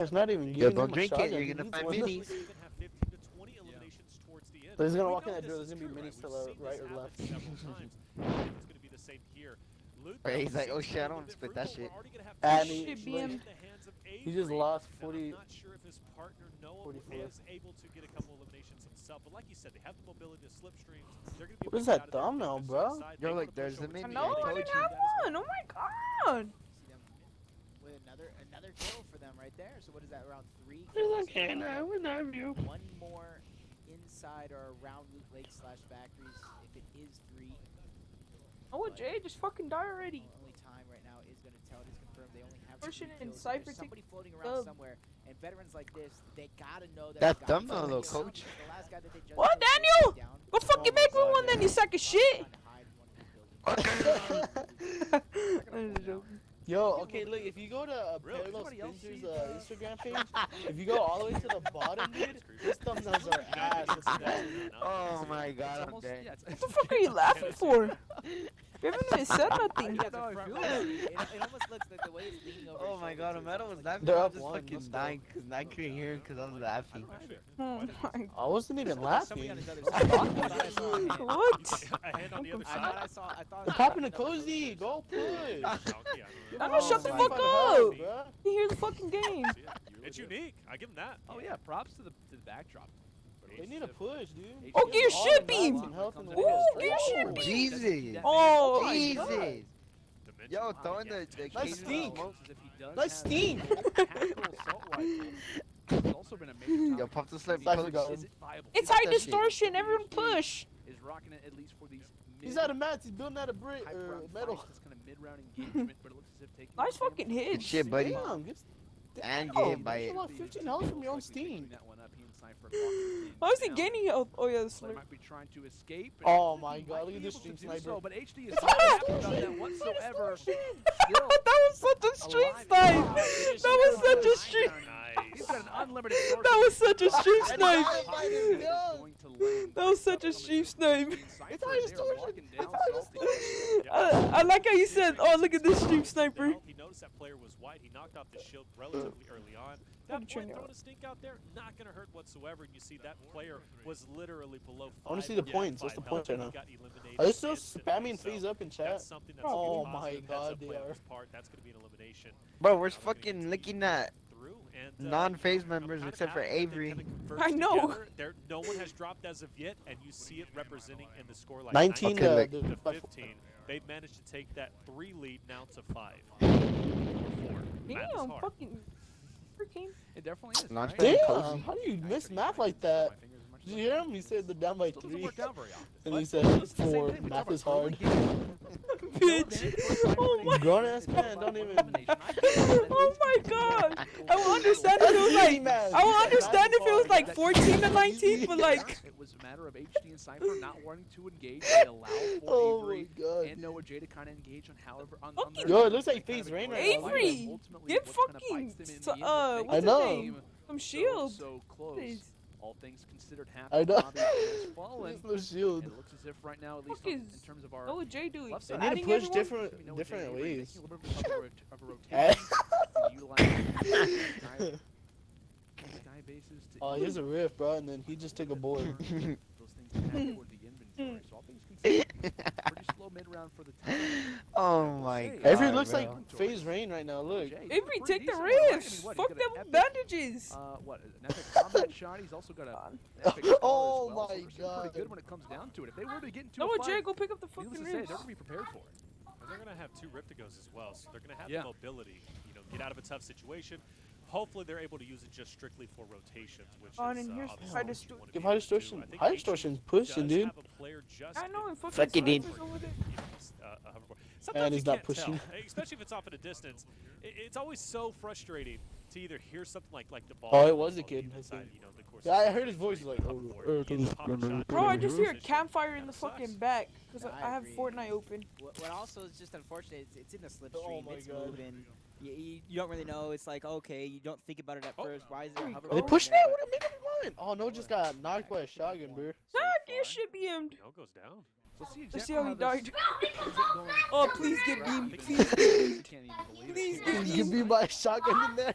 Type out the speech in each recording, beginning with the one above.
It's not even Yo, giving don't him a drink shot. it. You're gonna find minis. So he's gonna walk in that door. There's gonna be minis to the right or left. Or he's like, oh shit, I don't want to spit that shit. And Shit, BM. he just lost 40. I'm not sure if his partner Noah 44. is able to get a couple eliminations himself, but like you said, they have the mobility to slipstreams. They're going to be What is able to that get out of there thumbnail, if bro? they're inside. Yo, They look, wanna there's push the over mini. to No, the I told didn't you. have one. Oh my god. See them with another kill for them right there. So what is that? Around 3. Okay, now we love you. One more inside or around Loot Lake / factories. If it is 3, Oh, Jay, just fucking die already. only time right now is going to tell. It is confirmed. They only have Pushing 3 it in kills. Cypher There's to somebody floating around dub. somewhere, and veterans like this, they gotta know that. That it's gotta be thumbnail, though, somebody coach. around, because the last guy that they just What, killed was Daniel? down. Go fucking make me one then, you sack of shit. Trying to hide in one of these buildings. Yo, okay, look, if you go to Really? Parallel Somebody else Spencer's sees Instagram page, if you go all the way to the bottom, dude, his thumbnails are ass. Oh my god, I'm dead. What the fuck are you laughing for? You haven't even said nothing. Yeah, the front right. It almost looks like the way it's leaning over. Oh his my shoulder, god, too. Amanda was laughing. They're I up was just one, fucking let's go. dying because I couldn't hear him because I was laughing. Oh my. I wasn't even Somebody on laughing. his other side. I thought I saw a hand. What? A hand on the other I thought I side. saw. I thought. What happened to Cozy? Go push. I know, shut the my fuck God. up. Bruh. You hear the fucking game. It's unique. I give him that. Oh yeah, props to the backdrop. They need a push, dude. Oh, get your All shit the beam. mats and health in the Ooh, world. get your shit Ooh. beam. Jesus. Oh, my Jesus. God. Yo, throwing the Nice occasional stink. smoke. Nice steam. Also been a major Yo, pop the slip. Cypher Coach. go. Is it viable? It's Is high that shit. distortion. Everyone push. Is rocking it at least for these. He's out of mats. He's building out of brick hype or round metal. fights, this kind of mid-round engagement, but it looks as if taking. Nice fucking Good hits. shit, buddy. Damn, get And damn, get hit by you it. lost 15 health from your own steam. How is he gaining health? Oh yeah, the Player slurp. might be trying to escape. and Oh he my might God, look be at this able to stream do sniper. So, but HD is It's not high happy about that whatsoever. Still That was such a stream snipe. That was such a stream. He's got an unlimited. That was such a stream snipe. That That was such a stream snipe. It's high distortion. It's high distortion. I like how you said, "Oh, look at this stream sniper." He noticed that player was white. He knocked off the shield relatively early on. That turn point you throwing a stink out there, not going to hurt whatsoever. And you see that player was literally below 5. I wanna see the points. What's the points right now? Got eliminated Are they still instantly. spamming phase up in That's chat? something that's Oh gonna be my positive. God, Heads up they play on are. his part. That's going to be an elimination. Bro, we're fucking looking at Through and non-phase I'm members kind of except for happy that they Avery. kinda converged I know. together. No one has dropped as of yet, and you see it representing in the score like 19 Okay, look. to by 15. They've managed to take that 3 lead now to 5. 4. Math is Damn, hard. fucking freaking. It definitely is. Launch right? pad. Damn, how do you miss math like that? Did you hear him? He said they're down by Still 3. doesn't work out very often. And he but said it's the same 4. thing. We Math talk is about early hard. game. Bitch. Oh my. Grown ass man, don't even. Oh my god. I will understand if it was like. I will understand if it was like 14 to 19, but like. It was a matter of HD and Cypher not wanting to engage. They allowed for Oh my Avery God. and Noah J to kind of engage on however on Fucking- their Yo, it looks like kind of FaZe Rain ignore right the now. fight, Avery, and ultimately get what kind of fucking bites them in s- the end, what's makes his the name? game Some shield. so close. Please. All things considered, half I of know. Bobby has fallen. There's no shield. And it looks as if right now, at least Fuck in is- terms of our Oh, Jay doing. left They side, need to Adding push everyone? different we know different Jay Avery ways. making a little bit of a Eh. rotation, utilizing sky bases to Oh, here's a riff, bro, and then he just took a board. those things back toward the inventory. So all things considered, pretty slow mid-round for the time. Oh my god. Avery looks bro. like FaZe Rain right now. Look. Jay, Avery, pretty take the decent, right? I mean, riffs. what, he's Fuck got them an epic, bandages. what, an epic combat shot. He's also got a God. epic scar Oh as well, my so we're God. pretty good when it comes down to it. If they were to get into No, a Jay, fight, go pick up the needless fucking to say, riffs. they're gonna be prepared for it. And they're going to have 2 Riptigos as well, so they're going to have Yeah. the mobility, get out of a tough situation. Hopefully they're able to use it just strictly for rotations, which On, is and here's obviously high what you distor- wanna Give be high able to do. distortion. I think High HD distortion's does pushing, dude. have a player just I know, and fucking Fuck it, dude. snipers over there. a hoverboard. Sometimes he's you not can't pushing. tell, especially if it's off at a distance. It's always so frustrating to either hear something like the ball. Oh, it was a on the kid, I inside, think. the course Yeah, I of heard his voice, the like, oh, hoverboard, he gets a pop shot Bro, I from just the hear a position. campfire in the Kinda fucking sucks. back because No, I have agree. Fortnite open. What also is just unfortunate is it's in the slipstream. Oh my it's God. moving. You don't really know. It's like, okay, you don't think about it at first. Why is there a hover? Are they pushing it? What make up your mind? Oh, no, just got knocked by a shotgun, bro. Fuck, your shit BM'd. No, goes down. So see Let's exactly see how he this died. ends up going Oh, please get throughout. beamed. I think Please you get beamed. can't even believe it. Please He get was You beamed. beat by a shotgun in there?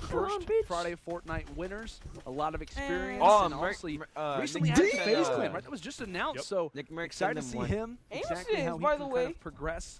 Come on, first bitch. Friday Fortnite winners. A lot of experience. Oh, and honestly, recently Nick added Merrick FaZe said, Clan, right? That was just announced. Yep. So Nick Merrick excited to sent see them one. him. Aim Exactly how Sims, he by can the kind way. of progress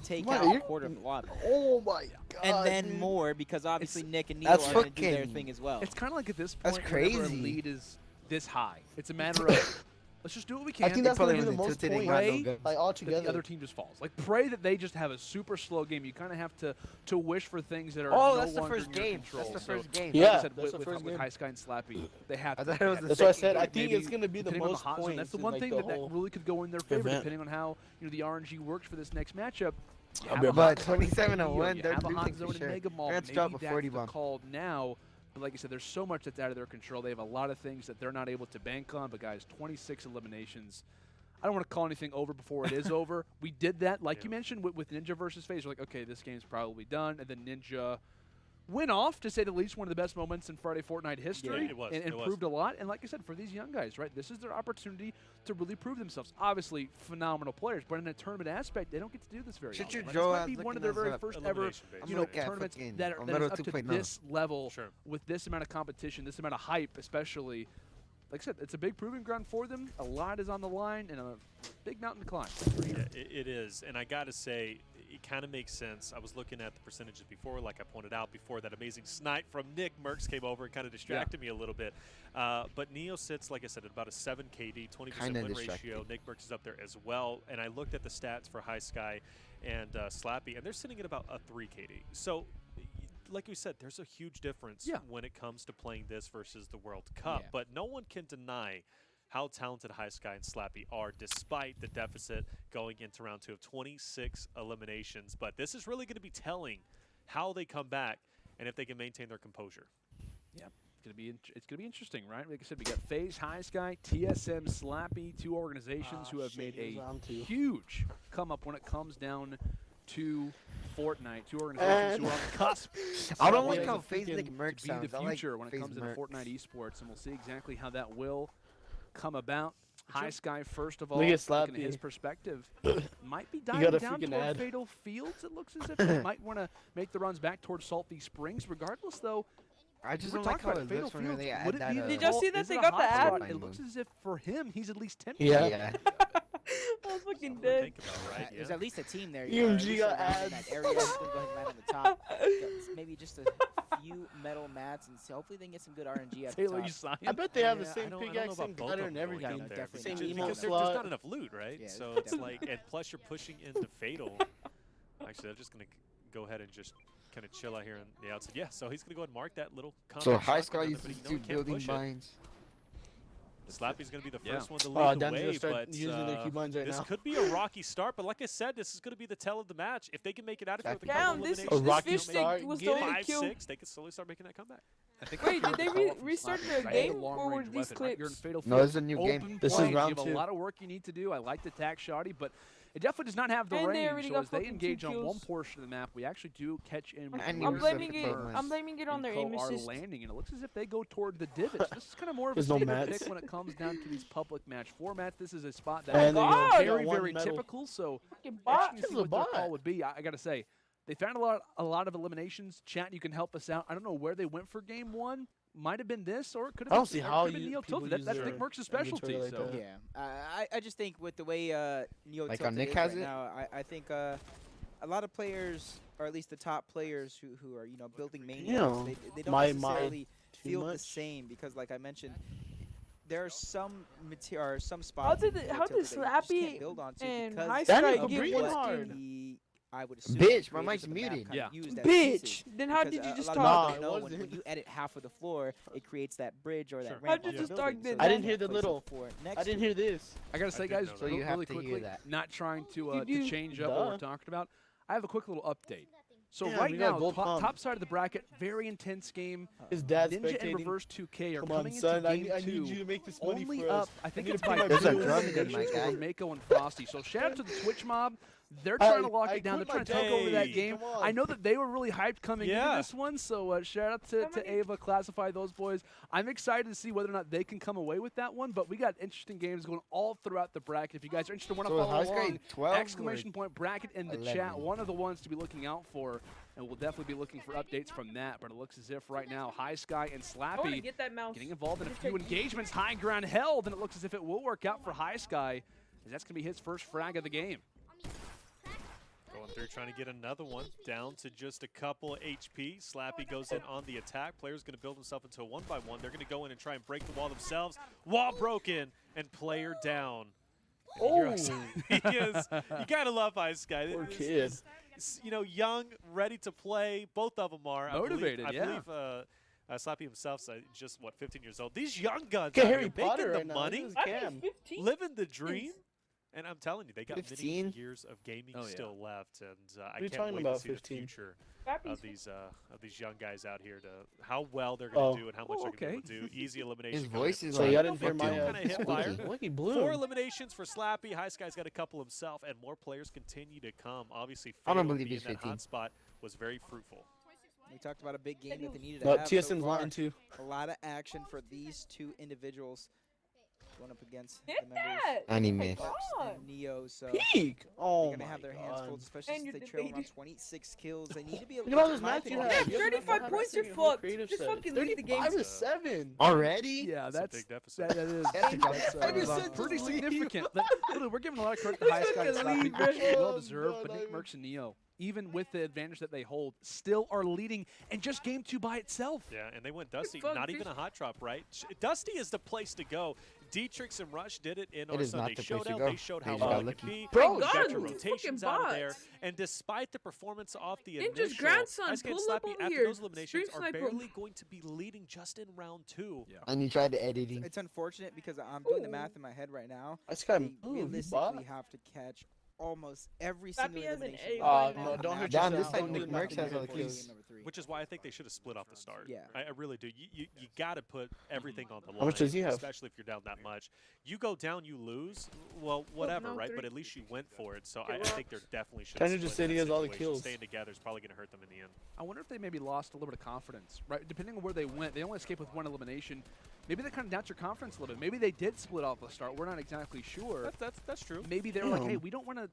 to take What, out you're- quarter one. Oh my god. And then dude. more because obviously Nick and Neil that's are going to do their fucking- thing as well. It's kind of like at this That's point, whenever a crazy. lead is this high, it's a matter of Let's just do what we can. I think that's gonna be probably the wasn't most tilting, point, got no Pray guns. like all that the together. other team just falls. Like, pray that they just have a super slow game. You kind of have to wish for things that are Oh, no that's the longer first in your game. control. That's the So, first game. Yeah. like I said, that's the with first game. High Sky and Slappy, they have I to. thought it was the That's what I second said. I game. think Maybe it's gonna be the depending on most hot zone, points. that's the in, one like, thing the that whole really could go in their favor, event. depending on how the RNG works for this next matchup. You I'll have be a right hot back. zone in 27-1, Neo, you they're have a hot losing for zone in sure. Mega Mall. They're gonna Maybe drop a that's 40 the bomb. call now. But like I said, there's so much that's out of their control. They have a lot of things that they're not able to bank on. But guys, 26 eliminations. I don't want to call anything over before it is over. We did that, like you mentioned, with Ninja versus FaZe. We're like, okay, this game's probably done. And then Ninja went off, to say the least, one of the best moments in Friday Fortnite history. Yeah, it was, And it was. proved a lot. And like I said, for these young guys, right, this is their opportunity to really prove themselves. Obviously, phenomenal players, but in a tournament aspect, they don't get to do this very Shut often. your Right? jaw This might out be one looking of their us very up. first ever Elimination based. you know, Look at tournaments fucking that is Omero up to 2.0. this level Sure. with this amount of competition, this amount of hype, especially. Like I said, it's a big proving ground for them. A lot is on the line and a big mountain to climb. Yeah, it is. And I got to say, it kind of makes sense. I was looking at the percentages before, like I pointed out before, that amazing snipe from Nick Merckx came over and kind of distracted me a little bit. But Neo sits, like I said, at about a 7 KD, 20% Kinda win distracted. ratio. Nick Merckx is up there as well. And I looked at the stats for High Sky and Slappy, and they're sitting at about a 3 KD. So, like we said, there's a huge difference when it comes to playing this versus the World Cup. Yeah. But no one can deny how talented High Sky and Slappy are, despite the deficit going into round 2 of 26 eliminations. But this is really going to be telling how they come back and if they can maintain their composure. It's gonna be interesting, right? Like I said, we got FaZe, High Sky, TSM, Slappy, two organizations who have shit, made here's a round 2. huge come up when it comes down to Fortnite. Two organizations who are on the cusp. I don't of like being how to FaZe Nick Merckx be sounds. the I like future when it FaZe comes into Merckx. Fortnite esports, and we'll see exactly how that will come about. High Sky, first of all, Look at looking at his Slappy. perspective, might be got diving a down freaking toward ad. Fatal Fields. It looks as if they might want to make the runs back towards Salty Springs. Regardless, though, I just we're don't like talking how about it Fatal looks whenever Fields. they add Would it that. be the Did y'all call- see that is they it a got the hotspot? ad? It looks as if for him, he's at least tempted. Yeah. Yeah. I was fucking Something to dead. think about, right? There's Yeah. at least a team there. EMG or at least got around in that ads. area. He's gonna go ahead and land on the top. Got maybe just a few metal mats, and so hopefully they can get some good RNG at the Taylor, top. you saw I him? bet they have Yeah, the I same don't know pickaxe, about same both glitter, of and them going everything. up No, there. definitely Same not. Just emo because there's slot. not enough loot, right? Yeah, So it's definitely. like, and plus you're pushing into Fatal. Actually, I'm just going to go ahead and just kind of chill out here on the outside. Yeah, so he's going to go ahead and mark that little So combat High shotgun Sky on used there, to but he do can't building push it. mines. Slappy's going to be the Yeah. first one to Oh, lead the Dan's gonna way, start but using their keybinds right this now. could be a rocky start. But like I said, this is going to be the tell of the match. If they can make it out of here with a couple Damn, this eliminations, A rocky fish start, stick was get the it? only kill. 5-6, they can slowly start making that comeback. I think Wait, that's did they a call up from restart Slappy, the right? game, The long or were range these weapon, right? You're in clips? Fatal No, Field. this is a new game. Open This is play. round You have 2. a lot of work you need to do. I like the tack shoddy, but it definitely does not have the And they range. already So got as they fucking 2 engage on one kills. portion of the map, we actually do catch in. with And the he I'm was players blaming the it. first I'm blaming it on their and aim Co are assist. landing, and it looks as if they go toward the divots. This is kind of more of a There's no statement mats. pick when it comes down to these public match formats. This is a spot that And is they God! got very, one very medal. typical. So Fucking bot. actually This see is a what their bot. call would be. I gotta say, they found a lot of eliminations. Chat, you can help us out. I don't know where they went for game one. Might have been this, or it could have I been, don't see or it how could have been you- Neo people tilted. use That's their Nick Merck's specialty. inventory like So that. Yeah, I just think with the way Neo Like how Tilted Nick is has right it? now, I think a lot of players, or at least the top players who are building main You games, know, they don't my necessarily too feel the much. same because, like I mentioned, there are some material or some How spots. did in Neo how did Tilted that you just can't Slappy build onto and because High Danny, Sky go get breathe one hard. skin? I would assume Bitch, my creators mic's of the map muted. kinda Yeah. used as Bitch. pieces. Then how Because did you a just lot talk? of Nah, people it know when wasn't. you edit half of the floor, it creates that bridge or that Sure. ramp. How'd you on the just building, talk so then? you I didn't have hear a the place to little. pour it I next didn't to. hear this. I gotta say, did guys, know that. So you have really to hear quickly, that. not trying to You do. change up what we're Duh. talking about. I have a quick little update. So Damn, right we got now, gold pump. top side of the bracket, very intense game. His dad's Ninja and spectating. Reverse 2K are Come on, coming son. into game I two. need you to make this money Only for up, us. I think need it's to by pay my There's a two bills. drum gun, my eliminations guy. over Mako and Frosty. So shout out to the Twitch mob. They're trying to lock I it down. They're quit trying to my take over that day. game. Come on. I know that they were really hyped coming into Yeah. this one. So shout out to Somebody- Ava, Classify those boys. I'm excited to see whether or not they can come away with that one. But we got interesting games going all throughout the bracket. If you guys are interested, want to So follow High Sky along, 12 exclamation point bracket in the 11? chat. One of the ones to be looking out for. And we'll definitely be looking for updates from that. But it looks as if right now, High Sky and I want to Slappy get that mouse. getting involved in a Let me few check. engagements. High ground held, and it looks as if it will work out for High Sky. As that's going to be his first frag of the game. Going through, trying to get another one down to just a couple HP. Slappy goes in on the attack. Player's going to build himself into a 1-by-1. They're going to go in and try and break the wall themselves. Wall broken, and player down. Oh, He is. You gotta love Ice Guy. poor This kid. is, you know, young, ready to play. Both of them are Motivated, I yeah. believe Slappy himself's just what 15 years old. These young guns Look at out Harry here Potter making the right now. money, This is Cam. living the dream. And I'm telling you, they got 15? many years of gaming Oh, yeah. still left, and I are you can't talking wait about, to see 15? the future Slappy's of these young guys out here to how well they're going to Oh. do and how much Oh, they're going to be able okay. to do. Easy elimination. His coming voice in is So from like y'all Slappy. didn't hear fucking my Kinda hit fire. Lucky Blue. 4 eliminations for Slappy. High Sky's got a couple himself, and more players continue to come. Obviously, I don't Fatal believe being he's that 15. hot spot was very fruitful. We talked about a big game that they needed to No, have so TSM's far. lying too. A lot of action for these two individuals going up against Hit the members that! And he Oh my missed. God. and Neo. So Peak. Oh they're gonna my have their hands full, God. especially And since you they did- trail they around did- 26 kills. They need to be. Look at all those in my maps you opinion, have. Yeah, You have enough 35 time points, to you're see your whole fucked. creative Just set. fucking lead the game. 35 to 7. Already? Yeah, It's a that's big deficit. that is That's a that's, I just said pretty to leave. significant. Literally, we're giving a lot of credit to High Sky and Fucking Slappy. leave, Which is bro. well deserved, Oh, but God, Nick I Mercs and Neo, even with the advantage that they hold, still are leading and just game 2 by itself. Yeah, and they went Dusty. fuck, Not fish- even a hot drop, right? Dusty is the place to go. Dietrich and Rush did it in our is not Sunday the place to showdown. go. They showed They how just well got it could lucky. be. Bro, You God, got your these rotations fucking out of there, bots. and despite the performance off the Ninja's initial, grandson, Ice Guy and pull up Slappy over after here. those eliminations Stream are sniper 'em. barely going to be leading just in round 2. Yeah. And you tried the editing. It's unfortunate because I'm doing the Ooh. math in my head right now. This guy They moved. He realistically bought. have to catch almost every Slappy single has an elimination. A on right the now. No, don't hurt map. Damn, yourself. this time Don't Nick do Mercs nothing has all the before kills. game Number 3. Which is why I think they should have split off the start. Yeah. I really do. You got to put everything on the line. How much does he have? Especially if you're down that much. You go down, you lose. Well, whatever, no, right? 3. But at least you went for it. So Get I think they're definitely should. Kinda just said he has all the kills. Staying together is probably going to hurt them in the end. I wonder if they maybe lost a little bit of confidence, right? Depending on where they went, they only escaped with 1 elimination. Maybe they kind of doubted your confidence a little bit. Maybe they did split off the start. We're not exactly sure. That's true. Maybe they were like, Damn. hey, we don't want to,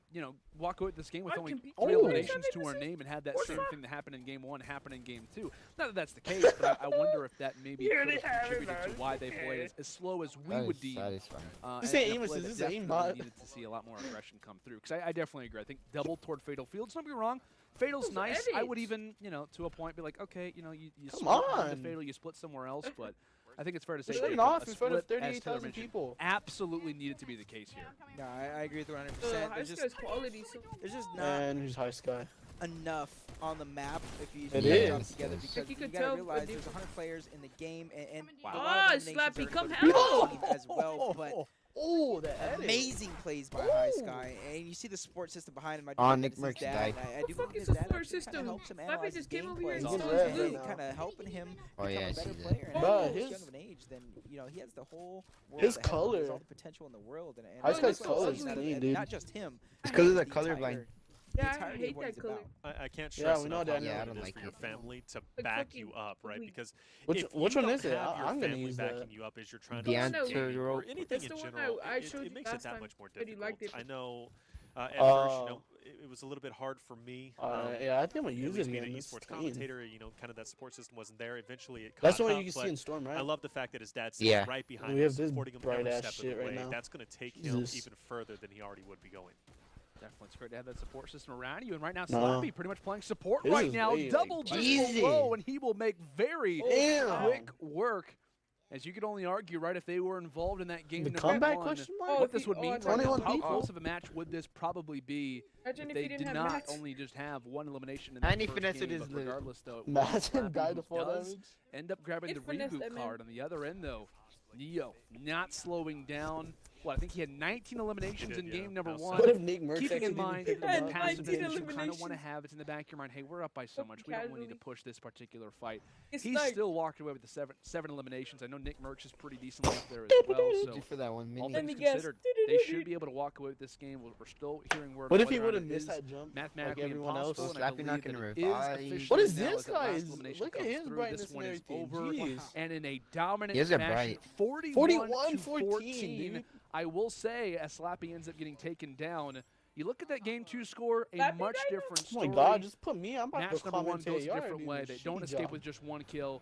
walk away with this game with I only can beat 3 you. eliminations to our 77%. name and have that What's same up? thing that happened in game 1 happen in game 2. Not that that's the case, but I wonder if that maybe Here could they have have it, contributed to man. why they played as slow as we That would is deem. satisfying. This and ain't a Amos, play this that is aimbot. definitely needed to see a lot more aggression come through. Because I definitely agree. I think double toward Fatal Fields. Don't be wrong. Fatal's Those nice. I would edits. even, to a point, be like, okay, you Come split into on. Fatal, you split somewhere else, but I think it's fair to say They're that shutting a off in front of split, as Taylor 38,000 mentioned, people. absolutely needed to be the case here. No, I agree with 100%. High There's just, Sky's quality. So there's just not And here's High Sky. enough on the map if you It put is. it together Like because you you could gotta tell realize with there's the- 100 players in the game and Wow. a lot Ah, of eliminations Slappy, are come gonna help. go to the team as well, but Oh, the edit. amazing plays by High Sky, and you see the support system behind him. I do Oh, believe Nick that it's his Merckx dad, died. and I What do the fuck believe is his the dad support actually kinda system? helps him Slappy analyze just his came over gameplay here and He's stole red his right loot. now. kind of helping him Oh, become yeah, I a better see that. player. And But at his- young of an age, then he has the whole world His ahead of him. He has color. all the potential in the world, and High I Sky's think color that's is what- clean, and dude. not just him. It's because of the the colorblind. entire- Yeah, I entirety hate of what that he's color. about. I can't Yeah, stress we know enough that how now. Yeah, I important don't it is like for your it. family to Like back fucking you up, right? we- Because Which if which you one don't is it? have your I'm gonna family use backing that. you up as you're trying The to answer play gaming or rope. anything That's in the one general, I showed it you makes it last that time, much more but you liked difficult. it. I know at first, it was a little bit hard for me. Yeah, I think I'm gonna at use least it being again. an It's esports clean. commentator, kind of that support system wasn't there. Eventually, it That's caught the one up, you can but see in Storm, right? I love the fact that his dad sits Yeah. right behind We him, have this supporting him every bright-ass step of shit the right way. now. That's going to take him Jesus. even further than he already would be going. Definitely, it's great to have that support system around you. And right now, No. Slappy pretty much playing support This right is now. way, like, Double just easy. below, and he will make very Damn. quick work. As you could only argue, right, if they were involved in that game The number comeback 1, question Oh, mark? what if this he- would mean oh, right now, 21 how people. close of a match would this probably be Imagine if if they he didn't did have not Matt. only just have 1 elimination in And that he first finessed game, his but loot. regardless, though, it was Imagine Slappy died who to full does damage. end up grabbing He the finessed reboot that man. card. On the other end, though, Neo not slowing down. Well, I think he had 19 eliminations did, in yeah. game number That was 1. What if Nick Merckx Keeping actually in mind didn't the pick Had them up? passive 19 edge you kind of want to eliminations. have, it's in the back of your mind, hey, we're up by so much. We don't really need to Casually. push this particular fight. It's He's like, still walked away with the seven eliminations. I know Nick Merckx is pretty decently up there as well. Thank So you for that one all mini. Let things me guess. considered, they should be able to walk away with this game. We're still hearing word. What on if he whether or would have not it missed is that jump? mathematically everyone else? impossible, So and I Slappy not believe that gonna it is revive. officially What is now this, as that last guys? elimination Look at comes his through. brightness This and one is everything. over, Jeez. and in a dominant He is a fashion, bright. 41-14. dude. I will say, as Slappy ends up getting taken down, you look at that game 2 score, a Slappy much died? different Oh my story. god, just put me. I'm about Match to number 1 commentate. goes a Y'all different already way. did They a don't shitty escape job. with just 1 kill.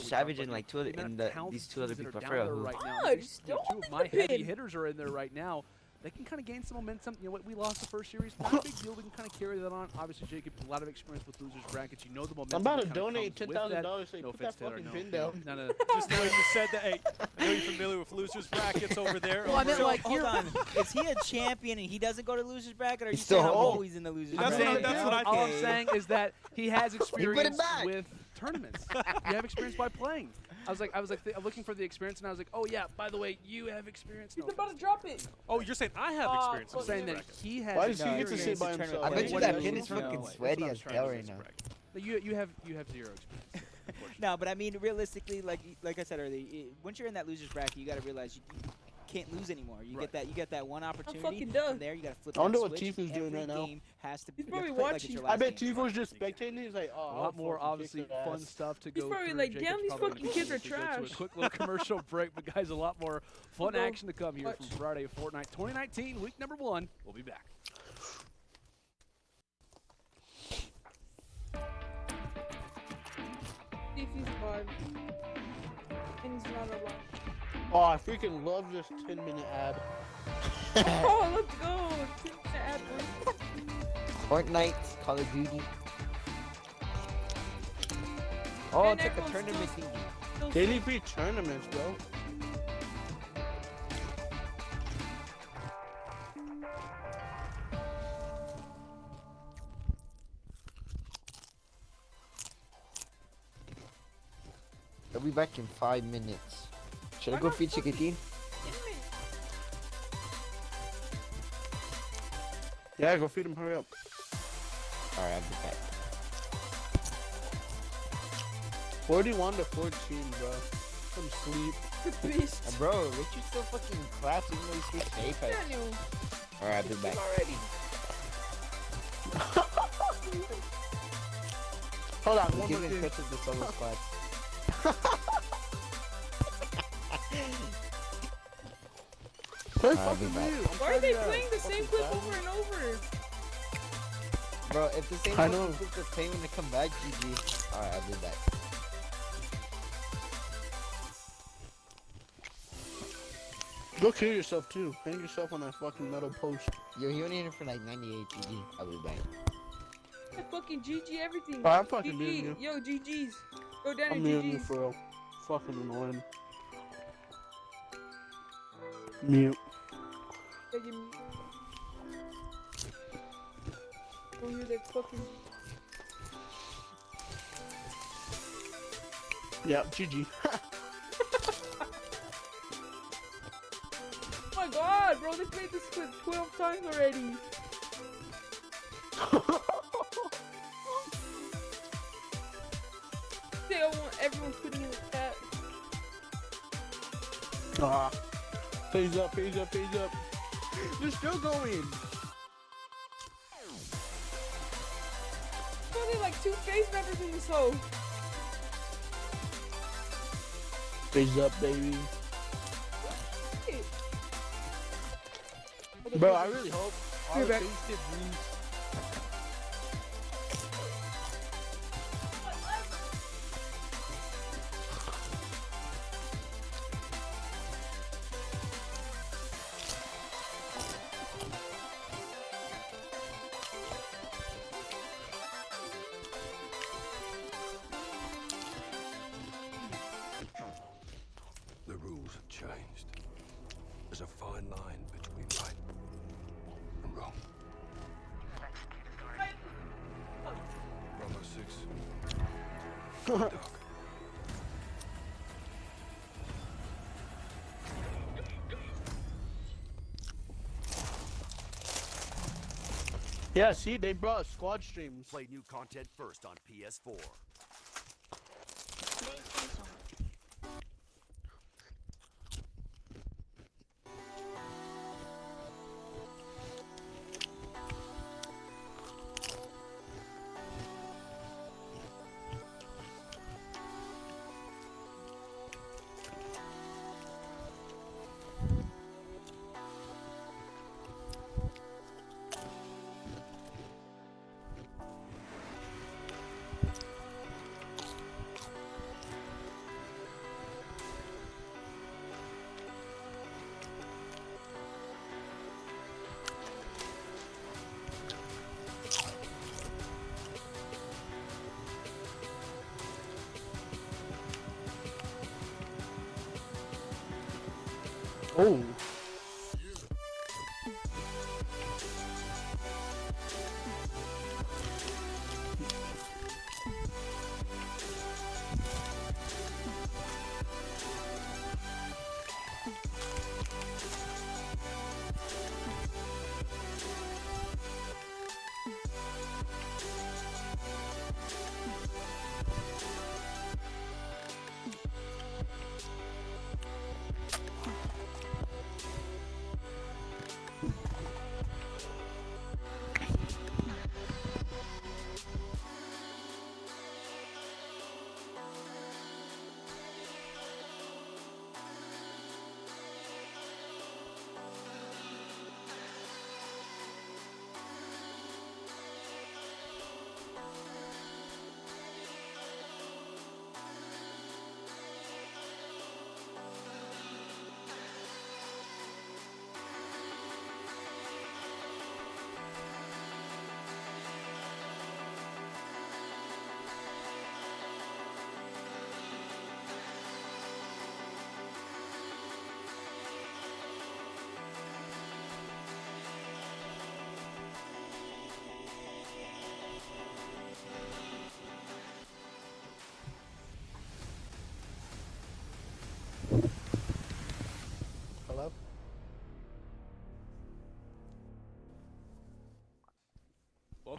we talked Savage about and like the amount of talented these two other teams that people. are I down forgot there who. right now. God, These, still two of in my the heavy pin. hitters are in there right now. They can kind of gain some momentum. You know what? We lost the first series. Not a big deal. We can kind of carry that on. Obviously, Jacob, a lot of experience with losers brackets. You know the momentum. I'm about to that kinda donate comes with that. $10,000 so you No put that offense, Taylor. fucking No, pin no, down. no, no. Just now you said that. Hey, I know you're familiar with losers brackets over there. Well, I meant over- like Hold here. on. Is he a champion and he doesn't go to losers bracket, or are you He's still saying I'm home. always in the losers I'm That's bracket? saying what I all I'm think. saying is that he has experience back. with tournaments. You have experience by playing. I was like, I'm looking for the experience, and I was like, oh yeah, by the way, you have experience. He's No, about to drop it. Oh, you're saying I have Oh, experience? in fuck I'm saying this that bracket. he has. Why does he get to experience. sit by himself? I bet you What that do pin you is know? fucking That's sweaty what I as was trying hell to right say now. in this bracket. Like, you have zero experience. No, but I mean, realistically, like I said earlier, once you're in that losers bracket, you got to realize you can't lose anymore. You get that one opportunity. fucking done. From there, you got to flip I wonder that what switch. Tifu's doing Every right now. game has to. He's you have to probably play it like it's your I last bet game. Tifu's just spectating. He's like, oh, A I'll lot more, fucking obviously, kick their fun ass. stuff to He's go probably through. like, Jacob's damn, these probably fucking gonna kids are go to trash. a quick little commercial break, but guys, a lot more fun Hold on. action to come here from Watch. Friday Fortnite 2019, week number 1. We'll be back. See if he's alive. And he's not alive. Oh, I freaking love this 10-minute ad. Oh, let's go. Take the ad break. Fortnite, Call of Duty. Oh, And it's like a everyone's tournament still- thingy. still Daily free tournaments, bro. I'll be back in 5 minutes. Should I Why go not feed fucking- Chiquitin? Yeah, go feed him. Hurry up. Alright, I'll be back. 41 to 14, bro. Some sleep. The beast. Bro, Richard's still fucking class even though he switched to Apex. Daniel. Alright, I'll be back. Already. Hold on, I'm one more giving thing. touches to solo squad. Play I'll be fucking back. you. Why are they playing the same clip over and over? Bro, if the same I fucking know. clips are playing when they come back, GG. Alright, I'll be back. Go kill yourself too. Hang yourself on that fucking metal post. Yo, he only hit it for like 98 GG. I'll be back. I fucking GG everything. Oh, I'm fucking muting you. Yo, GG's. Go down I'm and muting you GG's. for real. Fucking annoying. Mute. Yeah, you mute. Don't hear that fucking. Yeah, GG. Oh my god, bro, they played this clip 12 times already. They all want everyone putting in the chat. Ah. Phase up, phase up, phase up. They're still going. There's only like 2 face members in this hole. Phase up, baby. Shit. Bro, I really hope You're our back. face get views. The rules have changed. There's a fine line between right and wrong. Bravo 6. Dark. Yeah, see, they brought squad streams. Play new content first on PS4. Oh.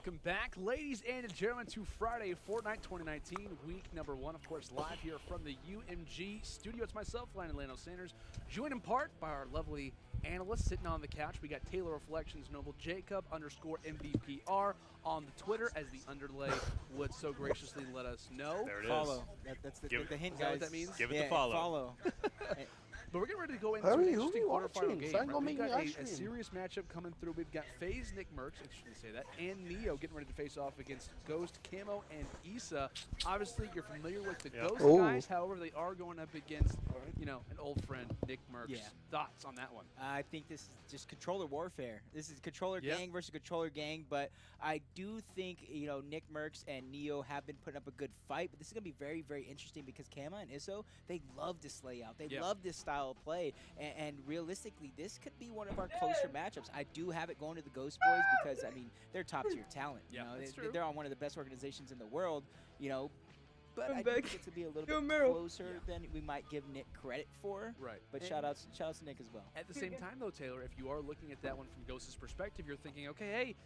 Welcome back, ladies and gentlemen, to Friday Fortnite 2019, week number 1, of course, live here from the UMG studio. It's myself, Landon Lano Sanders, joined in part by our lovely analysts sitting on the couch. We got Taylor Reflections, Noble Jacob _MVPR on the Twitter, as the underlay would so graciously let us know. There it is. Follow. That's the hint, Is that guys. what that means? Give it the follow. Follow. But we're getting ready to go into Hurry, an interesting who are you quarterfinal watching? game. Son, go We've make got me a ice cream. serious matchup coming through. We've got FaZe, Nick Mercs, interesting to say that, and Neo getting ready to face off against Ghost, Camo, and Issa. Obviously, you're familiar with the Yeah. Ghost Oh. guys. However, they are going up against, you know, an old friend, Nick Mercs. Yeah. Thoughts on that one? I think this is just controller warfare. This is controller Yep. gang versus controller gang, but I do think, you know, Nick Mercs and Neo have been putting up a good fight, but this is going to be very, very interesting because Kama and Isso, they love this layout. They Yeah. love this style of play, and realistically, this could be one of our closer matchups. I do have it going to the Ghost Boys because, I mean, they're top-tier talent. Yeah, you know, that's true. they're on one of the best organizations in the world, you know, but I'm I back. think it's going to be a little Go bit Merrill. closer than we might give Nick credit for. Right. But And shout outs to Nick as well. At the same time, though, Taylor, if you are looking at that one from Ghost's perspective, you're thinking, okay, hey,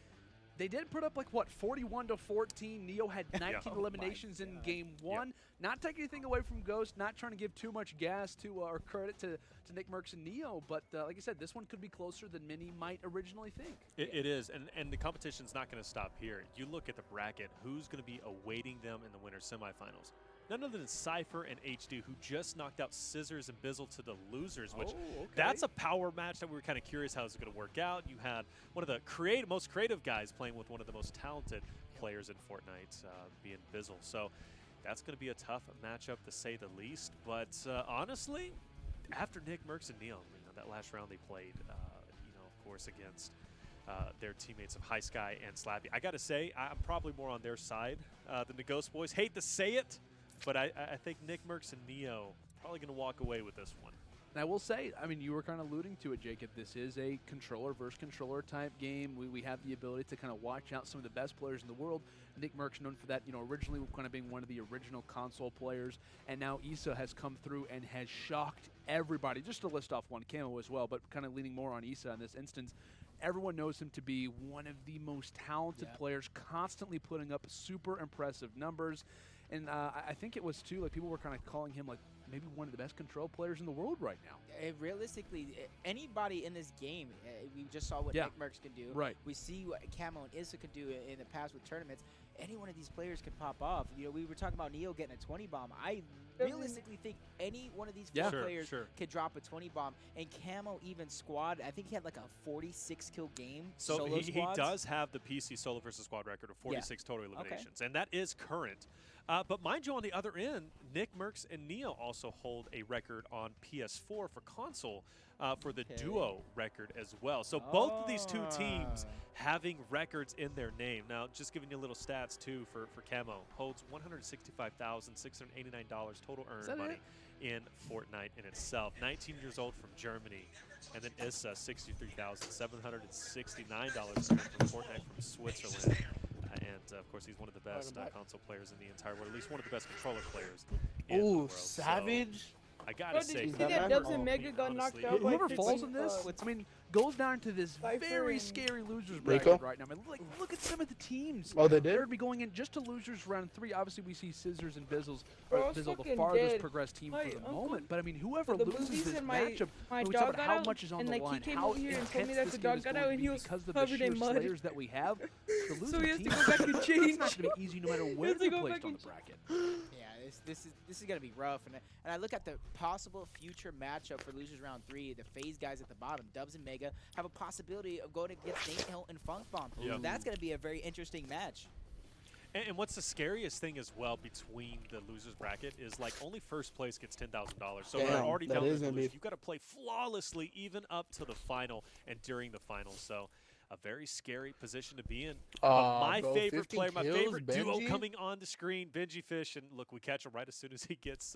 they did put up like what 41-14. Neo had 19 Oh eliminations in game 1. Not taking anything away from Ghost, not trying to give too much gas to or credit to Nick Mercs and Neo, but like I said, this one could be closer than many might originally think. It is, and the competition's not going to stop here. You look at the bracket, who's going to be awaiting them in the winter semifinals? None other than Cypher and HD, who just knocked out Scissors and Bizzle to the losers, which that's a power match that we were kind of curious how it's going to work out. You had one of the most creative guys playing with one of the most talented players in Fortnite, being Bizzle. So that's going to be a tough matchup to say the least. But honestly, after Nick Mercs and Neo, you know, that last round they played, you know, of course, against their teammates of High Sky and Slappy. I got to say, I'm probably more on their side than the Ghost Boys. Hate to say it, but I think Nick Mercs and Neo probably going to walk away with this one. And I will say, I mean, you were kind of alluding to it, Jacob. This is a controller versus controller type game. We have the ability to kind of watch out some of the best players in the world. Nick Mercs known for that, you know, originally kind of being one of the original console players, and now Issa has come through and has shocked everybody. Just to list off one, Camo as well, but kind of leaning more on Issa in this instance. Everyone knows him to be one of the most talented players, constantly putting up super impressive numbers. And I think it was, too, like people were kind of calling him like maybe one of the best control players in the world right now. Realistically, anybody in this game, we just saw what Nick Mercs can do. Right. We see what Camo and Issa could do in the past with tournaments. Any one of these players can pop off. You know, we were talking about Neo getting a 20 bomb. I realistically think any one of these four players could drop a 20 bomb. And Camo even squad, I think he had like a 46 kill game. So solo he does have the PC solo versus squad record of 46 total eliminations, and that is current. But mind you, on the other end, Nick Mercs and Neo also hold a record on PS4 for console for the duo record as well. So both of these two teams having records in their name. Now, just giving you a little stats, too, for Camo. Holds $165,689 total earned money in Fortnite in itself. 19 years old from Germany. And then Issa, $63,769 from Fortnite from Switzerland. And, of course, he's one of the best console players in the entire world, at least one of the best controller players in the world. Savage. So I gotta say, did you see that Dubs and Mega got knocked out by Whoever falls in this, I mean, goes down to this very scary losers bracket right now. I mean, look at some of the teams. Oh, they did? They're going to be going in just to losers round 3. Obviously, we see Scissors and Bizzles, Bro, Bizzle, the fucking farthest dead. progressed team My for the uncle- moment. But I mean, whoever the loses movies this and my matchup, my we dog talk about got how out, much is on and the like line, he came how over here and intense told me that this the game dog is got going out to and be he was because of the covered sheer in mud. slayers that we have. The So losing he has to teams, go back and it's change. not going to be easy no matter where to they're go placed back on and the bracket. Yeah, this is gonna be rough, and I look at the possible future matchup for losers round 3. The FaZe guys at the bottom, Dubs and Mega, have a possibility of going against Nate Hill and Funk Bomb. Yeah. That's gonna be a very interesting match. And what's the scariest thing as well between the losers bracket is like only first place gets $10,000. So Damn, we're already that down is to gonna lose. be- You've got to play flawlessly even up to the final and during the final. So a very scary position to be in. My bro, favorite 50 player, my kills, favorite duo Benji? coming on the screen, Benji Fish. And look, we catch him right as soon as he gets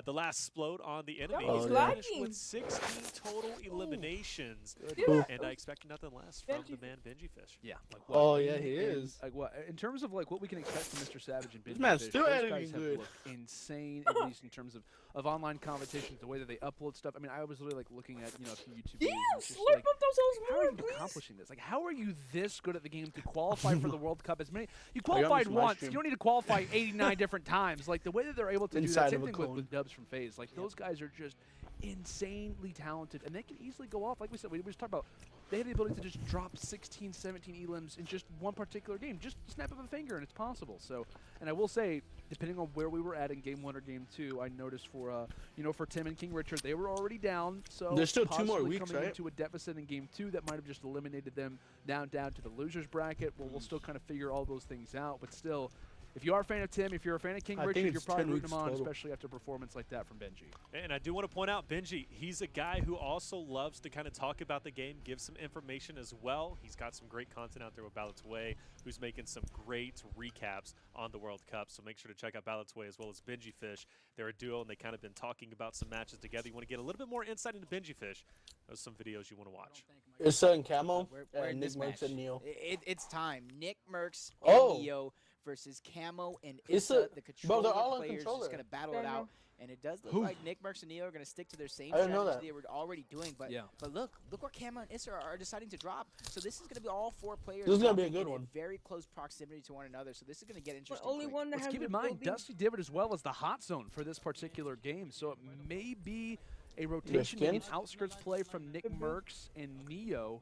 the last explode on the enemy. Oh, He's yeah. finished Lagging. with 16 total eliminations, Yeah. and I expect nothing less from the man Benji Fish. Yeah. Like Oh, yeah, he is. Like what? In terms of like what we can expect from Mr. Savage and This Benji man's Fish, still those editing guys have good. looked insane, at least in terms of online competitions, the way that they upload stuff. I mean, I was literally like looking at a few YouTube videos. and it's just Slip like, up those holes how are more, you please. accomplishing this? Like, how are you this good at the game to qualify for the World Cup? You got me qualified some ice once. You cream. don't need to qualify 89 different times. Like the way that they're able to do Inside that. Same of a thing with cone. Dubs from FaZe. Like those guys are just insanely talented, and they can easily go off. Like we said, we just talked about. They have the ability to just drop 16, 17 elims in just one particular game. Just snap of a finger, and it's possible. So, and I will say, depending on where we were at in Game 1 or Game 2, I noticed for for Tim and King Richard, they were already down. So There's still 2 more possibly weeks, coming right? into a deficit in Game 2 that might have just eliminated them down to the losers bracket. Well, we'll still kind of figure all those things out, but still. If you are a fan of Tim, if you're a fan of King I think Richard, you're it's probably 10 rooting him weeks on, total. especially after a performance like that from Benji. And I do want to point out, Benji, he's a guy who also loves to kind of talk about the game, give some information as well. He's got some great content out there with Ballots Way, who's making some great recaps on the World Cup. So make sure to check out Ballots Way as well as Benji Fish. They're a duo, and they kind of been talking about some matches together. You want to get a little bit more insight into Benji Fish. Those are some videos you want to watch. It's in Camo We're in and Nick this Mercs match. and Neo. It's time. Nick Mercs Oh. and Neo versus Camo and It's Issa. a- The bro, controller they're all on players controller. just gonna battle it Yeah, I out. know. And it does look Who? like Nick Mercs and Neo are gonna stick to their same I didn't know strategy that. they were already doing. But Yeah. but look where Camo and Issa are deciding to drop. So this is gonna be all 4 players. This is gonna be a dropping good in one. very close proximity to one another. So this is gonna get But interesting. only quick. one that Let's has keep the in mind, building. Dusty Divot as well as the hot zone for this particular game, so it may be a rotation, maybe an skins? outskirts play from Nick Mercs and Neo.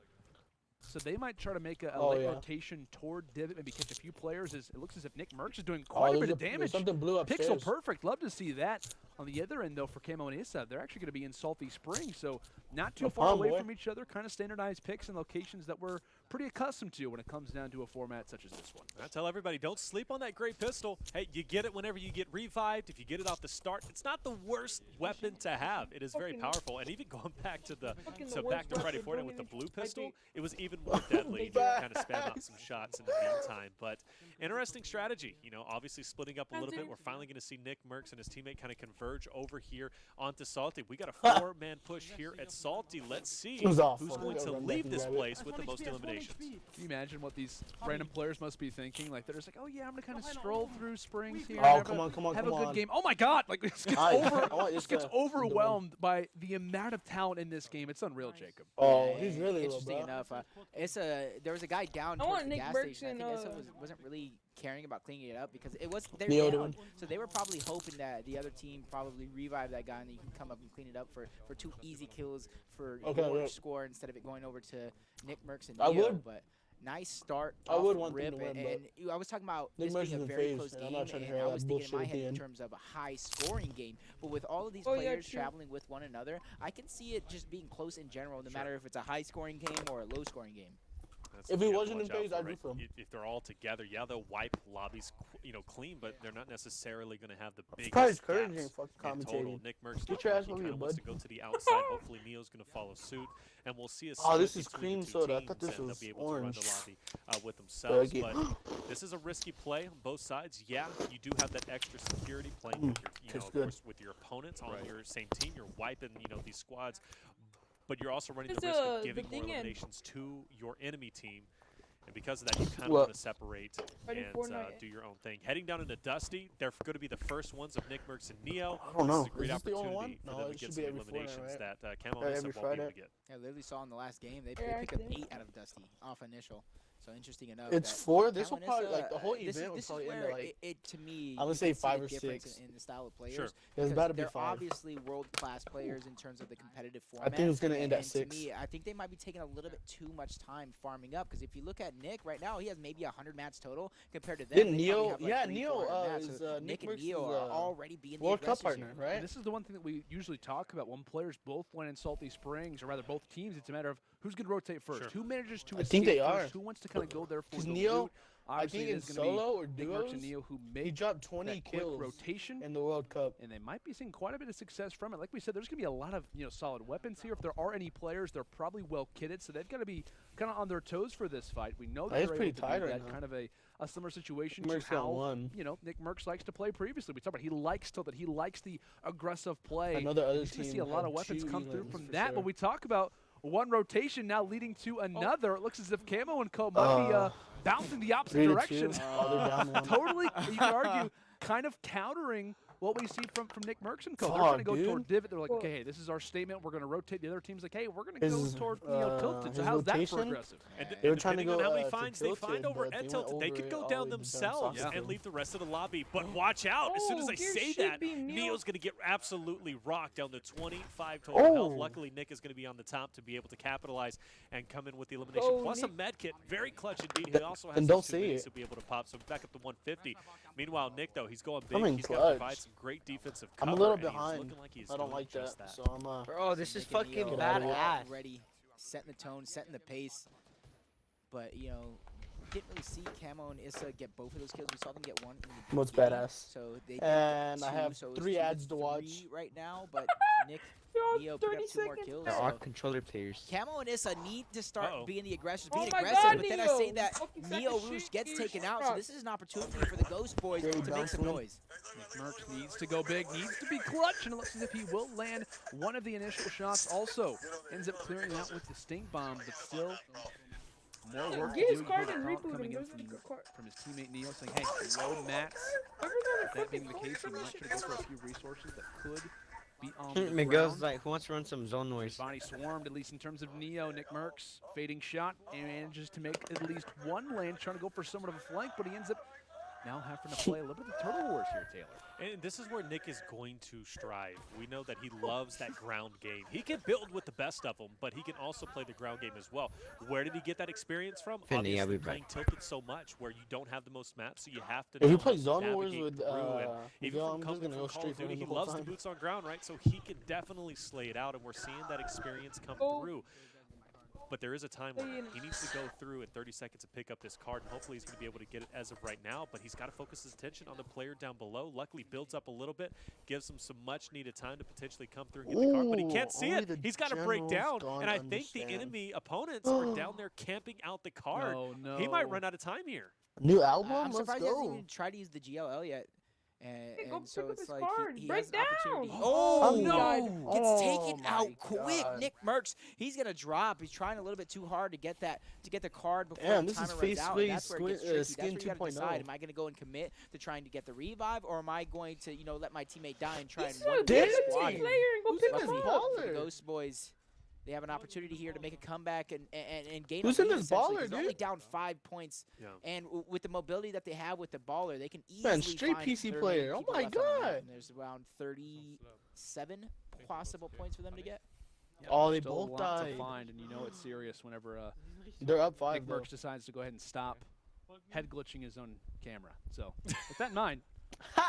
So they might try to make a Oh, late yeah. rotation toward Divot, maybe catch a few players. It looks as if Nick Mercs is doing Oh, quite a there's bit of there's damage. something blue upstairs. Pixel perfect. Love to see that. On the other end, though, for Camo and Issa, they're actually going to be in Salty Springs, so not too No far problem, away boy. from each other. Kind of standardized picks and locations that we're pretty accustomed to when it comes down to a format such as this one. I tell everybody, don't sleep on that great pistol. Hey, you get it whenever you get revived. If you get it off the start, it's not the worst weapon to have. It is very Fucking- powerful. And even going back to the Fucking the so back to worst Friday weapon, Fortnite with the don't blue even- I pistol, think- it was even more deadly. You can kind of spam out some shots in the meantime. But interesting strategy. Obviously splitting up a little bit. We're finally going to see Nick Mercs and his teammate kind of converge over here onto Salty. We got a 4-man push here at Salty. Let's see Who's off? who's I'll going go to run back leave and this grab it. place with the most eliminations. Can you imagine what these random players must be thinking? Like they're just like, oh yeah, I'm gonna kind of stroll through Springs here. Oh, have come a, on, come on, have come a good on. game. Oh my God! Like this gets, I want this Issa gets to win. overwhelmed by the amount of talent in this game. It's unreal, Jacob. Oh, Yeah, he's really low, interesting bro. enough. There was a guy down I towards want the Nick gas Mercs station. I and, think Issa wasn't really caring about cleaning it up because it was they're Neo down. doing. So they were probably hoping that the other team probably revive that guy and then you can come up and clean it up for 2 easy kills for Okay, your yeah. score instead of it going over to Nick Mercs and I Neo. would. But nice start. I off would the want them rip, to win, and, but and I was talking about Nick this Mercs being a is in very phase, close and game, I'm not trying to and hear I all was that thinking in my bullshit at head the in end. terms of a high scoring game. But with all of these Oh, yeah, players true. traveling with one another, I can see it just being close in general, no matter if it's a high scoring game or a low scoring game. That's If what he you have to wasn't in watch out phase, for, I'd root right? for him. If they're all together, yeah, they'll wipe lobbies, clean, but they're not necessarily going to have the biggest Probably gaps encouraging fucking in total. commentating. Nick Mercs Get your ass over kind here, of wants to bud. go to the outside. Hopefully, Neo's going to follow suit, and we'll see a Oh, this split is between cream the two soda. I teams, thought this and was they'll be able orange. to run the lobby with themselves. But But this is a risky play on both sides. Yeah, you do have that extra security playing with your, tastes of good. course, with your opponents on your same team. You're wiping, these squads. But you're also running the There's risk a- of giving the more thing in- eliminations to your enemy team. And because of that, you kind of Well- want to separate Ready and Fortnite. do your own thing. Heading down into Dusty, they're going to be the first ones of Nick Mercs and Neo. I don't know. This is a great Is this the only opportunity one? for No, them it to should get be some every Fortnite, eliminations right? that Camo Or and Issa every won't be able Friday. to get. I literally saw in the last game they Yeah, picked up actually. 8 out of Dusty off initial. So interesting enough. It's that 4. This will Camo and probably, Issa, like, the whole this event will is probably end where at, like, it to me. I'm gonna you say can see 5 the or difference 6. in the style of players. Sure. It's because about to be they're 5. obviously world-class players in terms of the competitive I format. think it's gonna end at and 6. To me, I think they might be taking a little bit too much time farming up. Because if you look at Nick right now, he has maybe 100 mats total compared to them. Didn't they Neo? probably have, like, Yeah, 300, Neo 400 mats. is So Nick Nick and Mercs Neo is are already being the World Cup aggressors here. partner, right? And this is the one thing that we usually talk about when players both win in Salty Springs, or rather both teams. It's a matter of who's going to rotate first, Sure. who manages to I escape think they first, are. who wants to kind of go there for 'Cause the Neo- loot. I Obviously, think it in is going to be solo or Nick Mercs and duos, Neo who he made dropped 20 that quick kills rotation. in the World Cup. And they might be seeing quite a bit of success from it. Like we said, there's going to be a lot of solid weapons here. If there are any players, they're probably well kitted, so they've got to be kind of on their toes for this fight. We know that He's they're pretty able to tight do right that, now. kind of a similar situation Mercs to got how one. Nick Mercs likes to play previously. We talked about he likes the aggressive play. Another other He's going to see team a lot of had weapons 2 come through elims from for that. sure. But we talk about one rotation now leading to another. It looks as if Camo and Co might be bouncing the opposite 3 to 2. direction. They're down 1. Totally, you could argue, kind of countering what we see from Nick Mercs and Co. They're Fuck, trying to go dude. toward Divot. They're like, okay, hey, this is our statement. We're going to rotate. The other team's like, hey, we're going to go His, toward Tilted. So his how's that for rotation? aggressive? And They were trying to depending on go, how many to finds they find Tilted, over but at they Tilted, went they over could it go all down the way themselves down and south. leave the rest of the lobby. But watch out. As soon as I Gear say should that, be Neo. Neo's going to get absolutely rocked down to 25 total health. Oh. Luckily, Nick is going to be on the top to be able to capitalize and come in with the elimination. Go, Plus a Nick. med kit. Very clutch indeed. He also has And those don't 2 see minis it. to be able to pop. So back up to 150. Meanwhile, Nick, though, he's going big. I'm in He's got to clutch. provide some great defensive I'm cover. a little and he's behind. looking like he's I don't doing like just that, that. so I'm Bro, this is Nick and fucking Neo Get out of it. badass. already setting the tone, setting the pace. But didn't really see Camo and Issa get both of those kills. We saw them get one. In the Most beginning, badass. So they did And I 2, have so it's 3 2 ads to watch. 3 right now. But Nick, Yo, Neo picked 30 up 2 more seconds kills. There left. are So controller players. Camo and Issa need to start Uh-oh. being the aggressors, Oh being my aggressive. God, But then I Neo. say that Fucking Neo second Rouge shit, gets you taken out. So shot. this is an opportunity for the Ghost Boys Very to make some bouncing. noise. Nick Mercs needs to go big, needs to be clutch, and it looks as if he will land one of the initial shots. Also, ends up clearing out with the stink bomb, but still more work to Get do. his You card heard and the taunt reboot coming him. in There's like a card. from his teammate Neo saying, hey, low mats. Whoever's on the That being the fucking case, he phone might try to go information. for a few resources that could be on the Miguel's ground. like, who wants to run some zone noise? Bonnie swarmed, at least in terms of Neo. Nick Mercs, fading shot, and manages to make at least one land, trying to go for somewhat of a flank, but he ends up now having to play a little bit of the Turtle Wars here, Taylor. And this is where Nick is going to strive. We know that he loves that ground game. He can build with the best of them, but he can also play the ground game as well. Where did he get that experience from? Finny, I'll Obviously be playing back. Tilted so much where you don't have the most maps, so you have to If you know play how to Zone Wars navigate with through. And even Miguel, from I'm just coming gonna from go Call straight of for him Duty, he the whole loves the time. boots on ground, right? So he can definitely slay it out, and we're seeing that experience come Oh. through. But there is a time where he needs to go through in 30 seconds and pick up this card, and hopefully he's going to be able to get it as of right now. But he's got to focus his attention on the player down below. Luckily, builds up a little bit, gives him some much-needed time to potentially come through and get the card. But he can't Ooh, see only it. the He's got to break down. general's And I gonna think the understand. enemy opponents are down there camping out the card. Oh, no. He might run out of time here. New album? I'm Let's surprised he hasn't go. even tried to use the GLL yet. Hey, go And so pick up it's his like card. he Break has an opportunity. down. Oh, Oh, no! God. Gets Oh, taken my out quick. God. Nick Mercs, he's gonna drop. He's trying a little bit too hard to get the card before Damn, the this is timer runs out. And face-to-face that's where it gets squid- tricky. That's skin where you gotta 2.0. decide: am I gonna go and commit to trying to get the revive, or am I going to let my teammate die and try He's and a one damn the squad? team player and go Who's pick in up this the Luckily ball. for the baller? Ghost Boys, they have an opportunity here to make a comeback and gain Who's a in lead, this essentially, baller, 'cause they're only dude? down 5 points. Yeah. And with the mobility that they have with the baller, they can easily Man, straight find PC their player. main Oh people my left on the map, God. and there's around 37 possible points for them to get. Yeah, Oh, there's they still both a lot to died. find, and you know it's serious whenever They're up Nick 5 though. Mercs decides to go ahead and stop head glitching his own camera. So with that in mind,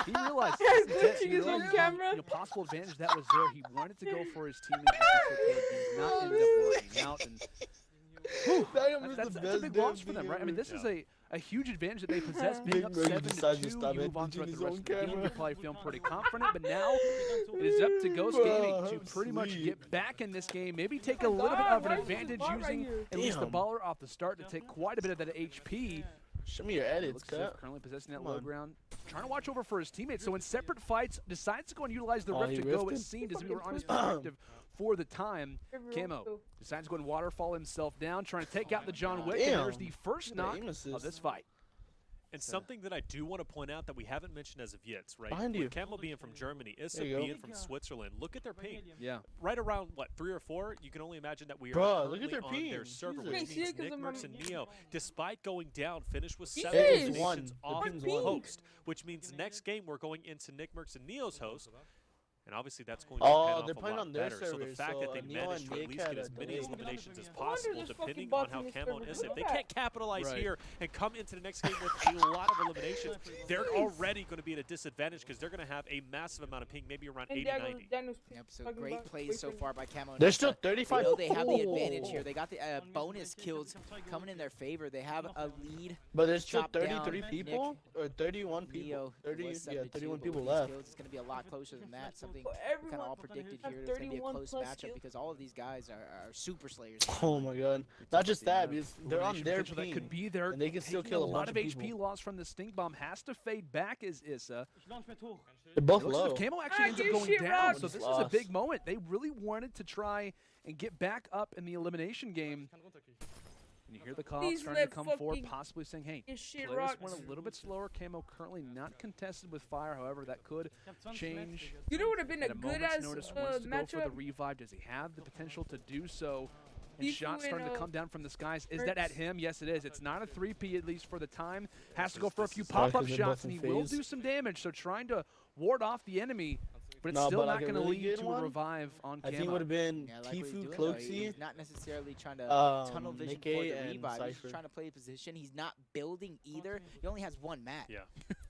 he realized He's the glitching his own realized the, camera. possible advantage that was there. He wanted to go for his teammate. Did not end up working out, and that's a big loss for them, right? I mean, this is a huge advantage that they possess, being up Nick Mercs decides to 7-2. stop You move on throughout editing the his rest of own the game. camera. You're probably feeling pretty confident, but now it is up to Ghost Gaming to pretty much get back in this game. Maybe take a little bit of an advantage using at least the Damn. baller off the start to take quite a bit of that HP. Show me your edits, Looks as if cut. currently possessing that Come low on. ground, trying to watch over for his teammates. So in separate fights, decides to go and utilize the Oh, rift he to go. It rifted? seemed as we were on his perspective for the time. Camo decides to go and waterfall himself down, trying to take out the John Wick. And there's Damn. the first The knock aim assist. of this fight. And something that I do want to point out that we haven't mentioned as of yet, right? Behind you. With Camel being from Germany, Issa There you go. being from Switzerland. Look at their ping. Yeah. Right around, what, 3 or 4? You can only imagine that we are Bruh, look at currently their on their ping. server, Jesus. which Can't see means it 'cause Nick, I'm Mercs, on- and Neo, despite going down, finished with Yes. 7 Yes. positions The off pin's the one. host, which means next game we're going into Nick Mercs and Neo's host. And obviously that's going to depend off they're a playing lot on their better. So the servers, fact that so they Neo managed and to at Nick least had get a as many delay. eliminations as wonder possible, there's fucking depending on bots how in this Camo server. and Issa, if Look they at can't capitalize Right. here and come into the next game with a lot of eliminations, they're already going to be at a disadvantage because they're going to have a massive amount of ping, maybe around 80, 90. Yep, so great plays so far by Camo. and They're Issa. still 35. They know they have the advantage here. They got the bonus kills coming in their favor. They have a lead. But there's still Chop down 33 Nick. people or 31 people. Neo 30, was yeah, 72, 31 but people with these left. kills, it's going to be a lot closer than that. Something But we kind everyone of all predicted have here. It's going to be a 31 close plus matchup kills. because all of these guys are super slayers. Oh my god! Not just that, because they're on Elimination their potential that team. could be there. and they can still Taking kill a lot bunch of HP people. loss from the stink bomb. Has to fade back as Issa. They're both It looks low. as if Camo actually ends up your going shit down. rocks. So this is a Lost. big moment. They really wanted to try and get back up in the elimination game. And you hear the calls Please starting to let come forward, fucking possibly saying, hey, Your shit play rocks. this one a little bit slower. Camo currently not contested with fire. However, that could change You know what would have been at a a good moment's ass notice. Wants to go for the matchup? revive. Does he have the potential to do so? And Tifu shots starting to and, come down from the skies. Is that at Mertz. him? Yes, it is. It's not a 3P, at least for the time. Has to is- go for a this few is- Sorry, pop-up 'cause they're shots, both and in he will phase. do some damage. So trying to ward off the enemy, but it's No, still but not like a going to really lead good to a one, revive on I think it Camo. would have been Yeah, I like what he's Tifu, doing, though. Cloaksy, He's not necessarily trying to tunnel vision Nikkei, for the and revive. He's Cypher. just trying to play position. He's not building either. He only has one mat. Yeah.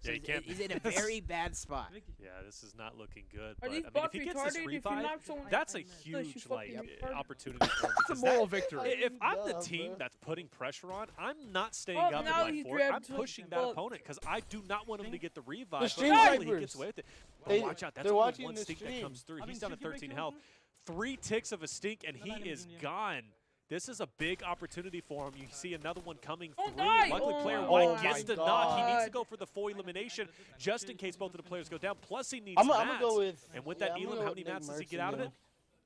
So Yeah, you can't. he's in a very bad spot. Yeah, this is not looking good. Are But these I mean, if bots he gets this retarded? If you revive, knock someone that's a out, you huge like fucking retarded. opportunity for him. It's a because moral that- victory. If I'm the Dumb, team bro. that's putting pressure on, I'm not staying Oh, up in now my he fort. I'm grabbed pushing that fucked. opponent because I do not want him to get the revive. The but stream hopefully he snipers. gets away with it. Oh, They- watch out. That's they're only watching one the stink that stream. comes through. He's down to 13 health. 3 ticks of a stink, and he is gone. This is a big opportunity for him. You see another one coming Don't through. die. Luckily, player Oh white my gets the knock. He needs to God. go for the full elimination just in case both of the players go down. Plus, he needs I'm gonna mats. go with. And with yeah, that I'm gonna Elam, go how with many Nick mats does he Mertz get out of and it?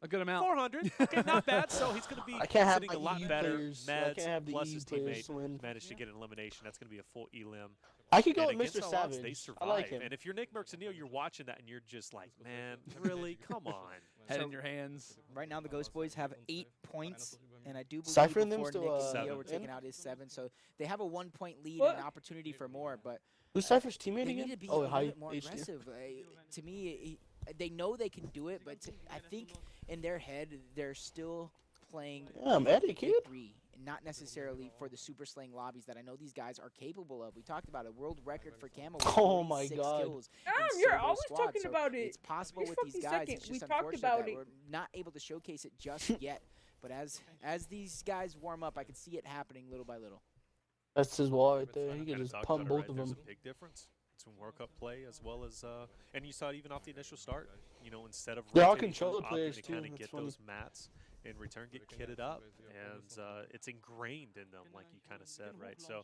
A good amount. 400. Okay, not bad. So he's going to be I can't have sitting a my lot EU better. players. I Meds can't have the plus EU his players teammate win. managed to get an elimination. That's going to be a full elim. I could go And with against Mr. our odds, they Savage. survive. I like him. And if you're Nick Mertz and Neil, you're watching that and you're just like, man, really? Come on. Head So- in your hands. Right now, the Ghost Boys have 8 points, and I do believe Cypher and them before still, Nick and Seven. Neo were taken out is 7. So they have a 1-point lead What? and an opportunity for more, but Who's Cypher's teammate they need again? to be a Oh, little high bit more HD. aggressive. To me, they know they can do it, but I think in their head they're still playing Yeah, I'm at it, kid. victory, and not necessarily for the super slaying lobbies that I know these guys are capable of. We talked about a world record for Camo. with Oh my 46 God. kills in Damn, you're solo always squad, talking so about it. It's possible You're with these fucking guys. second. It's We just talked unfortunate about that it. we're not able to showcase it just yet. But as these guys warm up, I can see it happening little by little. That's his wall right there. We He kinda can just talked pump about it, both right? of There's them. a big difference between World Cup play as well as, and you saw it even off the initial start. You know, instead of They're all rotating controller through, opting players to too, kind of that's get funny. those mats in return, get kitted up, and it's ingrained in them, like you kind of said, right? So,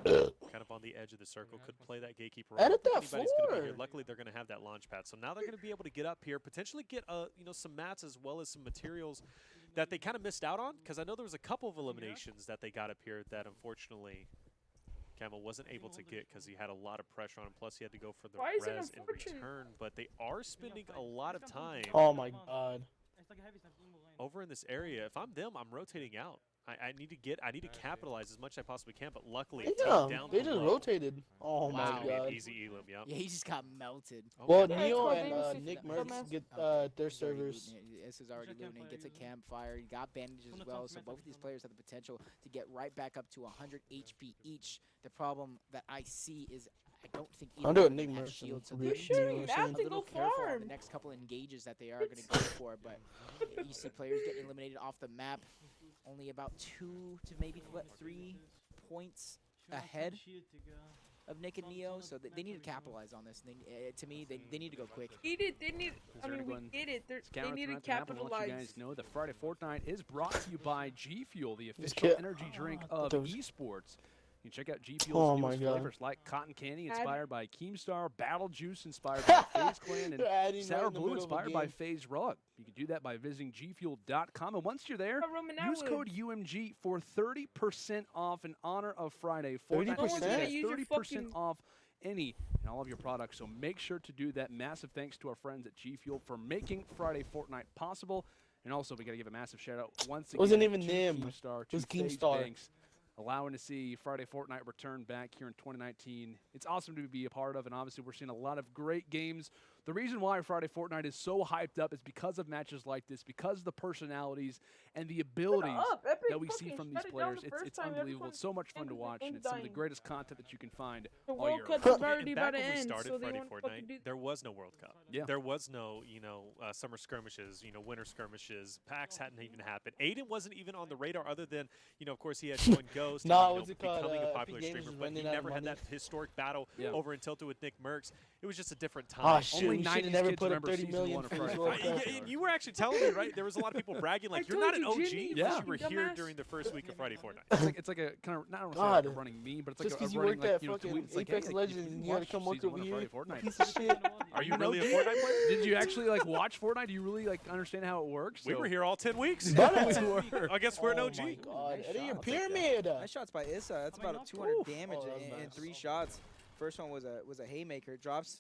kind of on the edge of the circle, could play that gatekeeper. role. I Edit don't think that anybody's gonna be here. forward. Luckily, they're going to have that launch pad, so now they're going to be able to get up here, potentially get some mats as well as some materials that they kind of missed out on, because I know there was a couple of eliminations that they got up here that unfortunately Camo wasn't able to get because he had a lot of pressure on him. Plus, he had to go for the Why is it res in unfortunate? return. But they are spending a lot of time Oh my god. over in this area. If I'm them, I'm rotating out. I need to capitalize as much as I possibly can. But luckily, a team Damn, down they just below rotated. Oh Wow. my is gonna be an god. easy elim. Yep. Yeah, he just got melted. Well, Yeah, Neo it's and called Baby Nick Sister. Mertz Dumbass. get He's their already servers. looting it. S is already looting it. Gets a campfire. He got bandages as well. So both of these players have the potential to get right back up to 100 HP each. The problem that I see is I don't think either I'll do it, of them Nick have Mertz. shields, so You're they're shooting a that to little go careful on the farm. next couple of engages that they are going to go for. But you see players getting eliminated off the map. Only about 2 to maybe 3 points ahead of Nick and Neo, so they need to capitalize on this. To me, they need to go quick. They need. I mean, we everyone get it. They Counter need to throughout the map. I want you capitalize. guys know that Friday Fortnite is brought to you by G Fuel, the official kid- energy drink of those- esports. You can check out G Oh Fuel's my newest God. flavors like Cotton Candy, Add- inspired by Keemstar, Battle Juice, inspired by FaZe Clan, They're adding and right Sour in the Blue, middle of a inspired by game. FaZe Rug. You can do that by visiting gfuel.com. And once you're there, How Roman use Atwood. code UMG for 30% off in honor of Friday Fortnite. 30%? That's Use your 30% fucking- off any and all of your products. So make sure to do that. Massive thanks to our friends at G Fuel for making Friday Fortnite possible. And also, we got to give a massive shout out once again Wasn't even to them. Keemstar, It was to FaZe Keemstar. Banks, allowing to see Friday Fortnite return back here in 2019. It's awesome to be a part of, and obviously we're seeing a lot of great games The reason why Friday Fortnite is so hyped up is because of matches like this, because of the personalities and the abilities that we see from these players. It's unbelievable. It's so much fun to watch, and it's some of the greatest content that you can find all year World Cup long. is already And about back to when we end, started so they Friday want to fucking do Fortnite, there was no World Cup. Yeah. There was no, summer skirmishes, winter skirmishes. PAX hadn't even happened. Aiden wasn't even on the radar other than, of course, he had joined Ghost Nah, and, what's it called? becoming a Epic popular Games streamer, was but he running out of never had that money. historic battle Yeah. over in Tilted with Nick Merckx. It was just a different Oh time. shit, Only we should 90s have never kids put up remember 30 season million 1 of for this Friday World Fortnite. Cup. And you were actually telling me, right? There was a lot of people bragging, like, you're not an told you, OG Jimmy, because Yeah. you were here dumbass. during the first week of Friday Fortnite. It's like a kind of, not I don't God. say like a running meme, but it's Just like because a you running, worked at tweet. fucking It's like, Apex hey, Legends, you you gotta watch come work season over 1 of here. Friday Fortnite. Piece of shit. Are you really a Fortnite player? Did you actually watch Fortnite? Do you really understand how it works? We So- were here all 10 weeks. Yeah, we were. I guess we're an Oh OG. my god. Nice Eddie, your shot. pyramid. Nice shots by Issa. That's about a 200 damage Oh, that was in nice. 3 shots. First one was a haymaker. Drops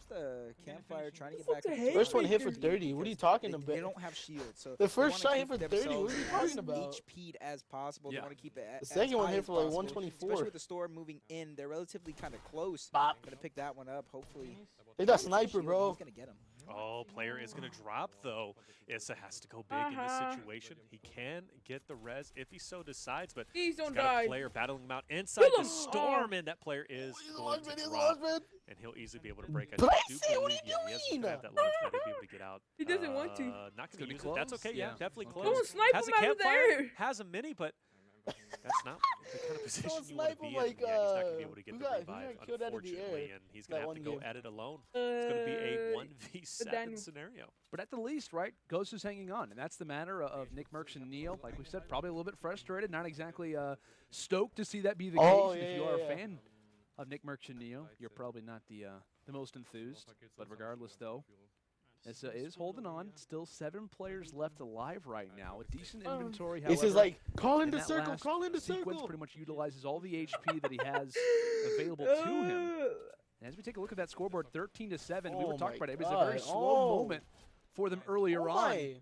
the campfire, trying to get What's back. a into it. First one hit for 30. What are you talking They about? don't have shields, so The they first wanna shot hit keep for 30. What are you themselves talking as about? HP'd as possible. Yeah. They want to keep it The as second one high hit as for like possible. 124. Especially with the storm moving in, they're relatively kind of close. Bop. Gonna pick that one up. Hopefully, They got He's sniper, shielded. bro. He's gonna get him. Oh, player is going to drop, though. Issa has to go big in this situation. He can get the res if he so decides, but Please he's don't got die. a player battling him out inside Kill the him. storm, and that player is He's going lost, to man. He's drop, lost, man. and he'll easily be able to break. I Blaze do it, what are believe, you yeah, he has doing? to have that launch pad to be able to get out. He doesn't want to. Not going gonna to be use it. That's close? okay. Yeah, Yeah. definitely Okay. close. Don't snipe Has a him out of campfire, there. has a mini, but that's not the kind of position Don't you want to snipe be him in. like, Yeah, he's not going to be able to who get the got revive, killed out of the unfortunately, air and he's that going to have to one go game? at it alone. It's going to be a 1v7 Daniel. scenario. But at the least, right, Ghost is hanging on, and that's the matter of Nick Merckx and Neil. Like we said, probably a little bit frustrated, not exactly stoked to see that be the case. Oh, And yeah, if you yeah, are a yeah. fan of Nick Merckx and Neil, you're probably not the most enthused. But regardless, though, Issa is holding on. Still 7 players left alive right now. A decent inventory, however. This is like, call in into that circle, last call into sequence circle. pretty much utilizes all the HP that he has available to him. And as we take a look at that scoreboard, 13-7, we were Oh talking my about it. It was a very God. slow Oh. moment for them earlier Oh on. my.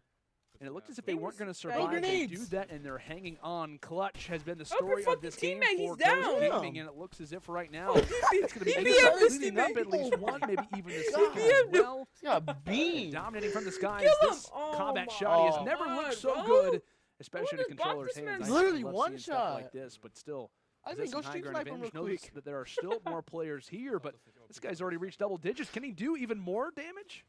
And it looked as if they Things weren't going to that- survive. They do grenades. that, and they're hanging on. Clutch has been the Oh, story fuck of this the game teammate, for he's Ghost down. Gaming, and it looks as if right now Oh, it's going to be he Issa BF'd his cleaning up teammate. at least Oh one, my maybe even the God. second as well. He got beamed. Dominating from the skies. Kill him. This Oh combat my shot has God, never looked so bro. good, especially in a just bopped controller's this hands. man? I Literally love one seeing stuff like shot. this, but still. I possessing think go high stream ground snipe him real advantage. Notice quick. that there are still more players here, but this guy's already reached double digits. Can he do even more damage?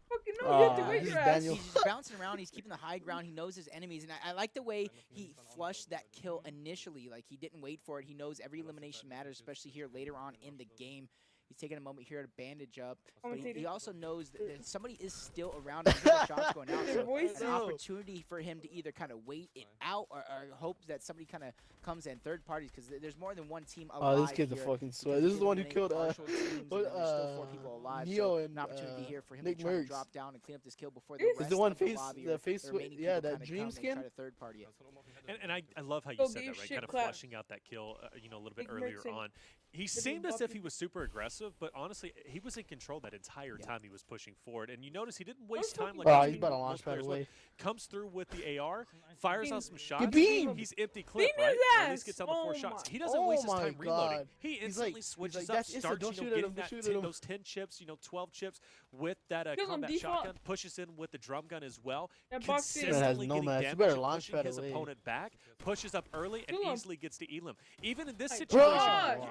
Fucking no, you have to Ah, wait this your is ass. Daniel. He's just bouncing around. He's keeping the high ground. He knows his enemies, and I like the way he flushed that kill initially. Like, he didn't wait for it. He knows every elimination matters, especially here later on in the game. He's taking a moment here to bandage up, but he also knows that somebody is still around. And the shots going out, Their so voice an out. opportunity for him to either kind of wait it out or hope that somebody kind of comes in third parties, because there's more than one team alive. Oh, this kid's a here, fucking because sweat. This is the one who eliminate killed partial teams, and what, there's still 4 people alive. Neo So and, an opportunity here for him Nick to try to Merckx. drop down and clean up this kill before the Is rest Is the one of the face, lobby the or face, the remaining yeah, people that kinda dream come and skin? try to third party it. And I love how you Go said get your that, right? shit Kind of clapped. flushing out that kill, a little bit Nick earlier Merckx on. He Did he seemed as bump if you? he was super aggressive, but honestly, he was in control that entire time he was pushing forward. And you notice he didn't waste time like Oh, most he's about to people- launch most pad players would. away. Comes through with the AR, fires out some shots. beamed. He's empty clip, Beam right? his Or at least ass. gets down to 4 Oh shots. my- He doesn't Oh waste his my time reloading. God. He He's instantly like, switches "That's up, Issa, starts don't shoot at getting him, don't shoot at him." those 10 chips, 12 chips with that Kill him, combat default. shotgun, pushes in with the drum gun as well. That box in. That has Consistently no getting match. You damage better and launch pushing pad his away. opponent back, pushes up early, and Kill him. easily gets to Elam. Even in this My situation, God.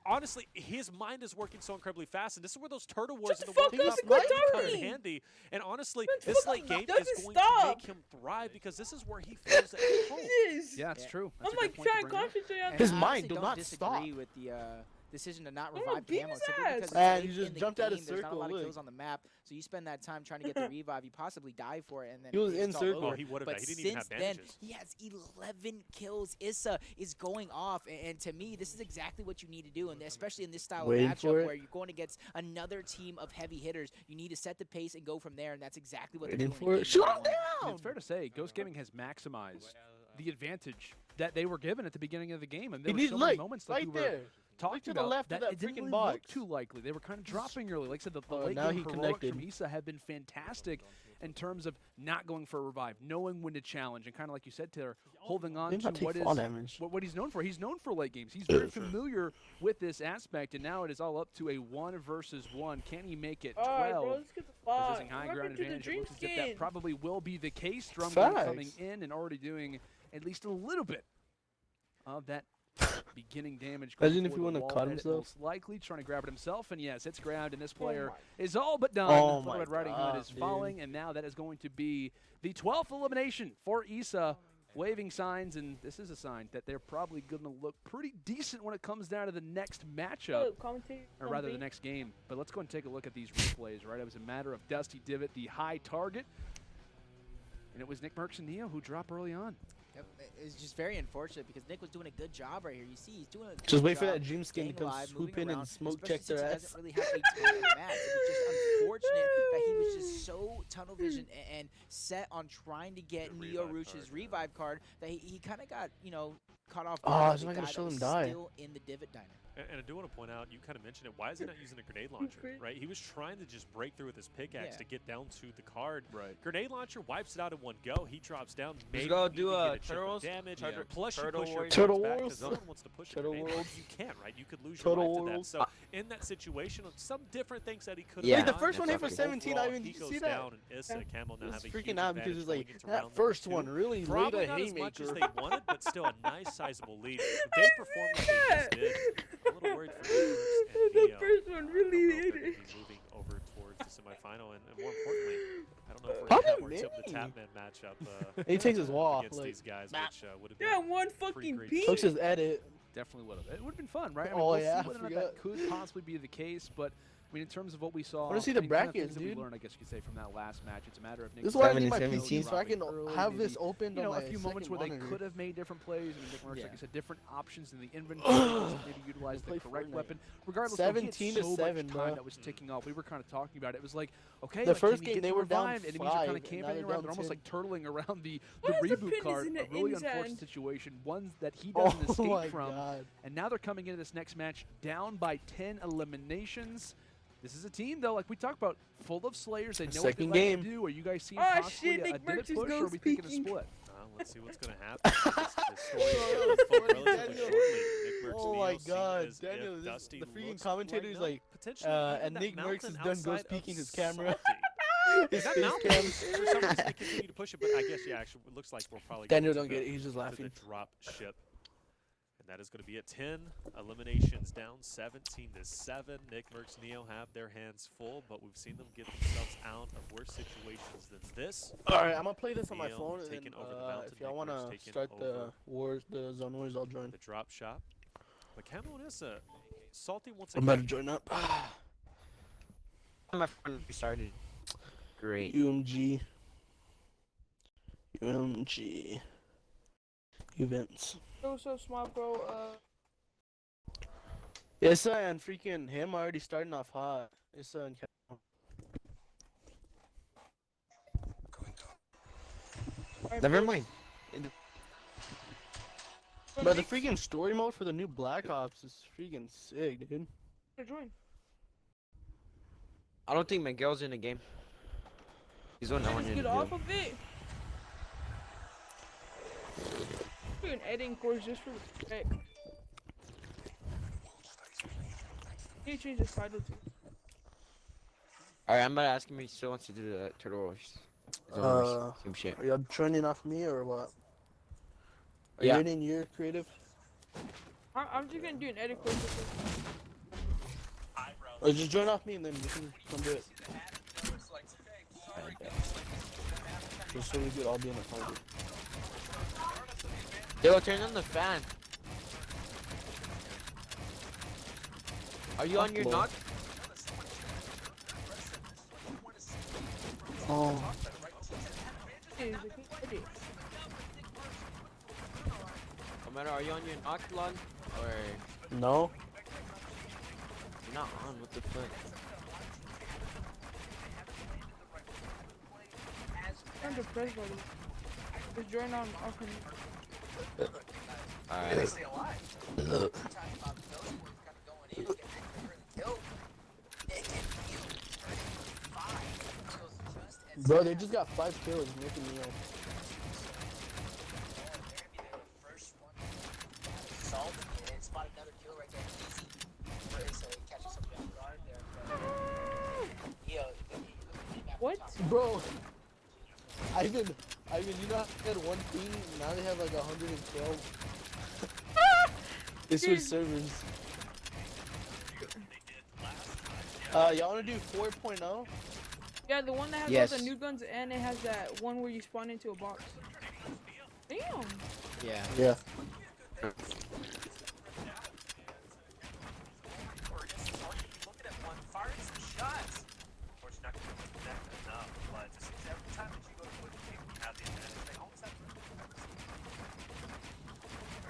honestly, his mind is working so incredibly fast, and this is where those turtle wars Shut in the the World fuck up Cup and quit really come in talking. handy. And honestly, Man, this fucking late game is doesn't going stop. to make him thrive, because this is where he feels at home. Jeez. Yeah, it's Yeah. true. That's I'm a like good point to trying to bring up. concentrate on And His I mind honestly do don't not disagree stop. with the decision to not I'm gonna revive beat Camo his simply ass. because it's And late you just in the jumped out of game, there's not a lot circle, of look. kills on the map, so you spend that time trying to get the revive, you possibly die for it, and then He was it's in all circle. over. Oh, he would have But died. He didn't even have since then, bandages. he has 11 kills. Issa is going off, and to me, this is exactly what you need to do, and especially in this style Waiting of for matchup it. where you're going against another team of heavy hitters. You need to set the pace and go from there, and that's exactly what Waiting they're for doing. it. Shoot him I mean, down. it's fair to say Ghost Gaming has maximized the advantage that they were given at the beginning of the game, and there He were needs so many light moments like right we were there. talking to the about left of that it didn't freaking really box. look too likely. They were kind of dropping early. Like I said, the Oh, late now game he heroics connected. from Issa have been fantastic, in terms of not going for a revive, knowing when to challenge, and kind of like you said, Taylor, holding on Didn't to I take what fall is damage? what he's known for. He's known for late games. He's very familiar with this aspect, and now it is all up to a 1 versus 1. Can he make it 12? Alright, bro, let's get the Possessing fight. high ground advantage. It looks as if that probably will be the case. Drumgun coming Facts. in and already doing at least a little bit of that beginning damage. going Imagine if for he the wouldn't have wall caught hit, himself. Most likely trying to grab it himself, and yes, it's grabbed, and this Oh player my- is all but done. Oh Little my Red Riding Hood God, is dude. falling, and now that is going to be the 12th elimination for Issa. Waving signs, and this is a sign that they're probably going to look pretty decent when it comes down to the next matchup. Or rather the next game. But let's go and take a look at these replays, right? It was a matter of Dusty Divot, the high target. And it was Nick Mercs and Neo who dropped early on. Yep, it's just very unfortunate because Nick was doing a good job right here. You see, he's doing a good Just wait for job that dream skin to staying come alive, swoop moving in and around, smoke especially check their since he ass. doesn't really have a ton of match. It was just unfortunate that he was just so tunnel vision and set on trying to get Neo Ruch's revive card that he kind of got, you know, caught off Oh, guard. it's by not the gonna guy show that him was die. Still in the divot diner. And I do want to point out, you kind of mentioned it, why is he not using a grenade launcher, right? He was trying to just break through with his pickaxe Yeah. to get down to the card. Right. Grenade launcher wipes it out in one go. He drops down. Maybe go you do can a get a chip of Turtles? damage. Yeah. Plus Turtle you push your Warriors. Turtle cards back Worlds? because no one wants to push a Turtle grenade. Worlds? You can't, right? You could lose Turtle your life to Worlds? that. So in that situation, some different things that he could have Yeah. Wait, the done. first one hit for Exactly. 17, I Overall, even he did you goes see that? down, and Issa and Camel now It's have a huge freaking out because advantage it's going like into that round number first 2. one really laid Probably a not as much as haymaker. they wanted, but still a nice sizable lead. They performed like they just did. A little worried for Nick Mercs and The Neo. first one I don't really know if hit they're it. gonna be moving over towards the semifinal, and more importantly, I don't know if we're Probably gonna have more tip the me. Tapman matchup. He takes his wall, against like, these guys, which would have Yeah, been one pretty fucking great. piece. Hooks his edit. Definitely would have. It would have been fun, right? I mean, Oh, we'll yeah, see I whether or not that forgot. could possibly be the case, but I mean, in terms of what we saw, wanna see the and kind of brackets, things that dude. we learned, I guess you could say, from that last match. It's a matter of Nick This is why I Mercs need my 17. PC so I can dropping have early, this maybe, opened you know, on a my few moments second where they monitor. could have made different plays. I mean, Nick Mercs, Yeah. like I said, different options in the inventory, maybe utilize the Play correct Fortnite. weapon. Regardless, though, he had 17 to so 7, much time bro. that was ticking off. We were kind of talking about it. It was like, okay, The like, first can he game, get they the were down revive? Enemies are kind 5, of and camping now they're around. down They're almost 10. like turtling around the Why is the reboot pin is card. in A the really inside? unfortunate situation, one that he Oh doesn't escape my from. god. And now they're coming into this next match down by 10 eliminations. This is a team, though, like we talked about, full of Slayers. They know Second what they game. like to do. Are you guys seeing Oh, possibly shit, a Nick divot Mercs is push, or are ghost we thinking a speaking. split? Let's see what's going to happen. This story is going to unfold relatively Daniel. shortly. Nick Mercs Oh and my Neo seem god, as Daniel, if this, Dusty the freaking looks commentator right is now, like, potentially and even that Nick Mercs Mountain is done outside ghost of peeking his camera. Salty. His That face Mountain, cam. for some reason, they continue to push it, but I guess, yeah, actually, it looks like we're probably Daniel going don't to get it, he's just to laughing. the drop ship. And that is going to be a 10 eliminations down 17 to 7. Nick Mercs Neo have their hands full, but we've seen them get themselves out of worse situations than this. Alright, I'm gonna play this on my Neo phone, and taking then, over the mountain, if y'all Nick wanna Mercs taking start the over wars, the zone wars, I'll join. the drop shop. But Camo and Issa, Salty once I'm about to again. join up. My friend restarted. Great. UMG. UMG. Events. What's up, small bro? Issa and freaking him already starting off hot. Issa and Camo. Never mind. But the freaking story mode for the new Black Ops is freaking sick, dude. Join. I don't think Miguel's in the game. He's one I Just wanted get to off do. of it. Do an editing course just for the heck. You change the title to. Alright, I'm about to ask him if he still wants to do the Turtle Wars. Same shit. Are y'all joining off me or what? Are Yeah. you in your creative? I'm just gonna do an edit course. Or just join off me and then you can come do it. Just so we could all be in a party. Yo, turn on the fan. Are you on your Lord. knock? Oh. Omar, are you on your knock log? Or No? you're not on? What the fuck? I'm depressed by this. Just join on off Alright. Bro, they just got 5 kills, Nick and Neo. What? Bro, Ivan, you know how they had 1 ping, now they have like 112. They switched servers. Y'all wanna do 4.0? Yeah, the one that has Yes. all the new guns and it has that one where you spawn into a box. Damn. Yeah. Yeah.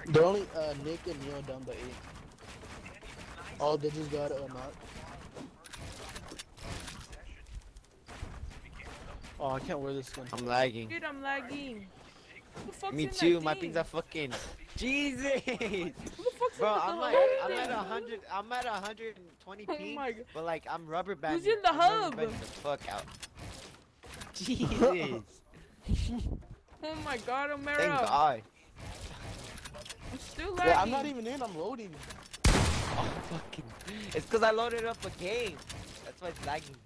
They're only Nick and Neo down by 8. Oh, they just got a knock. Oh, I can't wear this skin. I'm lagging. Dude, I'm lagging. Who the fuck's Me in too. that My game? pings are fucking. Jesus. Who the fuck's Bro, in I'm the like, hub I'm at then? 100. I'm at 120 Oh ping, my God. but like I'm rubber banding. Who's in the I'm hub? rubber banding the fuck out. Jesus. Oh my god, Omero. Thank God. I'm still lagging. Yeah, I'm not even in, I'm loading. Oh fucking. It's because I loaded up a game. That's why it's lagging.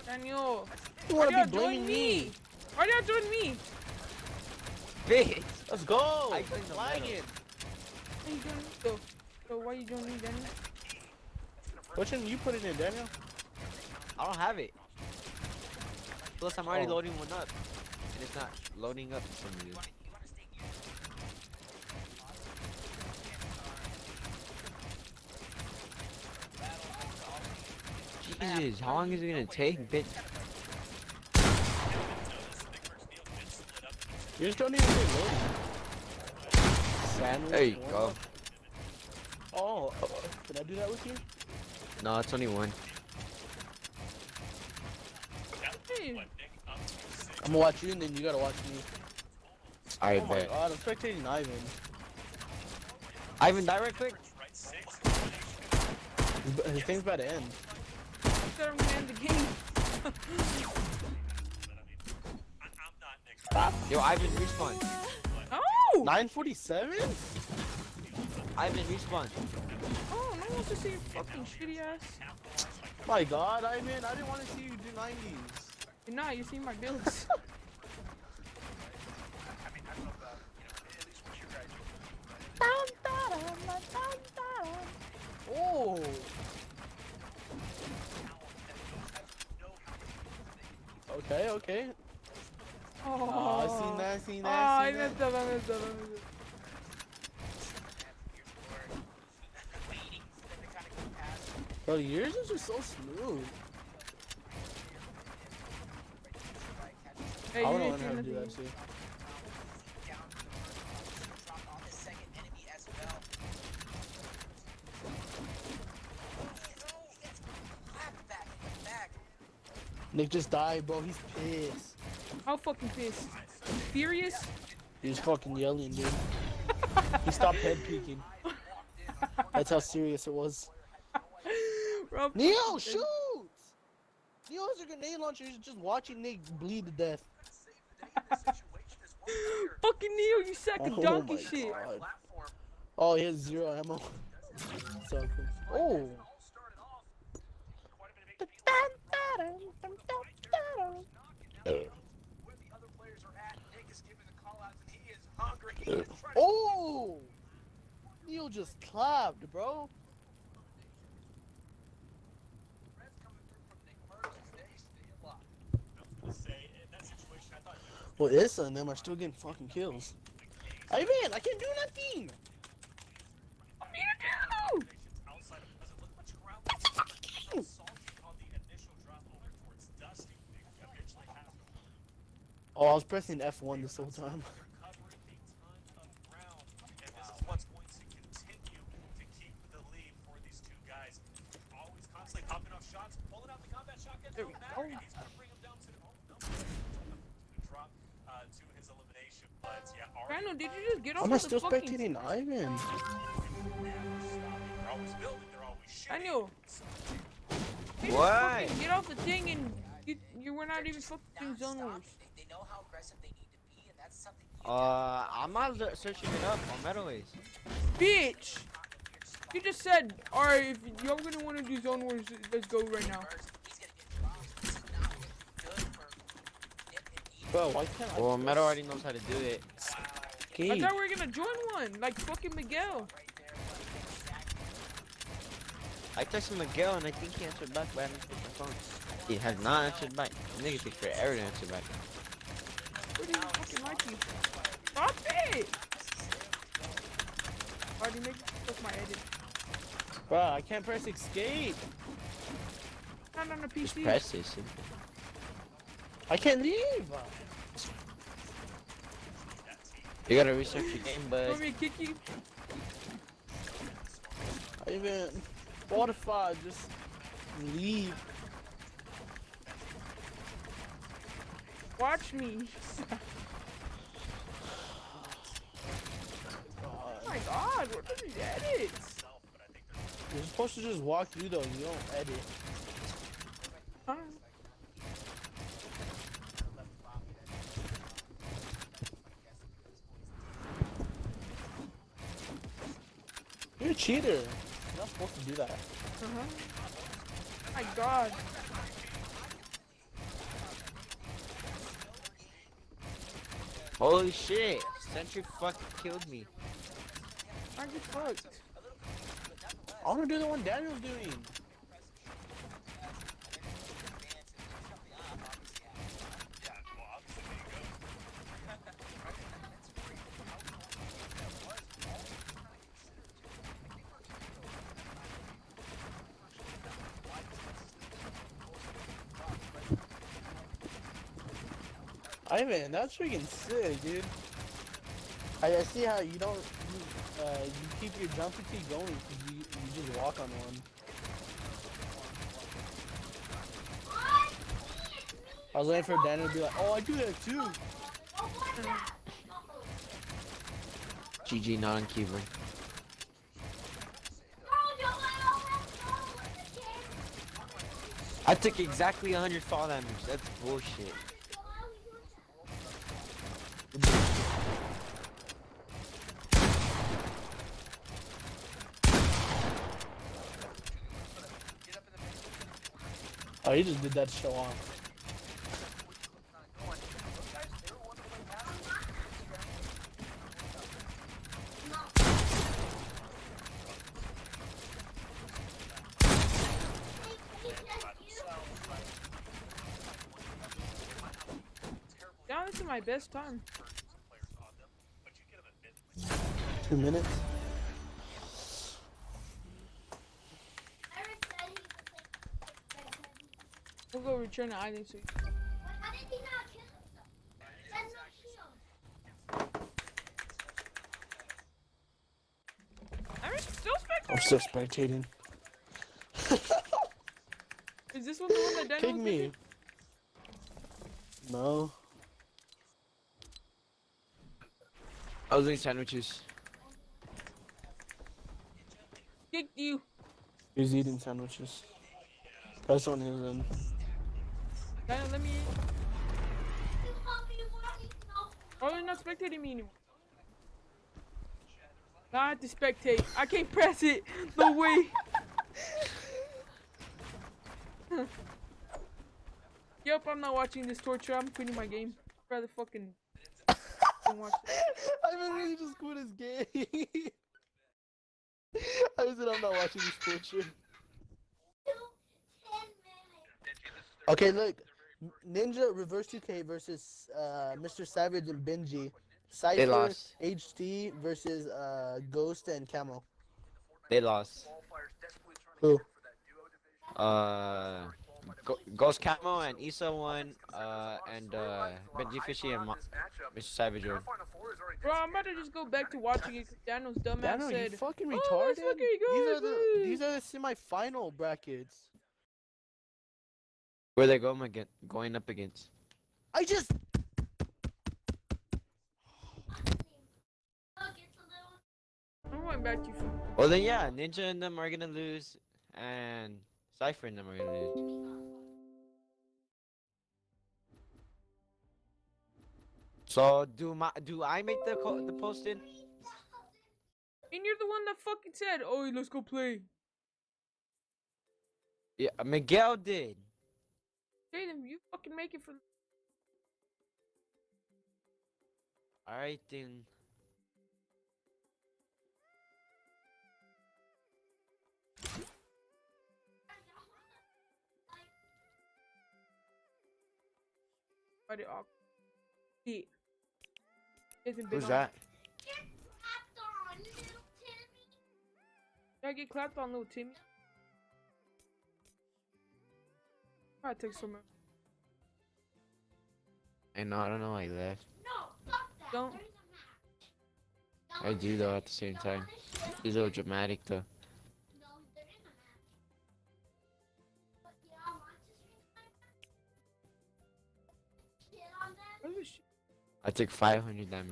Daniel. You Why wanna y'all be join blaming me? Why y'all join me? Bitch. Let's go! I joined the lagging. Why you join me though? So why you join me, Daniel? Which one you put it in, Daniel? I don't have it. Plus, I'm already Oh. loading one up, and it's not loading up for some reason. Jesus, how long is it gonna take, bitch? You just don't even get loading. Sandwich There you one. go. Oh, did I do that with you? No, it's only one. Hey, I'm gonna watch you and then you gotta watch me. I Oh my bet. god, I'm spectating Ivan. Ivan, die right quick. His thing's about to end. I said I'm gonna end the game. Yo, Ivan, respawn. Oh! 947? Ivan, respawn. Oh, no one wants to see your fucking shitty ass. My god, Ivan, I didn't want to see you do 90s. You're not, you see my builds. Oh! Okay, okay. Oh, I seen that, I seen Oh, that, I I seen messed that. up, I messed up, I messed up. Bro, yours is just so smooth. Hey, I you wanna ain't learn how seen to do that nothing. shit. Nick just died, bro. He's pissed. How fucking pissed? Furious? He was fucking yelling, dude. He stopped head peeking. That's how serious it was. Bro, Neo, shoot! Neo has a grenade launcher. He's just watching Nick bleed to death. fucking Neo, you sack of donkey my shit. God. Oh, he has 0 ammo. So cool. Oh. Oh! Neo just clapped, bro. Well, Issa and them are still getting fucking kills. Ivan, I can't do nothing! Oh, I was pressing F1 this whole time. There we go. Randall, did you just get off Am I of the still fucking... spectating Ivan? Daniel. What? Get off the thing and You were not even fucking Zone Wars. They know how aggressive they need to be, and that's something. I'm not searching it up on MetaWays. Bitch! You just said, alright, if y'all gonna wanna do Zone Wars, let's go right now. Bro, why can't I? Well, Meta already knows how to do it. I thought we were gonna join one, like fucking Miguel. I texted Miguel and I think he answered back, but I haven't picked my phone. He has not answered back. Nigga takes forever to answer back. What do you fucking like you? Stop it! Already make my edit. Bro, I can't press escape. Not on the PC. Just press it, simple. I can't leave. You gotta research your game, You but want me to kick you? I even. What if I just leave? Watch me. Oh my god, what are these edits? You're supposed to just walk through though, you don't edit. Huh? You're a cheater. You're not supposed to do that. My god. holy shit, Sentry fucking killed me. I get fucked. I wanna do the one Daniel's doing. Ivan, that's freaking sick, dude. I see how you don't, you keep your jumper key going because you just walk on one. I was waiting for Daniel to be like, oh, I do that too. GG, not on keyboard. I took exactly 100 fall damage. That's bullshit. Oh, he just did that to show off. Now this is my best time. 2 minutes. We'll go return the island soon. I'm still spectating. I'm still spectating. Is this one the one that Daniel Kick was me. picking? No. I was eating sandwiches. Kicked you. He's eating sandwiches. That's on his end. Daniel, let me in. Oh, you're not spectating me anymore. Now I have to spectate. I can't press it. No way. Yep, I'm not watching this torture. I'm quitting my game. I'd rather fucking watch it. I literally just quit his game. I said I'm not watching this torture. Okay, look. Ninja Reverse 2K versus Mr. Savage and Benji. Cypher lost. HT versus Ghost and Camo. They lost. Who? Ghost Camo and Issa won, and Benji Fishy and Mr. Savage won. Bro, I'm about to just go back to watching it because Daniel's dumbass Daniel, said, you fucking "Oh, retarded. let's fucking go, These are the semi-final brackets. Where they going up against? I just. I'm going back to you. Well then yeah, Ninja and them are gonna lose, and Cypher and them are gonna lose. So do I make the posting? And you're the one that fucking said, "Oh, let's go play." Yeah, Miguel did. Okay, then you fucking make it for. All right then. Friday off. He hasn't been Who's on. that? I get clapped on, little Timmy. I take some. I know. I don't know why he left. Don't. I do though at the same time. He's a little dramatic though. I took 500 damage.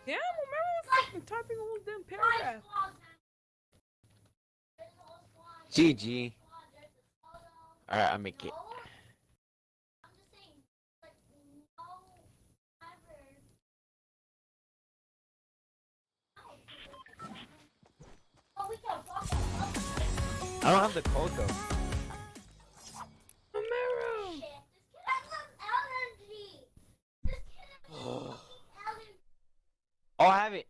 Damn, remember fucking typing a whole damn paragraph. GG. Alright, I'll make it. I don't have the code though. Romero! Oh, I have it.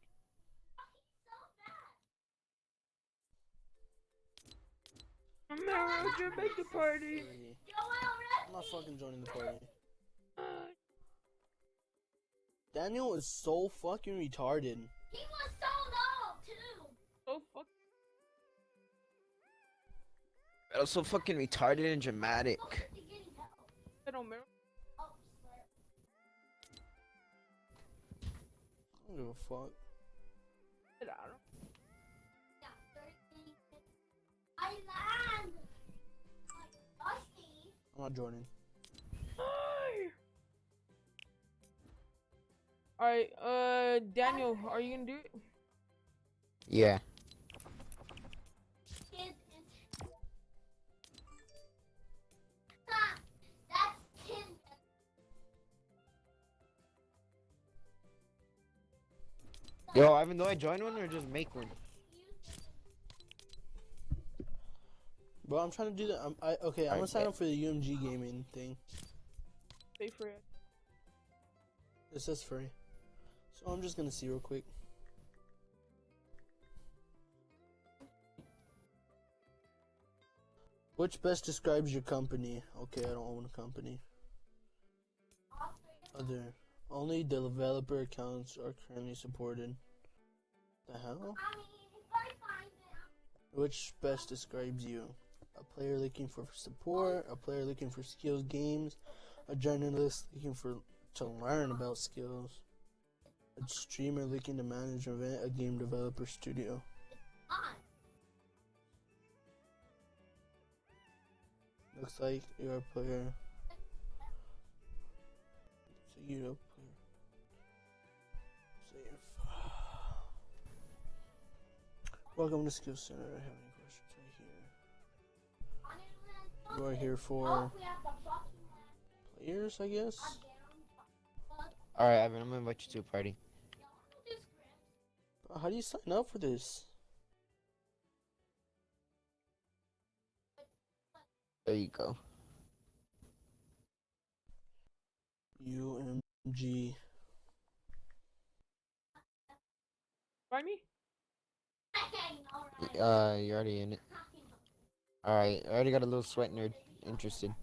Romero, just make the party. I'm not fucking joining the party. Daniel is so fucking retarded. He was so low too. So fuck. That was so fucking retarded and dramatic. I don't know. I don't give a fuck. I don't know. I'm not joining. Alright, Daniel, are you gonna do it? Yeah. Yo, Ivan, do I join one or just make one? Bro, I'm trying to do that. I'm gonna sign up for the UMG gaming thing. Pay for it. It says free. So I'm just gonna see real quick. Which best describes your company? Okay, I don't own a company. Other. Only developer accounts are currently supported. The hell? Which best describes you? A player looking for support, a player looking for skills games, a journalist looking to learn about skills, a streamer looking to manage an event, a game developer studio. Looks like you're a player. So you're a player. So you're welcome to Skill Center. I have any questions right here. You are here for players, I guess. Alright, Ivan, I'm gonna invite you to a party. How do you sign up for this? There you go. UMG. Find me? You're already in it. Alright, I already got a little sweat nerd interested.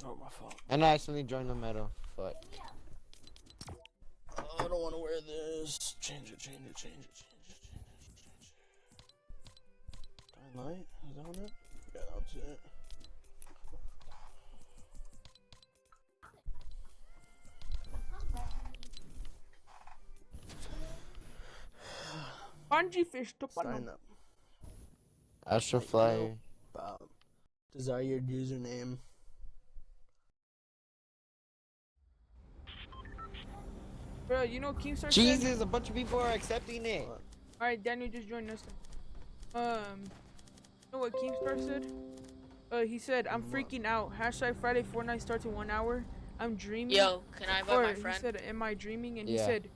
Oh, my fault. And I accidentally joined the meta. Fuck. I don't want to wear wear this. Change it. Dying Light? Is that on it? Yeah, that's it. Bungee fish to Sign up. Astroflyer. Desired username. Bro, you know Keemstar Jesus, said? a bunch of people are accepting it. Alright, Daniel just joined us. You know what Keemstar said? He said, I'm freaking out. # Friday Fortnite starts in 1 hour. I'm dreaming. Yo, can I invite my friend? He said, am I dreaming? And he said,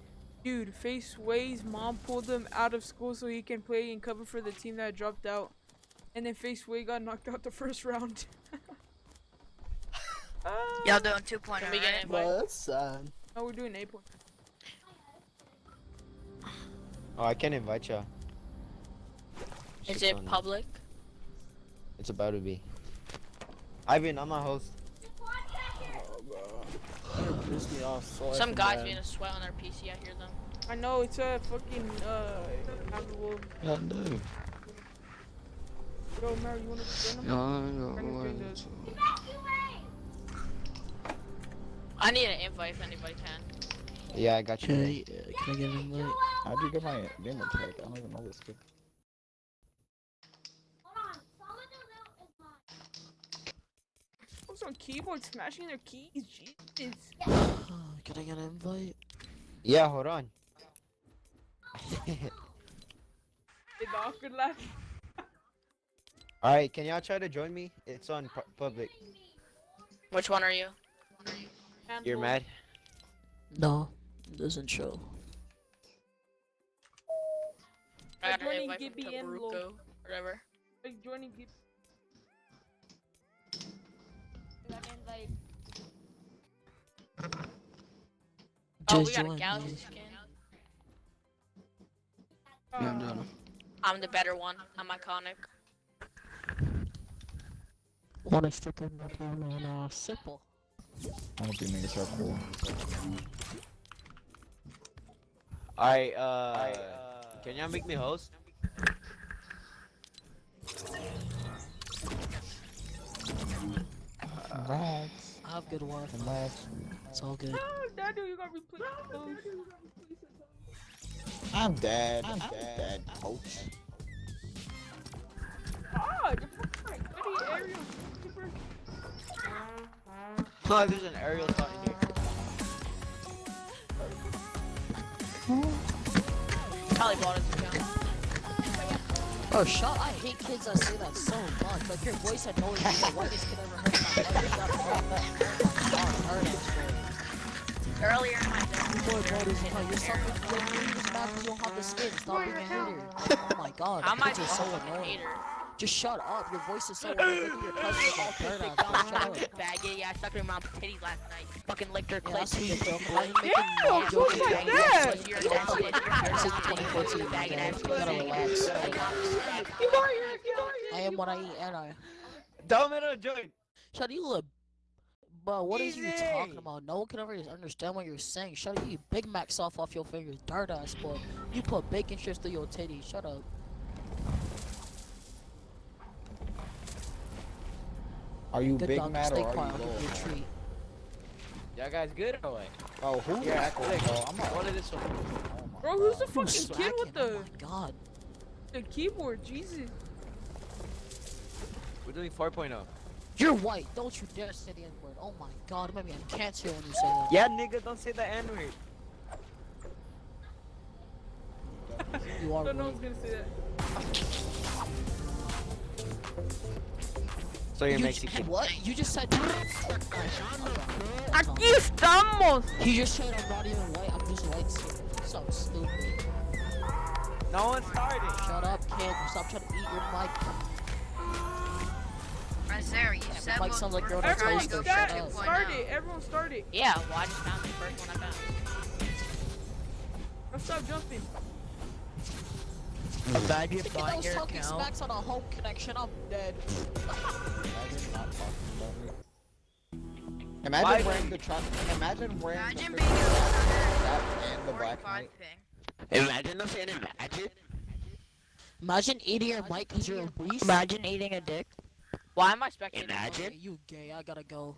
dude, Face Way's mom pulled him out of school so he can play and cover for the team that dropped out. And then Face Way got knocked out the first round. Y'all doing 2.0, can we get an invite? Well, that's sad. Oh, we're doing 8 point. Oh, I can invite you. Is it public? It's about to be. Ivan, I'm a host. Oh, bro. That pissed me off so Some guys bad. being a sweat on their PC, I hear them. I know, it's a fucking, Yeah, no. Bro, Mary, you wanna join them? I need an invite if anybody can. Yeah, I got you. Can I get an invite? How'd you get my gamer tag? I don't even know this kid. Who's on keyboard smashing their keys? Jesus. Can I get an invite? Yeah, hold on. The awkward laugh. Alright, can y'all try to join me? It's on public. Which one are you? You're mad? No, it doesn't show. I got an joining invite from Gibby and Tabaruko, Lo. whatever. Like joining Gibby. Oh, we Just got a join, galaxy please. skin. Yeah, I'm doing it. I'm the better one. I'm iconic. Wanna stick in my camera on simple. I don't think niggas are cool. Alright, can y'all make me host? Relax. I have good Wi-Fi. Relax. It's all good. Oh, Daniel, you gotta replace those. I'm dead. I'm dead, coach. Ah, you're fucking Eddie Ariel. Oh, there's an aerial shot in here. Probably bought his account. Oh, shut! I hate kids that say that so much. Like your voice had no idea the whitest kid ever heard my Earlier in my day. Boy, you're something like you just mad because you don't have the skin. Stop being a hater. Oh my god, How am I kids are so a annoying. hater? Just shut up. Your voice is so annoying. Your cousin is all burnt out. Shut up. Faggot, yeah, I sucked her mom's titties last night. Fucking licked her Yeah, that's clit. who you're joking. Why are you making Damn, mad who's jokes? like that? You're a nasty idiot. This is 2014, man. You gotta relax. I am what I eat, and I. Domino join! Shut you up. But what is you Easy. talking about? No one can ever understand what you're saying. Shut up, you Big Mac soft off your fingers. Dirt ass boy. You put bacon strips through your titties. Shut up. Are you Good big dog, mad stay or are quiet. you I'll low? give you a treat. Y'all guys good or what? Oh, who's Yeah, that? click. Oh, I'm One of this one. Bro, who's the Who's fucking kid with slacking? Oh the my god. keyboard? Jesus. We're doing 4.0. You're white. Don't you dare say the N-word. Oh my god, it made me have cancer when you say that. Yeah, nigga, don't say the N-word. You are I don't know white. who's gonna say that. So you're You Mexican. what? You just said. Aquí estamos. He just said I'm not even white. I'm just white skinned. So stupid. No one started. Shut up, kid. Stop trying to eat your mic. Right there, you said Mic sounds like you're on a Everyone toaster. start, Shut up. start it. Everyone start it. Yeah, well, I just found the first one I found. Let's stop jumping. Look at those talking smacks on a home connection. I'm dead. Imagine wearing the truck. Imagine wearing the that and the Black 45 Knight. ping. Imagine us saying imagine. Imagine eating your mic because you're obese. Imagine eating a dick. Why am I spectating? Imagine. Okay, you gay. I gotta go.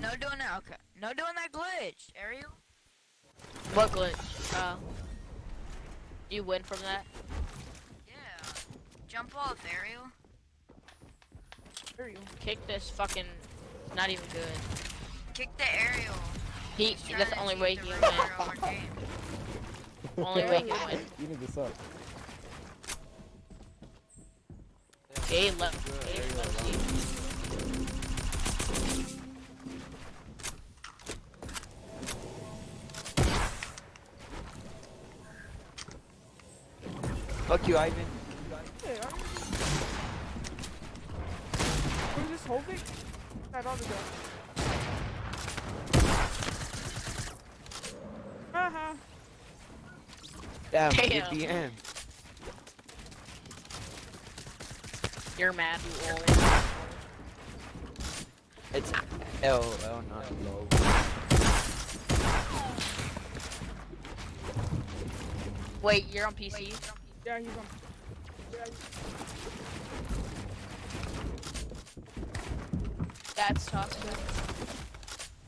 No doing that. Okay. No doing that glitch, Ariel. What glitch? You win from that? Yeah. Jump off, Ariel. Ariel. Kick this fucking. Not even good. Kick the Ariel. That's the only way he can win. Only way he can win. You need this up. Gay left. Fuck you, Ivan. Hey, what is this whole thing? That ought to go. Haha. Damn, Damn. BPM. You're mad, you old. It's LOL, not low. Wait, you're on PC? Yeah, he's on. That's toxic.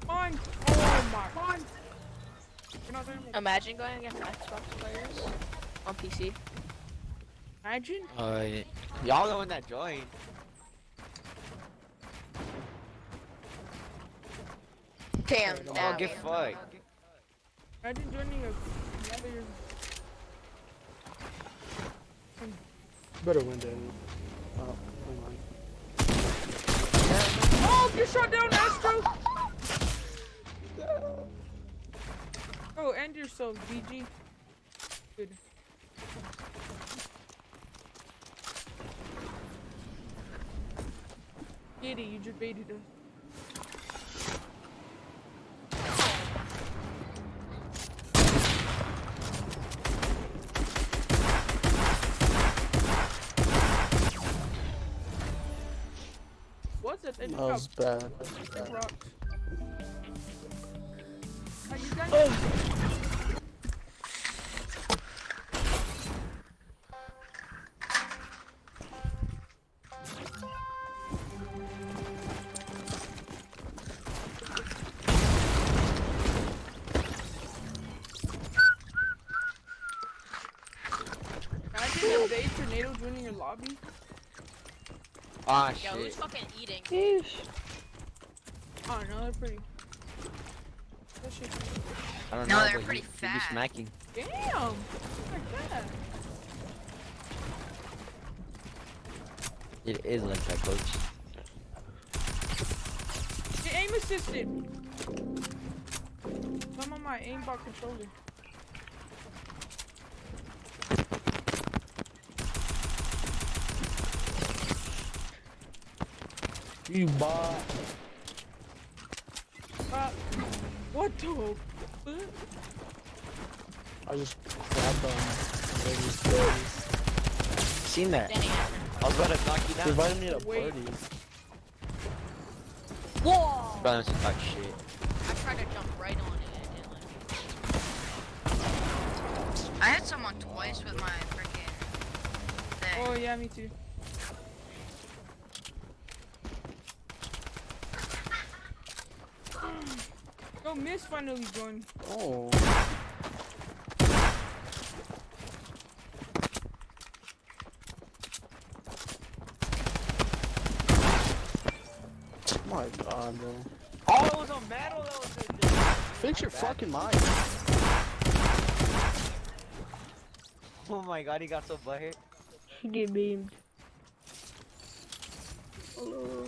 Fine. Oh my. Fine. You're not doing it. Imagine going against Xbox players on PC. Imagine? Y'all the one that joined. Damn, Oh, get fucked. Imagine joining another. Better win, Daniel. Oh, never mind. Oh, you shot down Astro! Oh, end yourself, BG. Good. Giddy, you just baited us. What's it? That was bad. Big rocks. Are you guys? Imagine a day tornado joining your lobby. Ah, Yo, shit. who's fucking eating? Oh no, they're pretty. That shit. I don't No, know, they're but pretty you be fat. smacking. Damn! Like that. It is like that, coach. Get aim assisted! I'm on my aimbot controller. You bot. What the fuck? I just grabbed on Seen that. I was about to knock you They down. invited me to a Wait. party. Whoa! Bro, that's talk shit. I tried to jump right on it and it didn't let me. I had someone twice with my freaking thing. Oh yeah, me too. Yo, Miss finally joined. Oh. My god, bro. Oh, it was on metal that was in there. Fix your fucking mic. Oh my god, he got so butthurt. Get beamed. Hello.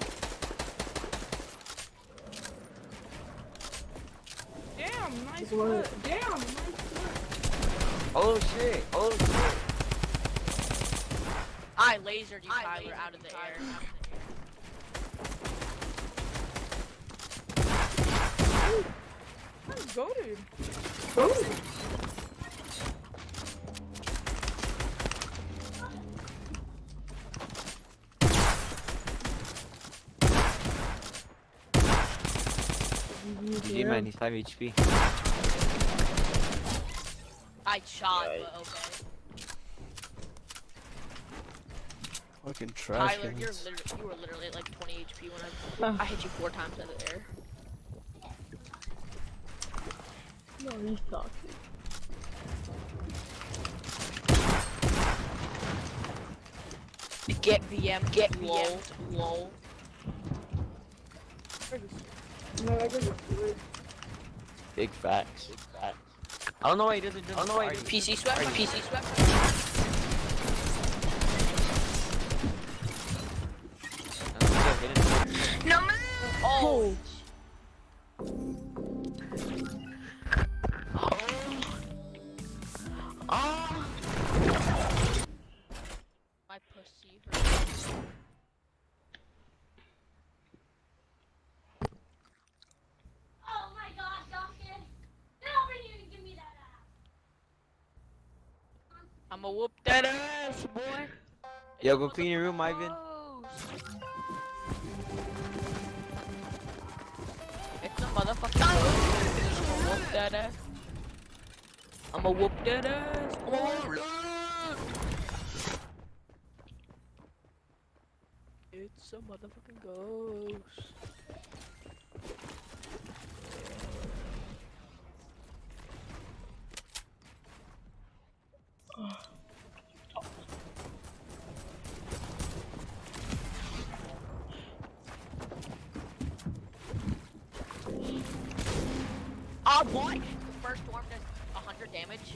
Damn, nice foot. Damn, nice foot. Oh shit, oh shit. I lasered you, Tyler, out of the air. Let's go, dude. G man, he's 5 HP. I shot, but okay. Fucking trash. Tyler, you were literally at like 20 HP when I hit you 4 times out of the air. No, he's toxic. Get VM, get VM. Lol. Big facts. I don't know why he doesn't do PC sweat, PC sweat. No man! Oh! Oh! My pussy hurts. Oh my god, Duncan! Get over here and give me that ass! I'ma whoop that ass, boy! Yo, go clean your room, Ivan. It's a motherfucking I'ma whoop that ass. I'ma whoop that ass. I'ma whoop that ass. It's a motherfucking ghost. What? The first storm does 100 damage.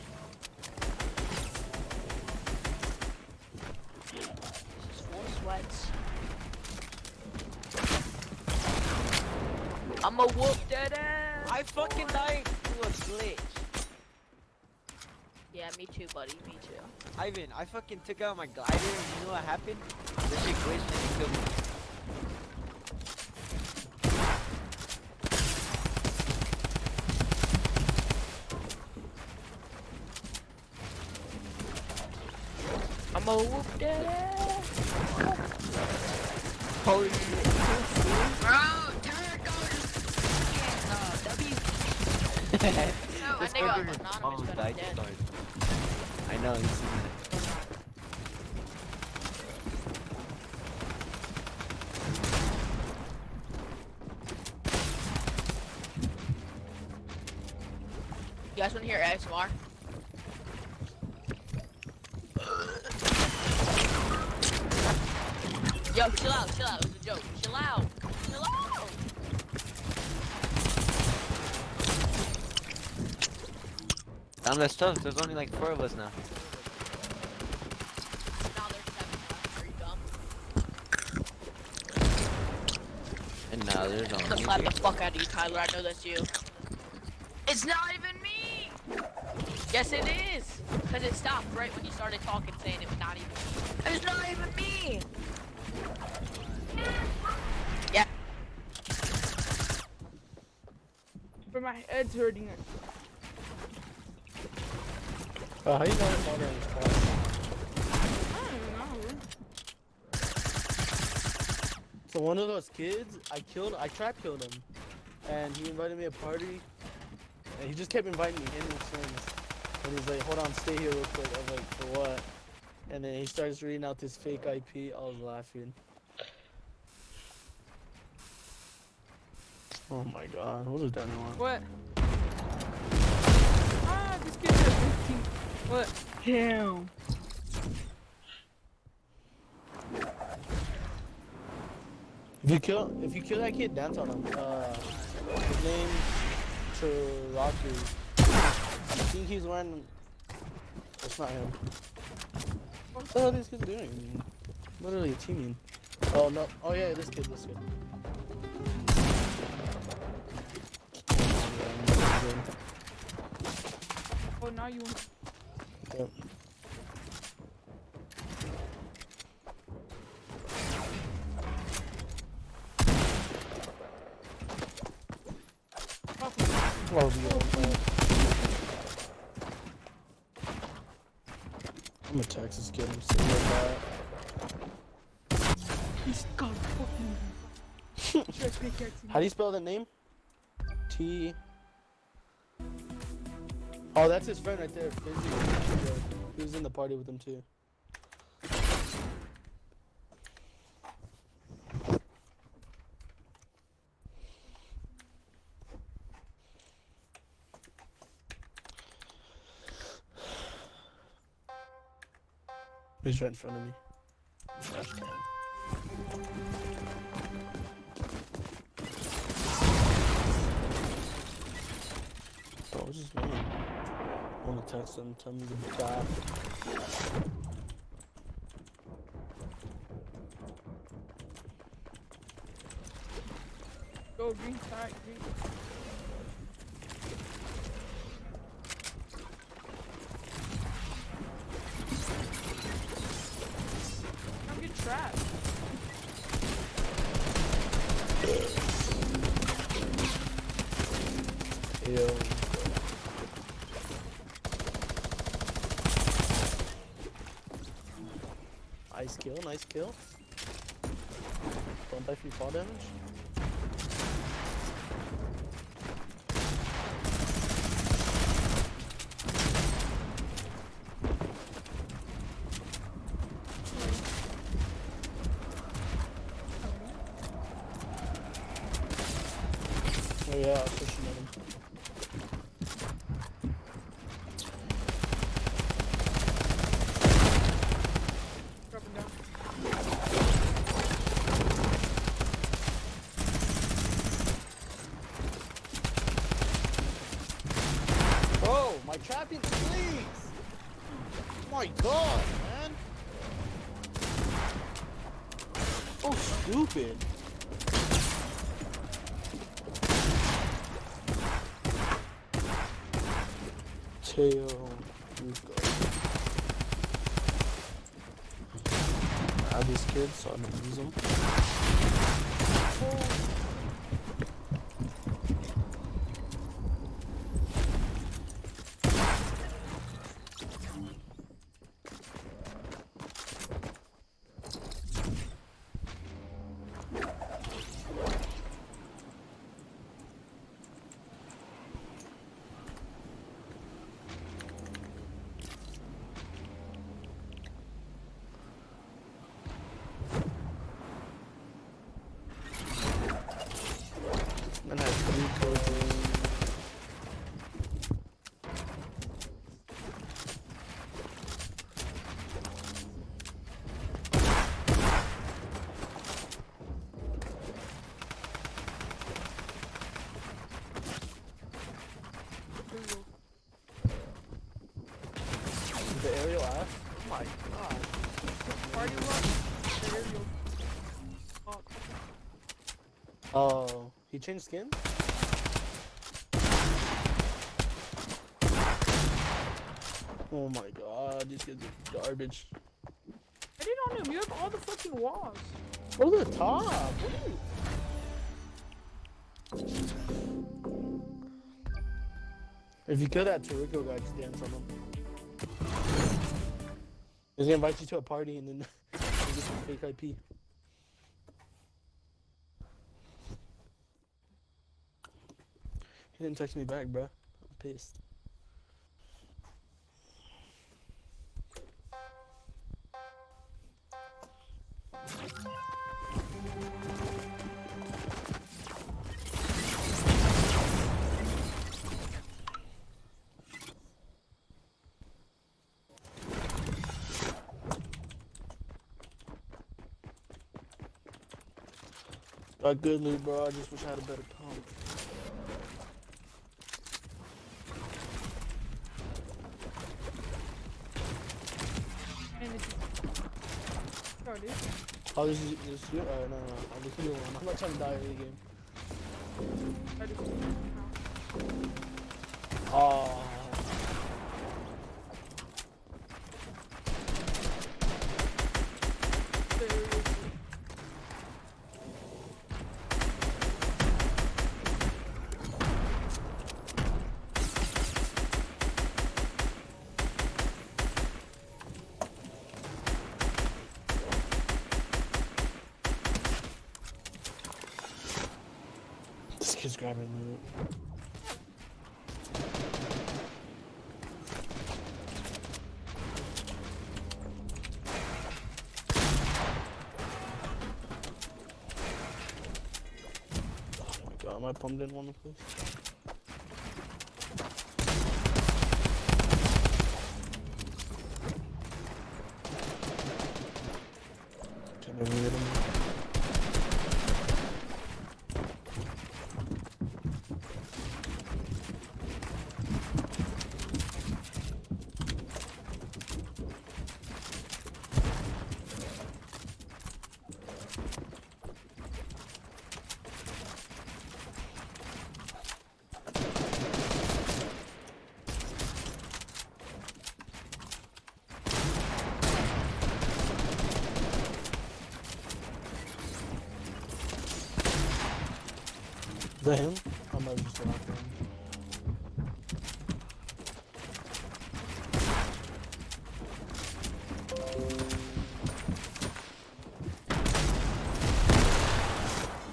This is full sweats. I'ma whoop that ass. I fucking died through a glitch. Yeah, me too, buddy. Me too. Ivan, I fucking took out my glider and you know what happened? This shit glitched and it killed me. I'ma whoop that ass. Holy shit. Bro, Turk, go W. No, I think I'm anonymous, but I'm dead. I know, you see that. You guys wanna hear ASMR? Yo, chill out, it was a joke. Chill out. Damn, that's tough. There's only like 4 of us now. Now there's 7. Are you dumb? And now there's only. I'm gonna slap the fuck out of you, Tyler. I know that's you. It's not even me! Yes, it is! Because it stopped right when you started talking, saying it was not even me. It's not even me! Yeah. But my head's hurting. How you know it's in his class? I don't know. So one of those kids, I trap killed him. And he invited me to a party. And he just kept inviting me, him and Sims. And he's like, hold on, stay here real quick. I was like, for what? And then he starts reading out this fake IP. I was laughing. Oh my god, what does that want? What? Ah, this kid's at 15. What? Damn. If you kill that kid, dance on him. His name Chiraku. I think he's wearing. That's not him. What the hell are these kids doing? Literally teaming. Oh no! Oh yeah, this kid. Oh, now you want. Yep. Oh, I'm gonna text this kid. I'm sitting right by it. He's got fucking. How do you spell the name? T. Oh, that's his friend right there. Fizzy. He was in the party with him too. He's right in front of me. Oh, what's his name? I want to text him, tell me the guy. Go green side, green. Don't get trapped. Ew. Nice kill, nice kill. Don't die free fall damage. Oh yeah, I was pushing at him. Dropping down. Bro, my trapping, please! My god, man! So stupid. Teo, I have these kids, so I'm gonna use them. And I have 3 codes. The aerial ass? Oh my god. Party rock. The aerial. Fuck. Oh, he changed skin? Oh my god, these kids are garbage. I didn't know you have all the fucking walls. Go to the top. What are you? If you kill that Toriko guy, just dance on him. He's gonna invite you to a party and then you get some fake IP. He didn't text me back, bro. I'm pissed. Got good loot, bro. I just wish I had a better pump. Oh, this is you? No. I'm just healing. I'm not trying to die early game. Oh. This kid's grabbing loot. my pump didn't want to play. Can't even get him. Is that him? I might have just gone after him.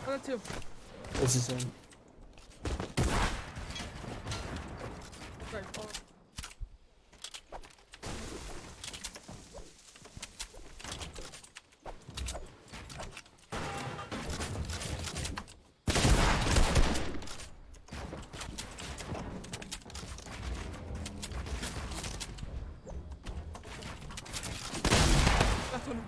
I got two. This is him. Right, follow. That's one.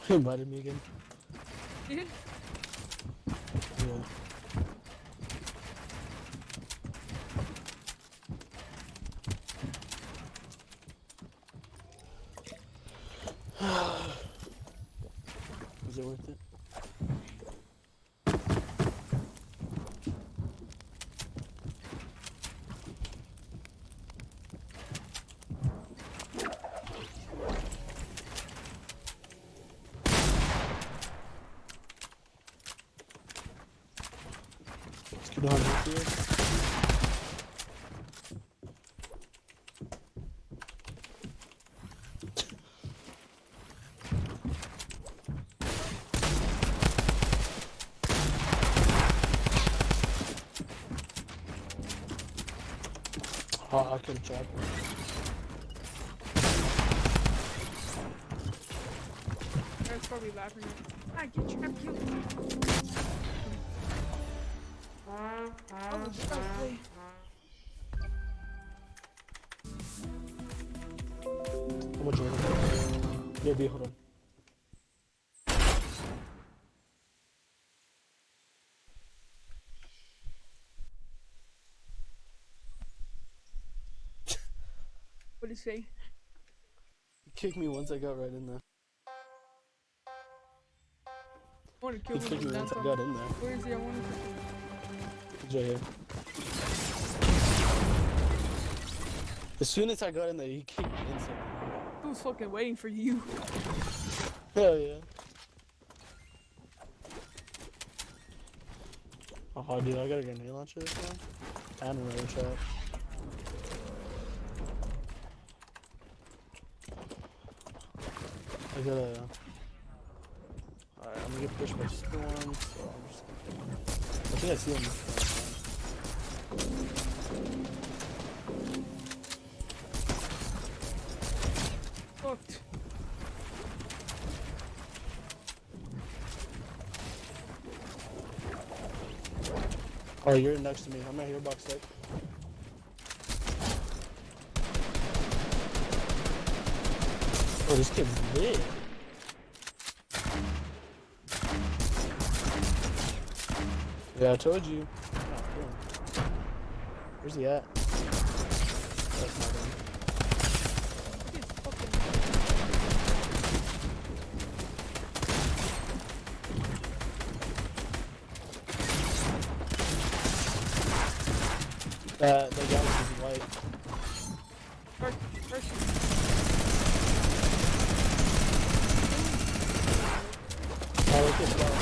He invited me again. You did? Yeah. Is it worth it? Let's get on here. Oh, I could've tried. That's probably laughing at me. I get trapped killed. Oh, let's go play. How much are you? Yeah, hold on. What did he say? He kicked me once I got right in there. I want to kill He him. kicked me once I got in there. Where is he? I want to kill him. He's right here. As soon as I got in there, he kicked me instantly. I was fucking waiting for you. Hell yeah. Oh, dude, I got a grenade launcher this time. And another trap. I gotta. Alright, I'm gonna get pushed by storms, so I'm just gonna. I think I see him. Fucked. Oh, you're next to me. I'm right here, box sec. Oh, this kid's lit. Yeah, I told you. Oh, cool. Where's he at? That's not him. That guy was white. Oh, look at that.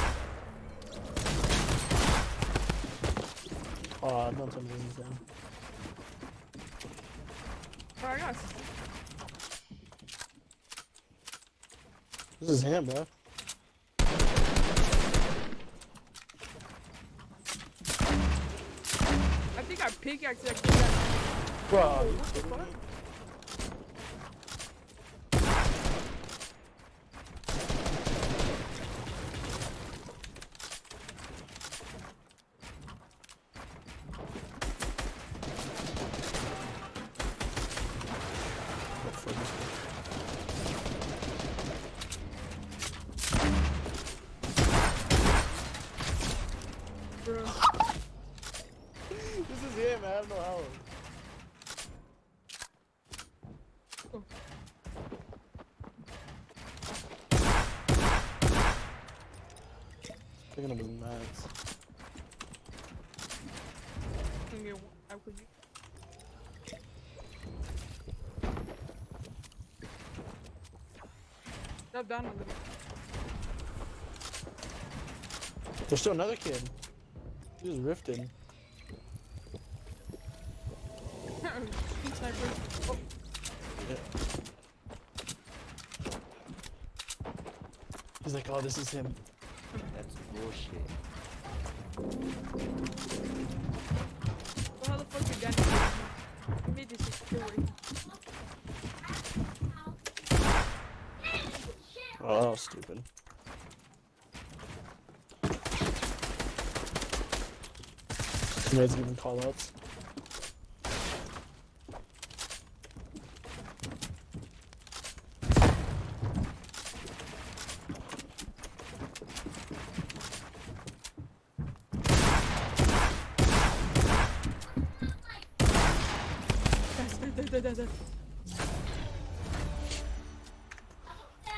Oh, don't tell me this is him. Alright, guys. This is him, bro. pickaxe that kid got. Bro, What the fuck? Bro. This is him, I have no health. Picking up his mats. I'm gonna get out with you. Drop down a little. There's still another kid. He was rifted. Sniper. Oh. Yeah. He's like, oh, this is him. That's bullshit. Well, how the fuck did Danny I made this secure way. Oh, that was stupid. Teammates giving call outs.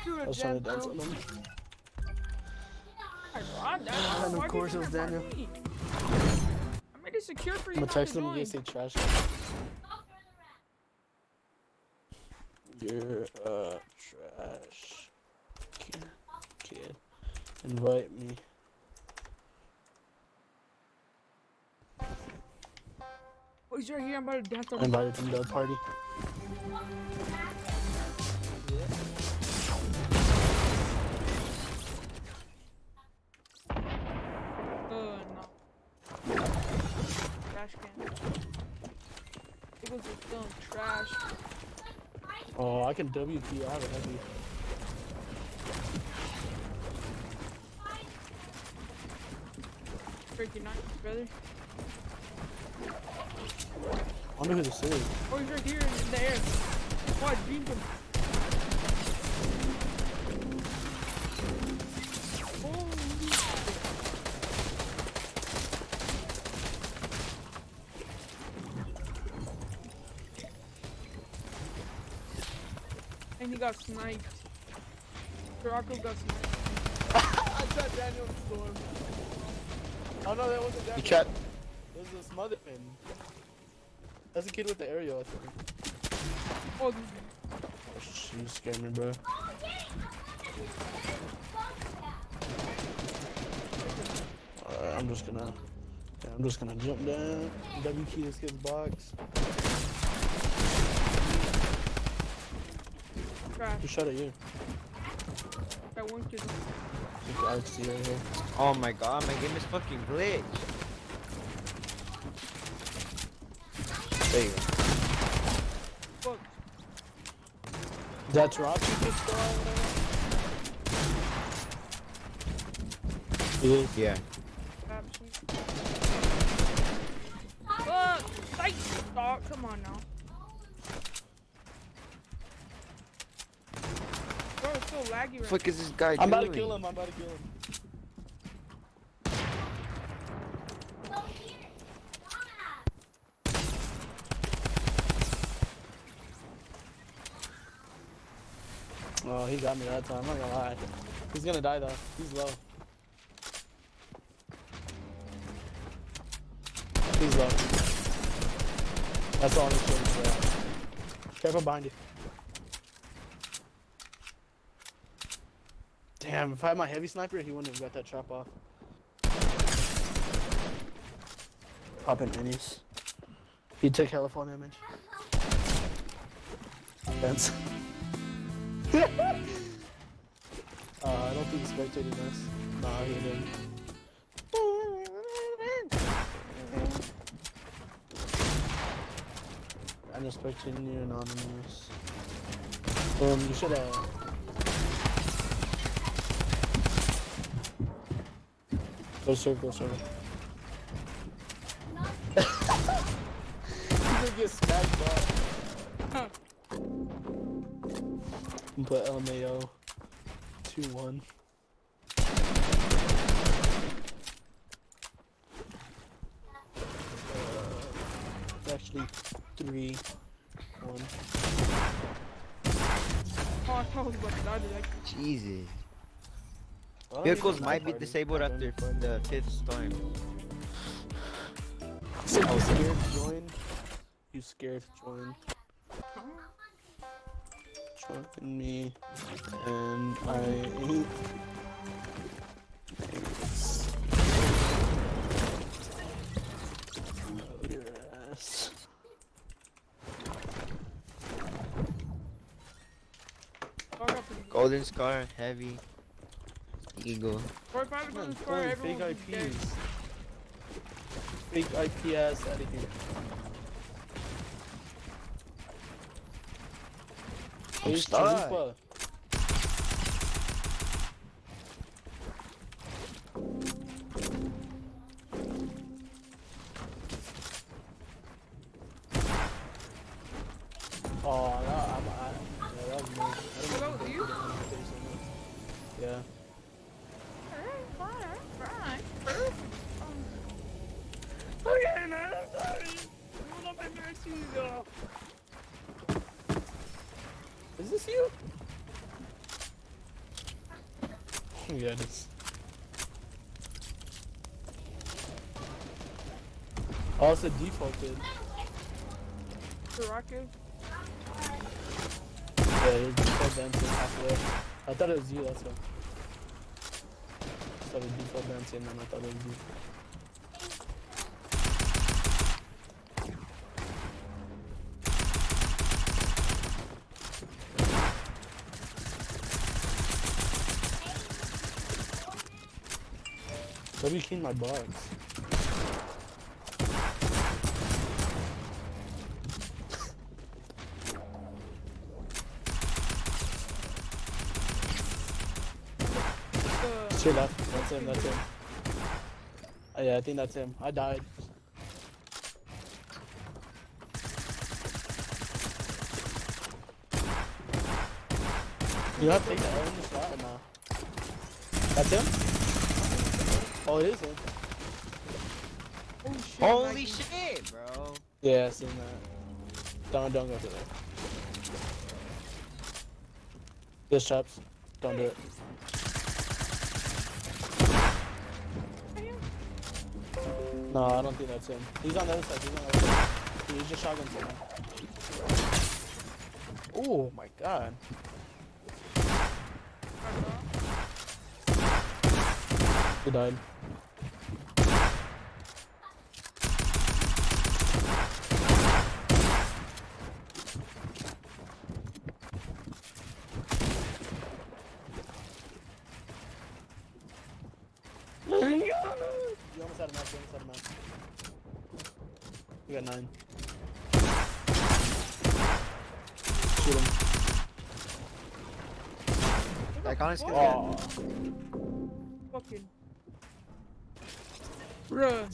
I was trying to dance on him. And of course it was Daniel. I made it secure for you. I'm gonna text him in case they trash him. You're a trash kid. Invite me. Oh, he's right here. I'm about to dance on I invited him to the party. No. Trash can. It was just throwing trash. Oh, I can WP. I have a heavy. Breaking night, brother. I wonder who this is. Oh, he's right here in the air. Oh, I dreamed him. And he got sniped. Rocco got sniped. I shot Daniel in the storm. Oh no, that wasn't Daniel. You cat. This is a Smotherman. That's the kid with the aerial, I think. Oh, you scared me, bro. Alright, I'm just gonna jump down. W key this kid's box. trash. Who shot at you? That one kid. I see right here. Oh my god, my game is fucking glitched. There you go. Fuck. That's Rocky kid still out there? He is? Yeah. Fuck! Fight! Dog, come on now. Bro, it's so laggy right now. Fuck is this guy doing? I'm about to kill him, I'm about to kill him. Oh, he got me that time, I'm not gonna lie. He's gonna die though, he's low. He's low. That's all he's doing for that. Careful behind you. Damn, if I had my heavy sniper, he wouldn't have got that trap off. Popping minis. He took hella fall damage. Fence. I don't think he's spectating us. Nah, he didn't. respecting you, anonymous. You should go circle. You could get smacked up. Put LMAO 2-1. Actually 3-1. Oh, I thought I was about to die to that. Jesus. Vehicles might be disabled after the 5th storm. So you scared to join? You scared to join? Join me, and I. Your ass. Golden Scar, Heavy, Eagle. Or if I was Golden Scar, everyone would be dead. Fake IP ass out of here. I'm stuck. Oh, yeah, that was me. That was you? Yeah. Okay, man, I'm sorry. I'm not embarrassing you, though. Is this you? Yeah, it is. Oh, it's a default kid. The rocket? Yeah, it was default dancing halfway. I thought it was you, that's why. I started default dancing and I thought it was you. Let me clean my box. Straight left. That's him. That's him. Oh, yeah, I think that's him. I died. You have to take the L in the shot or not? That's him? Oh, it is him. Oh, shit. Holy shit, bro. Yeah, I seen that. Don't go to that. This traps. Don't do it. No, I don't think that's him. He's on the other side. He's on the other side. He's just shotgun someone. Oh my god. He died. You almost had a match. You got 9. Shoot him. Iconic skill. Oh. Fucking. Bruh.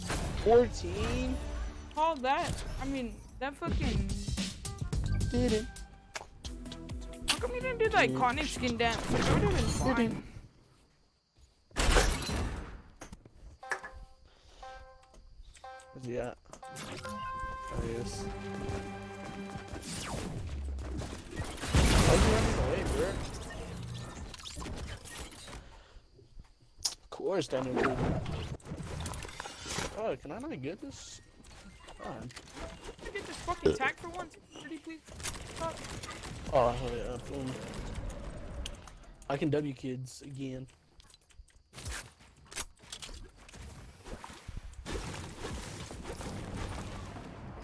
14? All that? I mean, that fucking. Did it. How come you didn't do the iconic skin dance? Like, that would have been fine. Where's he at? There he is. Why'd you run away, bro? Of course, Daniel. Oh, can I not get this? Come on. Can I get this fucking tag for once? Pretty please? Fuck. Oh, hell yeah. Boom. I can W kids again.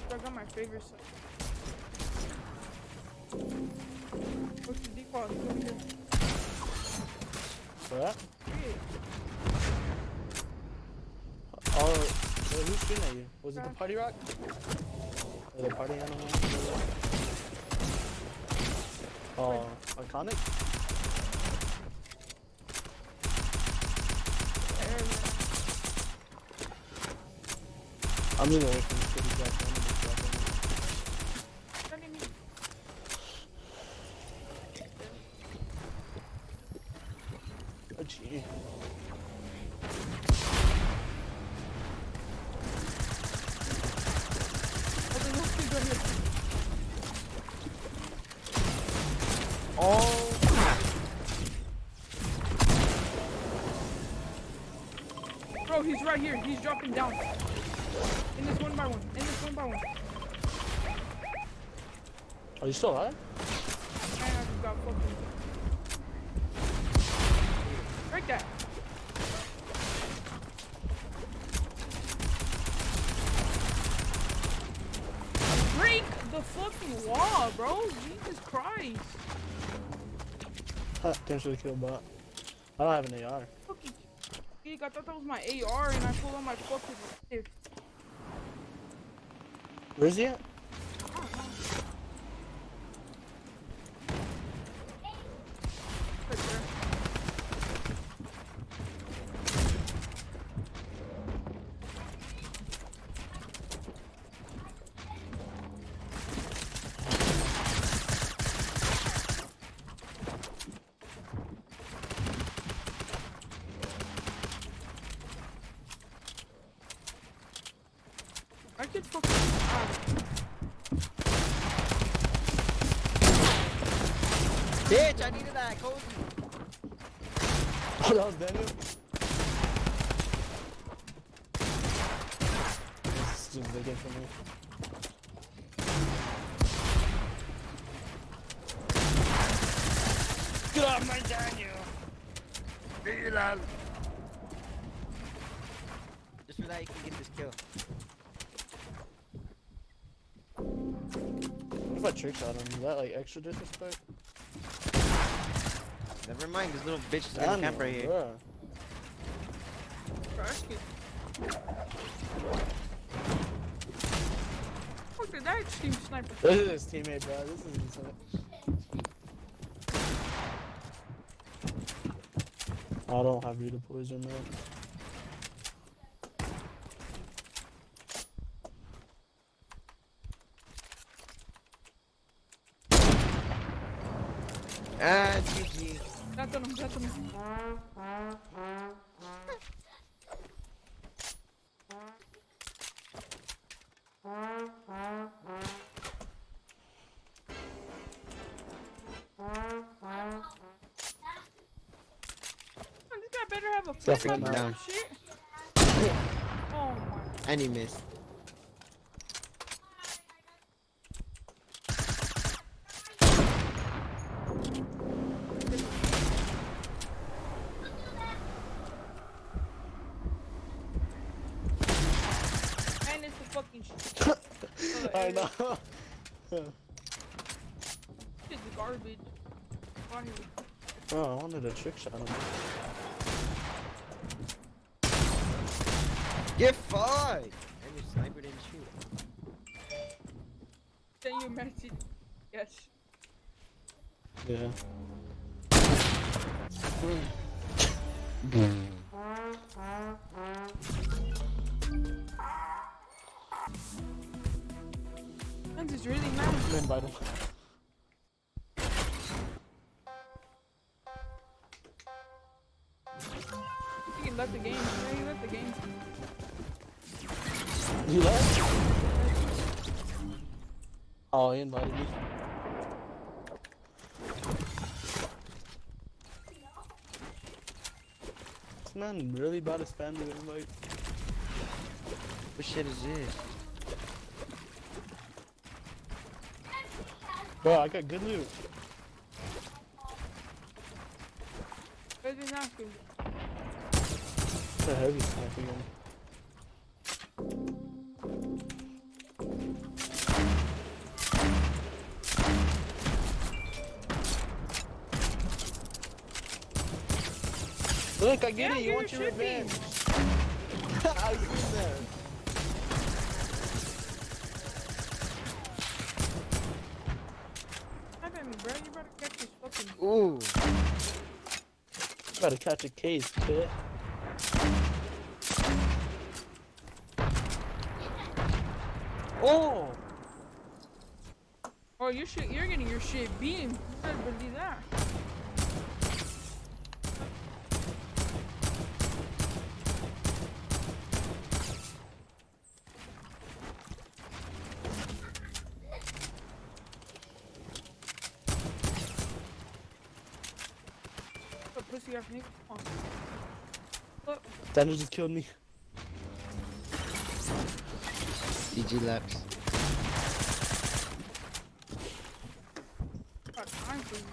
I got my favorite side. What's the default? Over here. What? Hey. Oh, who's shooting at you? Was it the party rock? The party animal. Iconic. I'm gonna wait for the city guys. Oh, gee. Oh. Bro, he's right here. He's dropping down. In this one by one. In this one by one. Are you still alive? Man, I just got fucking. Break that. Break the fucking wall, bro. Jesus Christ. Potentially kill bot. I don't have an AR. Fucking geek, I thought that was my AR and I pulled on my fucking stick. Where is he at? Right there. I could fucking Bitch, I needed that cozy. Oh, that was Daniel? This is just digging for me. Get off my Daniel! Bilal! Just for that, you can get this kill. What if I trick shot him? Is that like extra disrespect? Never mind, this little bitch is gonna camp right here. Bruh. Fuck did that extreme sniper? This is his teammate, bro. This is insane. I don't have redeploys, man. Ah, GG. That's on him, that's on him. This guy better have a Suffering flip down. shit. Oh my. And he missed. And it's the fucking shit. I know. It's garbage. Why? Oh, I wanted a trick shot him. Get five! And your sniper didn't shoot. Send you a message. Yes. Yeah. This is really mad. Then invite him. You can let the game. Yeah, you let the game. You left? Oh, he invited me. This man really about to spam the invite. What shit is this? Bro, I got good loot. Where's his napkin? It's a heavy sniping him. Look, I get it. You want your revenge. I was in there. bro. You better catch this fucking. Ooh. Better catch a case, kid. Oh. Oh, your shit. You're getting your shit beamed. You better believe that. Pussy ass nigga. Come on. Look. Daniel just killed me. GG laps. Got time for you.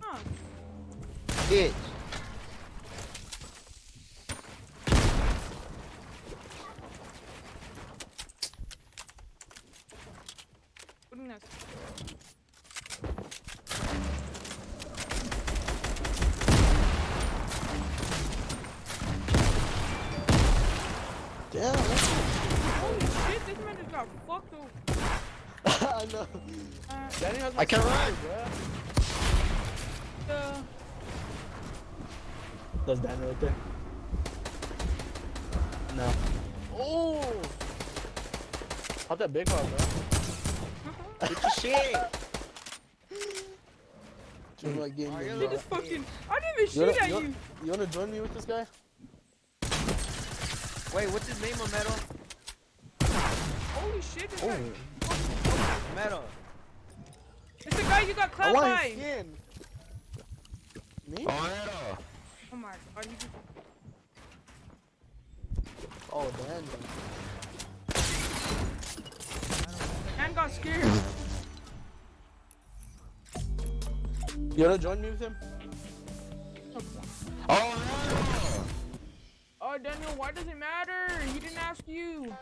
Huh. Bitch. Putting that. Damn. Holy shit, this man just got fucked over. I know. Daniel has I can't run. That's Daniel right there. No. Oh! Pop that big hard, bro. Get your shit. Join my game. You just fucking. I didn't even shoot at you. You wanna join me with this guy? Wait, what's his name on Metal? Holy shit, this guy. Metal. It's the guy you got clapped by. Me? Oh my god, you just. Oh, Daniel. Man got scared. You wanna join me with him? Oh, Daniel, why does it matter? He didn't ask you.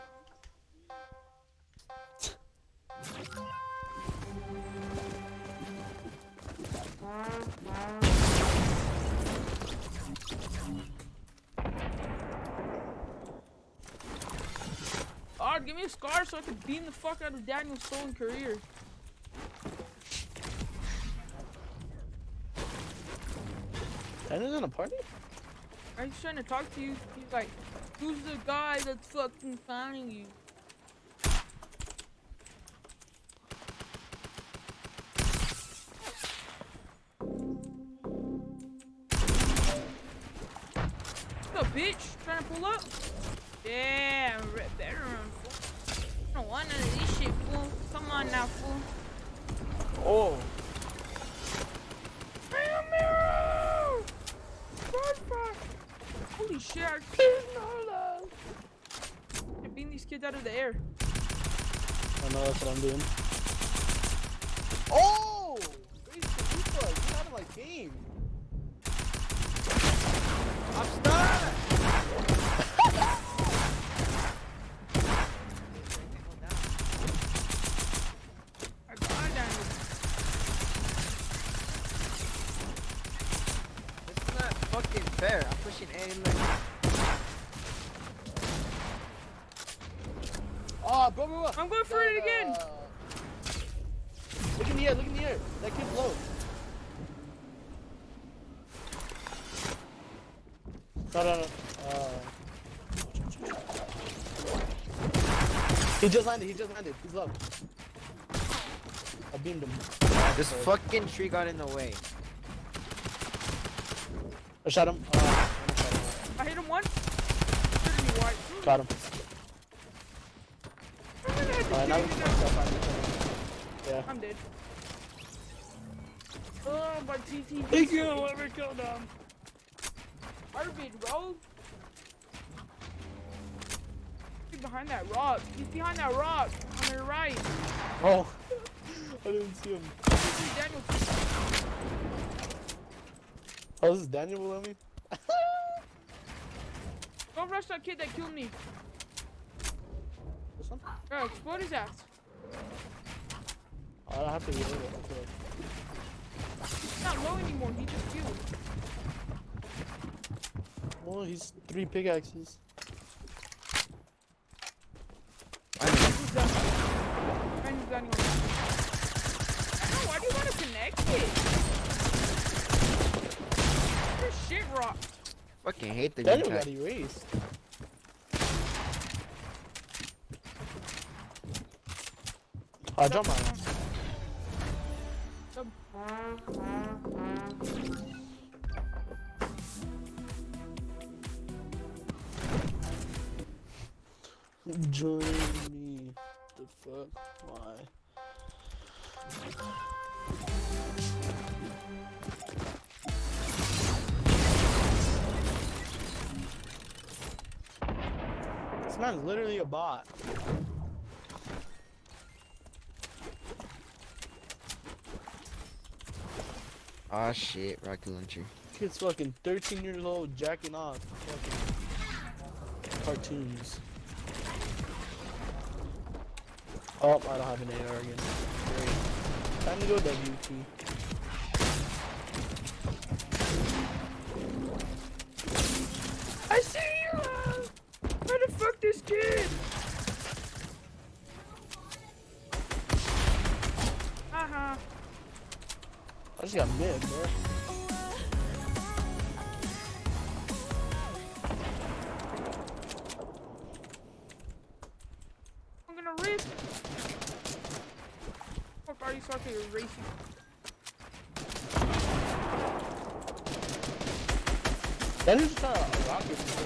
Oh, give me a scar so I can beam the fuck out of Daniel's stolen career. Daniel's in a party? I'm just trying to talk to you. He's like, who's the guy that's fucking finding you? What's up, bitch? Trying to pull up? Yeah, better run, fool. I don't want none of this shit, fool. Come on now, fool. Oh. Holy shit, I beam these kids out of the air. I know that's what I'm doing. Oh! Get out of my game. I'm stuck! I got down. This is not fucking fair. I'm pushing A lane. Oh, bro. I'm going for it again. Look in the air. That kid's low. No. He just landed. He's low. I beamed him. This fucking tree got in the way. I shot him. I hit him once. Got him. Now yeah. I'm dead. Oh, my TT. Thank you. Let me kill them. Arvid, bro. He's behind that rock. He's behind that rock on your right. Oh. I didn't see him. Daniel. Oh, this is Daniel below me? Don't rush that kid that killed me. This one? Bro, explode his ass. I have to get rid of it. He's not low anymore. He just killed. Well, he's 3 pickaxes. Daniel. fucking hate the Daniel green got tag. erased. Oh, jump on him. Join me. The fuck? Why? This man's literally a bot. Ah shit, rocket launcher. Kid's fucking 13 years old, jacking off. Fucking cartoons. Oh, I don't have an AR again. Great. Time to go WP. I see you! Where the fuck this kid? Uh-huh. I just got mid, bro. I'm gonna race. Fuck are you talking racing? That is just a rocket, bro.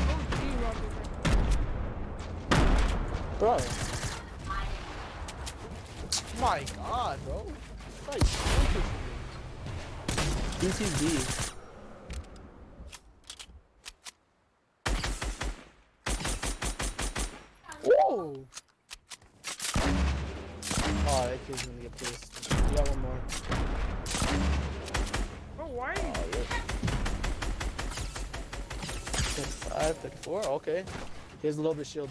Oh, gee, rocket. Bro. My god, bro. Like, DCD. Whoa! Oh, that kid's gonna get pissed. We got one more. Oh, why? Oh, 5, 34, okay. He has a little bit of shield.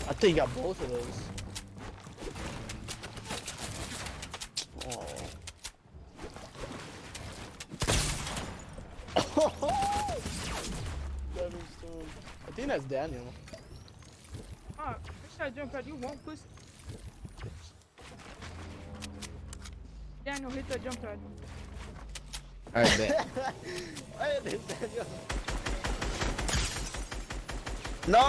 I think you got both of those. Oh. Devin Stone. I think that's Daniel. Ah, I shot jump pad. You won't push. Daniel, hit that jump pad. Alright, bet. Hey, there's Daniel. No!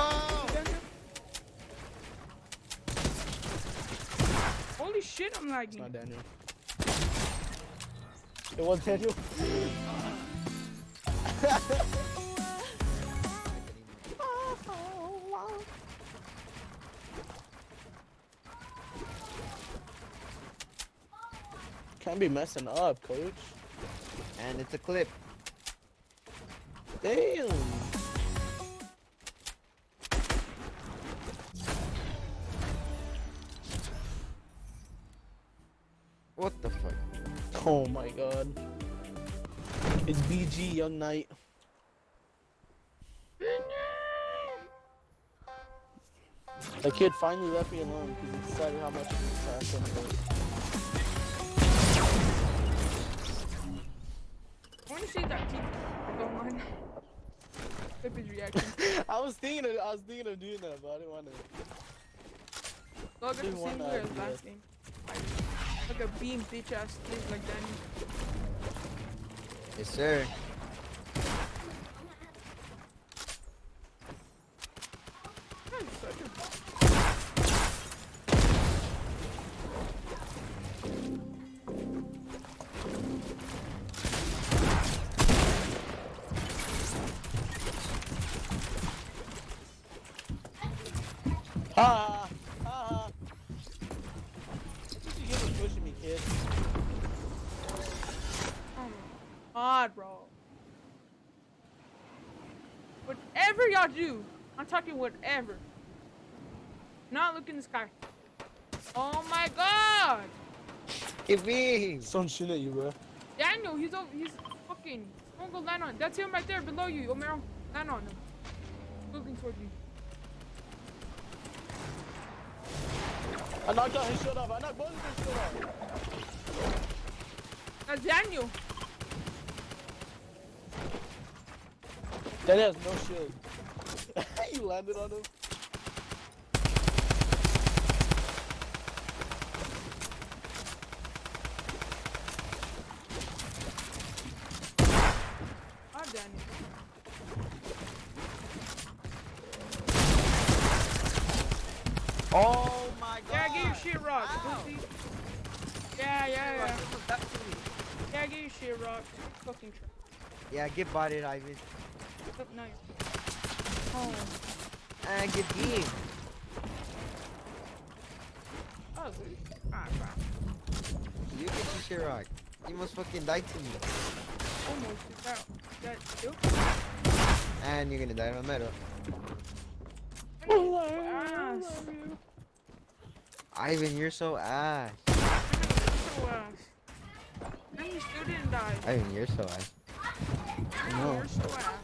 Holy shit, I'm lagging. It's not Daniel. It was Daniel. Can't be messing up, coach. And it's a clip. Damn. What the fuck? Oh my god. It's BG Young Knight. The kid finally left me alone because he decided how much of a trash it was. I want to see that team. Don't mind. Flip his reaction. I was thinking of doing that, but I didn't want to. Dog got the same player as last game. Like a beam bitch ass thing like Danny. Yes, sir. Ha! Ha! You keep pushing me, kid. Oh my god, bro. Whatever y'all do, I'm talking whatever. Not look in the sky. Oh my god! Give me! Someone shooting at you, bro. Daniel, he's fucking. Don't go land on. That's him right there below you, Omero. Land on him. Looking towards you. I knocked out his shield off. I knocked both of his shield off. That's Daniel. Daniel has no shield. You landed on him. Danny. Oh my god. Yeah, get your shit rocked, pussy. Yeah. Yeah, get your shit rocked. Fucking try. Yeah, get botted, Ivan. Oh, nice. Oh. And get beamed. Oh, dude. Alright, bro. You get your shit rocked. You almost fucking died to me. Almost. That you? And you're gonna die of a metal. Ass. Ivan, you're so ass. So ass. And you still didn't die. Ivan, you're so ass. You're so ass.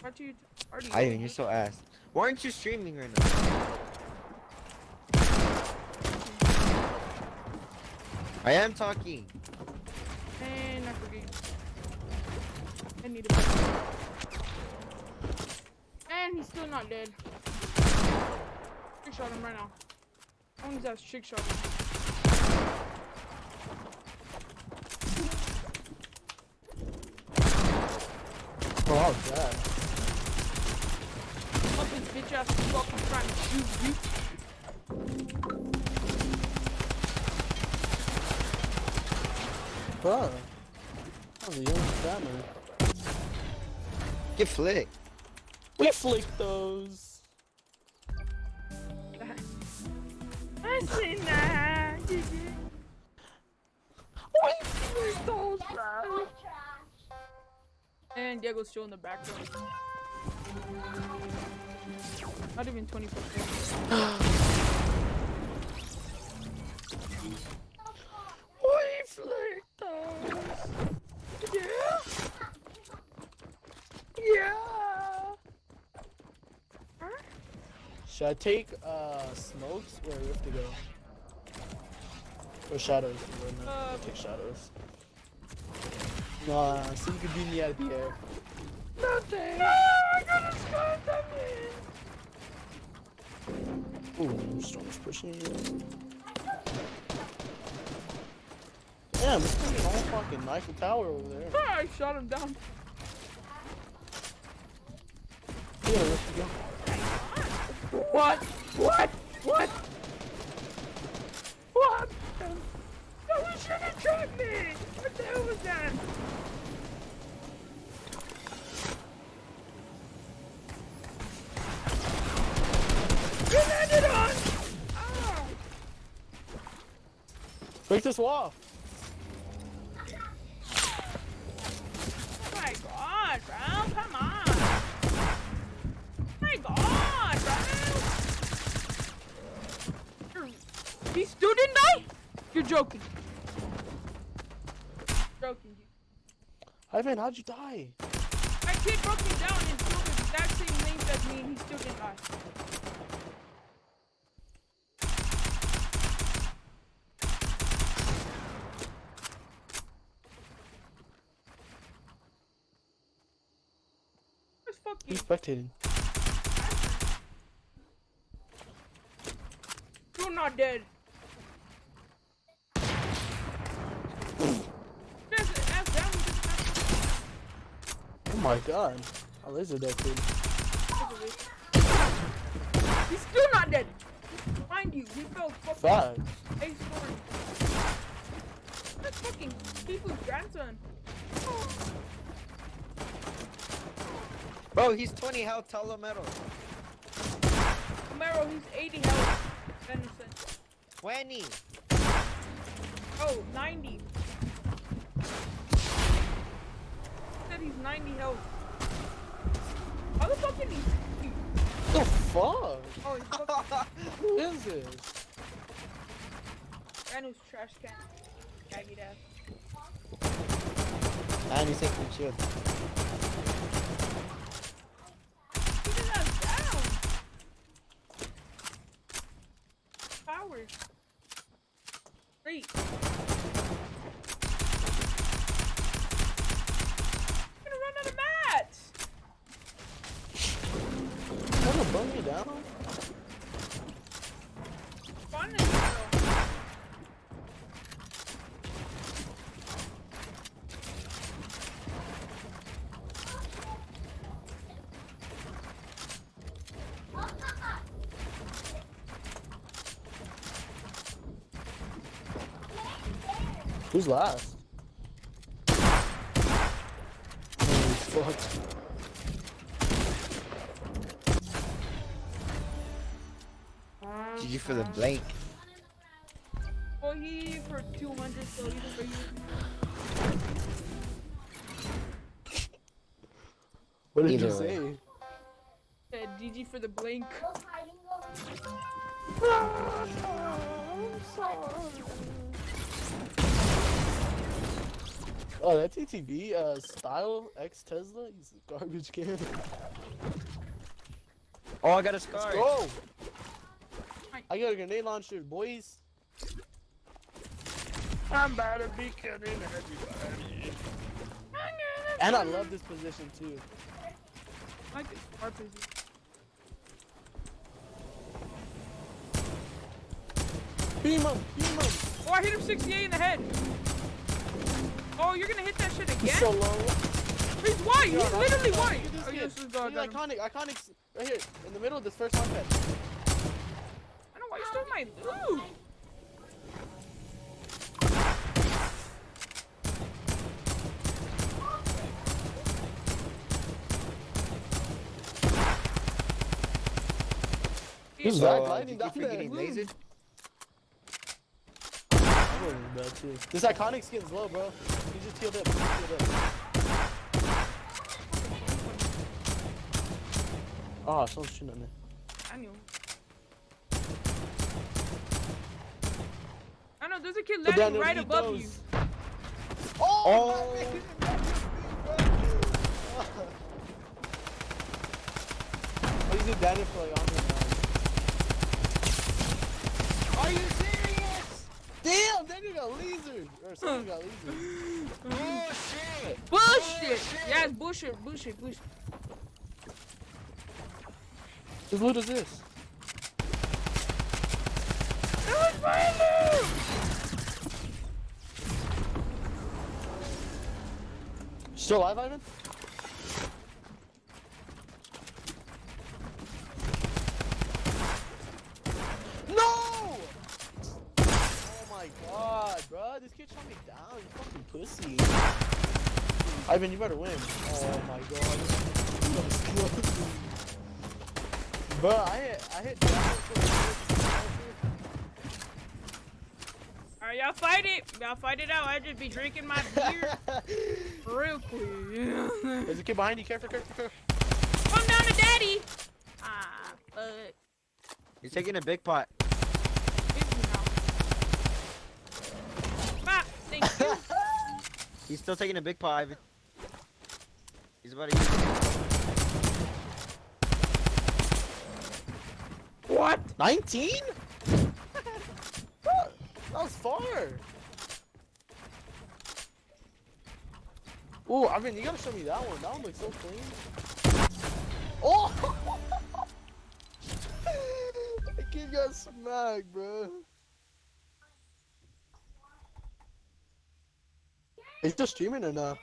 What you? Ivan, you're so ass. Why aren't you streaming right now? I am talking. And I forget. I need a and he's still not dead. Trick shot him right now. I want that trick shot him. Oh, God. Up his bitch ass fucking trying to shoot you. Fuck. That was a young scammer. Get flicked. We flicked those. I seen that. We flicked those, bro. And Diego's still in the background. Not even 24 We flicked those. Yeah. Should I take smokes or Rift to go? Or shadows? I'll take shadows. Nah, so you can beat me out of the air. Nothing. No, I got a scar on me. Ooh, Storm's pushing you. Damn, it's fucking all fucking Eiffel Tower over there. I shot him down. Yeah, Rift to go. What? What? No, he should have tracked me! What the hell was that? You landed on! Oh! Break this wall! Oh my god, bro! Come on! My god, bro! He still didn't die? You're joking. Joking, dude. Ivan, how'd you die? My kid broke me down and killed the exact same length as me and he still didn't die. Where's fucking... He's spectating. You're not dead. Oh my god. I lasered that kid. He's still not dead. Mind you, he fell fucking Facts. ace story. That's fucking people's grandson. Bro, he's 20 health, tell him metal. Romero, he's 80 health. Venison. 20. Oh, 90. Said he's 90 health. How the fuck did he? The fuck? Oh, he's fucking. Who is this? Randall's trash can. Gaggy ass. And he's taking shield. He did that down. Powers. Great. I'm gonna run out of mats. Wanna burn me down? Fun is though. Who's last? Holy fuck. GG for the blank. Oh, he for 200, so he's for you. What did Either you way. say? Said GG for the blink. Oh, that TTV, Style X Tesla, he's a garbage can. Oh, I got a scar. Let's go! I got a grenade launcher, boys. I'm about to be killing everybody. And I love this position too. I like this our position. Beam him! Beam him! Oh, I hit him 68 in the head. Oh, you're gonna hit that shit again? He's so low. He's white. He's literally Look white. at this Oh, kid. yes, this dog Look got at him. Iconics right here in the middle of this first one pad. I know why you stole my loot. Who's So, that gliding GG down for there? getting lasered. I'm rolling bad too. This iconic skin's low, bro. He just healed up. He just healed up. Oh, someone's shooting at me. I knew. I know, there's a kid But landing Daniel, right he above goes. you. Oh! What is it, Daniel, for like on me now? Are you serious? Damn, Daniel got lasered! Or someone got lasered. Bullshit! Bullshit! Yes, bullshit, bullshit, bullshit. Whose loot is this? That was my loot! Still alive, Ivan? No! Oh my god, bro. This kid shot me down. You fucking pussy. Ivan, you better win. Oh my god. Bro, I hit Alright, y'all fight it. Y'all fight it out. I just be drinking my beer real quick. There's a kid behind you. Careful, careful, careful. Come down to daddy. Ah, fuck. He's taking a big pot. Ah, thank you. He's still taking a big pot, Ivan. He's about to use it. What? 19? That was far. Oh, I mean, you gotta show me that one. That one looks so clean. Oh! That kid got smacked, bro. Is he still streaming or not?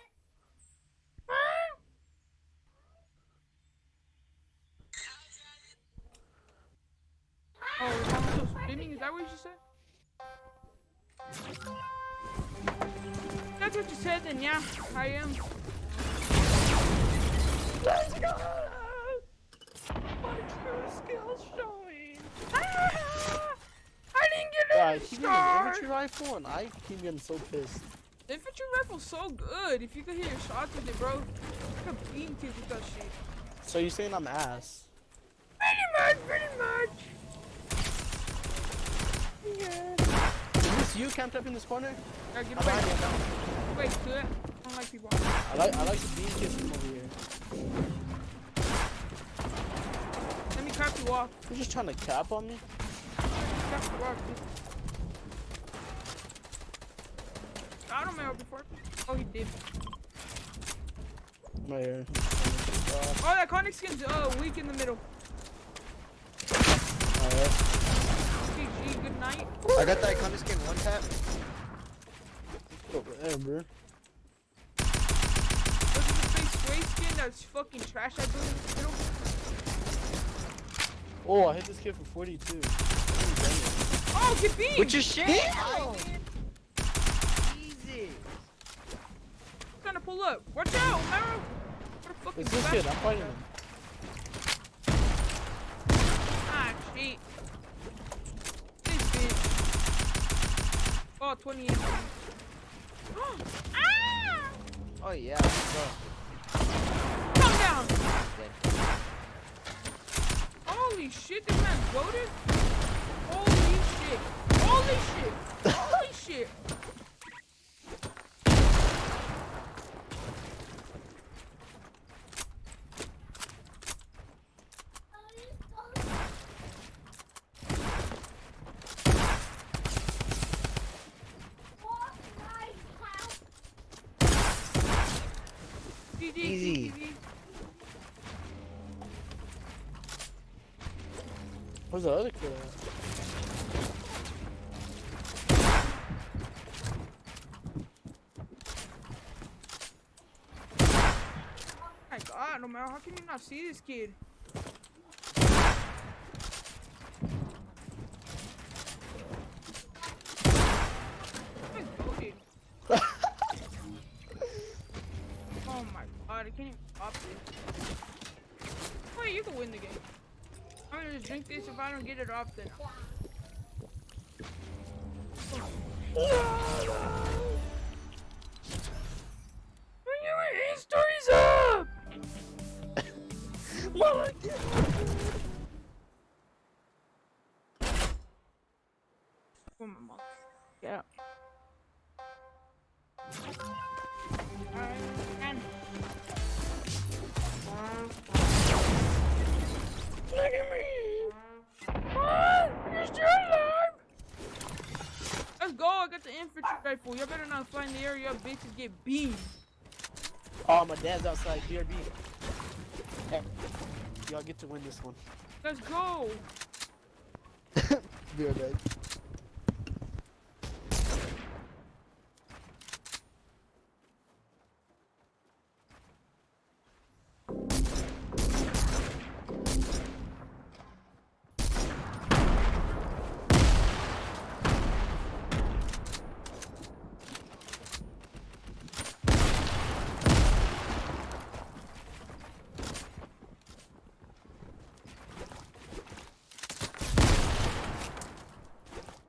Oh, is I'm still streaming? Is that what you said? That's what you said, then yeah, I am. Let's go! My true skills showing. Ah! I didn't get Yeah, I any keep getting an stars. infantry rifle and I keep getting so pissed. The infantry rifle's so good. If you could hit your shots with it, bro, I could beam kids with that shit. So you're saying I'm ass? Pretty much. Yeah. Is this you camped up in this corner? Gotta get I'm away. behind you. Wait, do it. I don't like people. I like the beam kids from over here. Let me crap you off. You're just trying to cap on me? Crap you off, dude. I don't know before. Oh, he did. Right here. Oh, that Conic skin's weak in the middle. Alright. GG, good night. I got that iconic skin one tap. Over there, bro. Look at the face sway skin that's fucking trash I blew in the middle. Oh, I hit this kid for 42. Oh, get beat! Which is shit! Damn! pull up. Watch out, Omero. What a fucking It's this kid. I'm fighting him. Ah, shit. This bitch. Oh, 28. Ah! Oh yeah, let's go. Come down. Okay. Holy shit, this man's goated? Holy shit. Holy shit. Holy shit. Easy. Where's the other kid at? Oh my god, no matter how can you not see this kid? Oh my god, I can't even stop this. Wait, you can win the game. I'm gonna just drink this. If I don't get it off, then his story's up! Oh my mom. Yeah. Look at me! What? You're still alive! Let's go, I got the infantry rifle. Y'all better not fly in the area, bitches get beamed. Oh, my dad's outside. BRB. Hey, y'all get to win this one. Let's go! Be right back.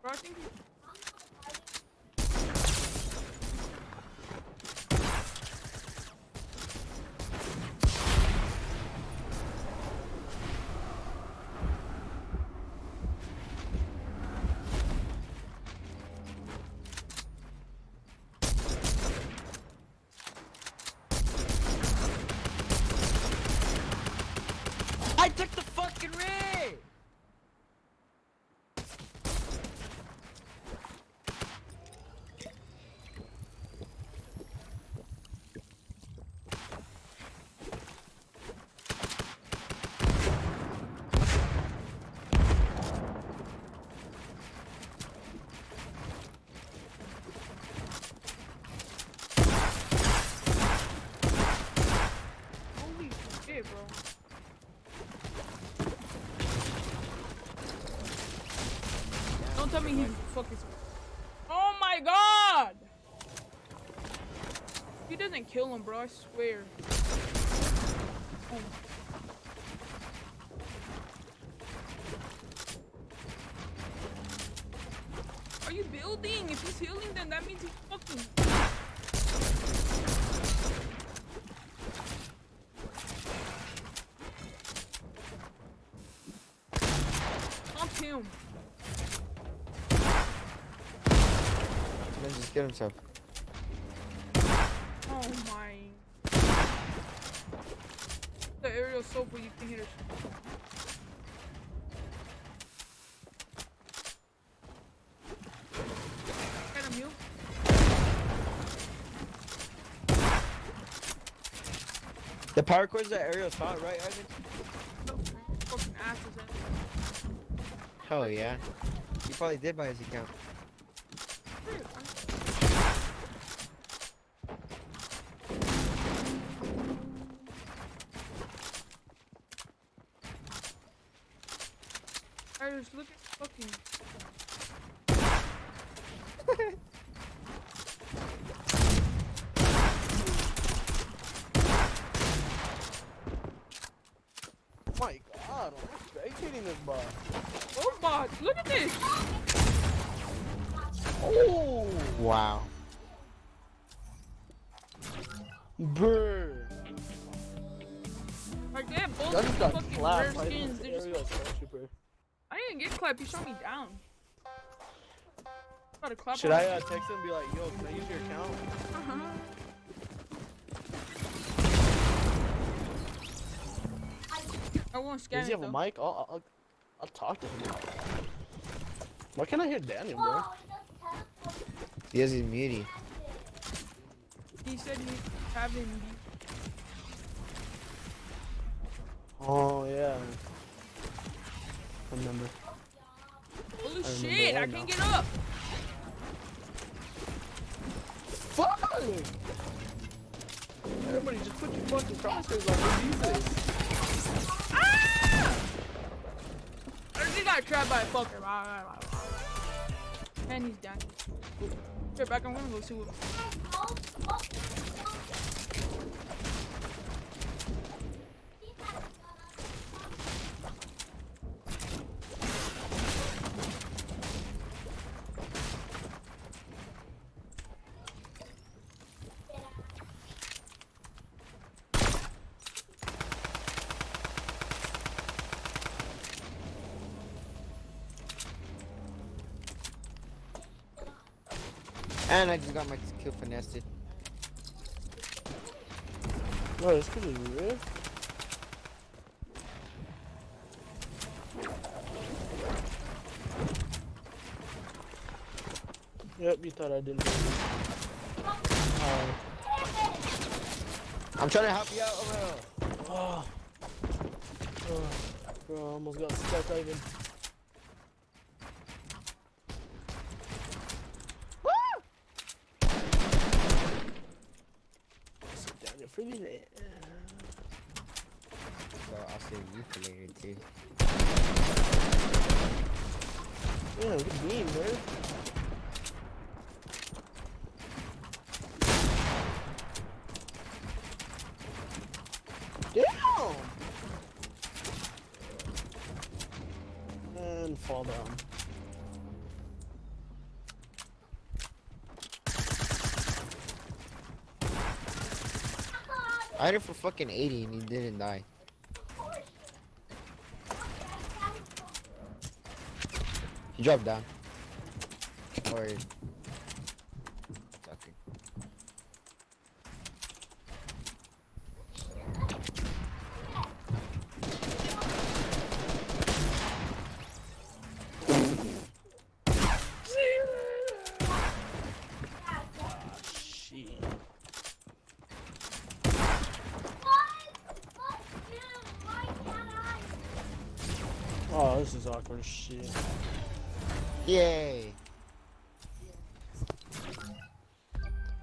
Bro, I think I took the fucking rig! holy shit, bro. Don't tell me he fucking. Oh my god! He doesn't kill him, bro. I swear. Oh. Are you building? If he's healing, then that means he's fucking. Pump him. Let's just kill himself. Oh my. The aerial soap where you can hit her. Get him, you. The power core's the aerial spot, right, Ivan? Fucking asses in. Hell yeah. He probably did by his account. I just look at fucking. rotating this bot. Oh my, look at this. Oh! Wow. Brr. Like that, both Y'all just got fucking clapped rare by skins. They're just. Aerial Stormtrooper. I didn't get clapped. You shot me down. Got to clap. Should I text him and be like, yo, can I use your account? I won't scan Does he it have a though. mic? I'll talk to him. Why can't I hear Daniel, bro? He has his mutie. He said he's having. Oh, yeah. I remember. Holy remember shit! I that can't now. get up. Fuck! Everybody just put your fucking crosshairs on me these days. Ah! I just got trapped by a fucker. And he's down. Get back. I'm gonna go see what. And I just got my kill finessed. Bro, this kid is real. Yep, you thought I didn't. I'm trying to help you out, Romeo. Oh. Bro, I almost got stuck even. For me, So I'll save you for later too. yeah, good beam, man. Damn! And fall down. I hit it for fucking 80 and he didn't die. He dropped down. Or... Okay. Oh, this is awkward as shit. Yay!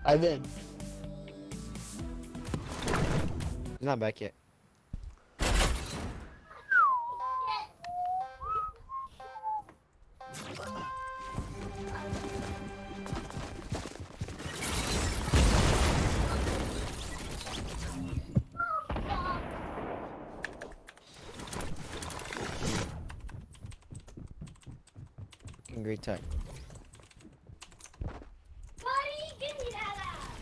Ivan. He's not back yet. Great time. Buddy, give me that ass.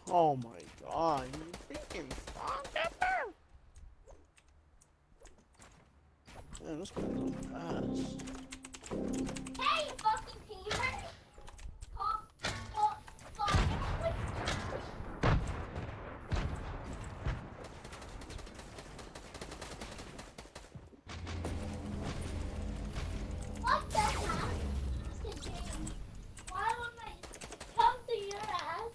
Oh my god, you freaking fucker! Man, this guy's ass. Hey, you fucking teamer. What the heck? Why would I come to your ass?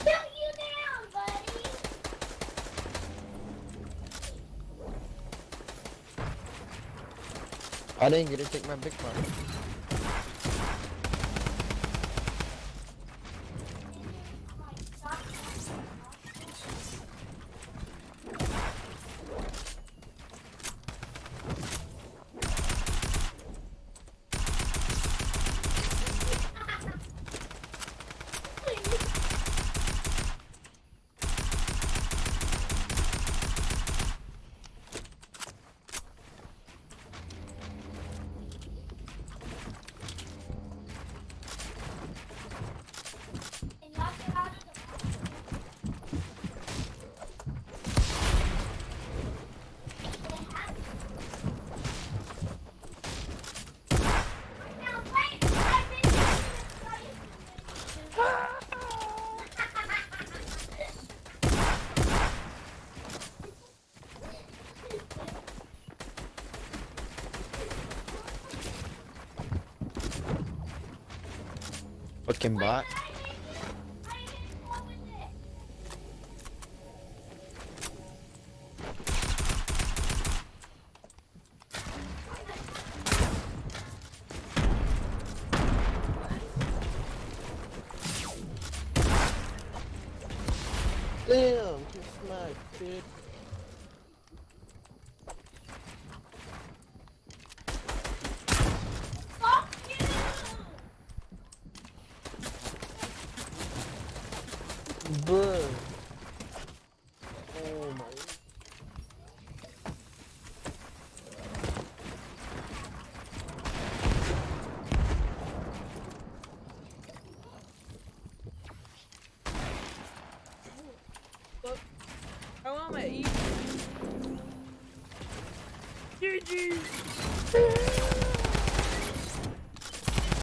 Shut you down, buddy. I didn't get to take my big part. Please. Fucking bot. Damn, get smacked, dude. Bruh. Oh my. Look, I want my eat. GG.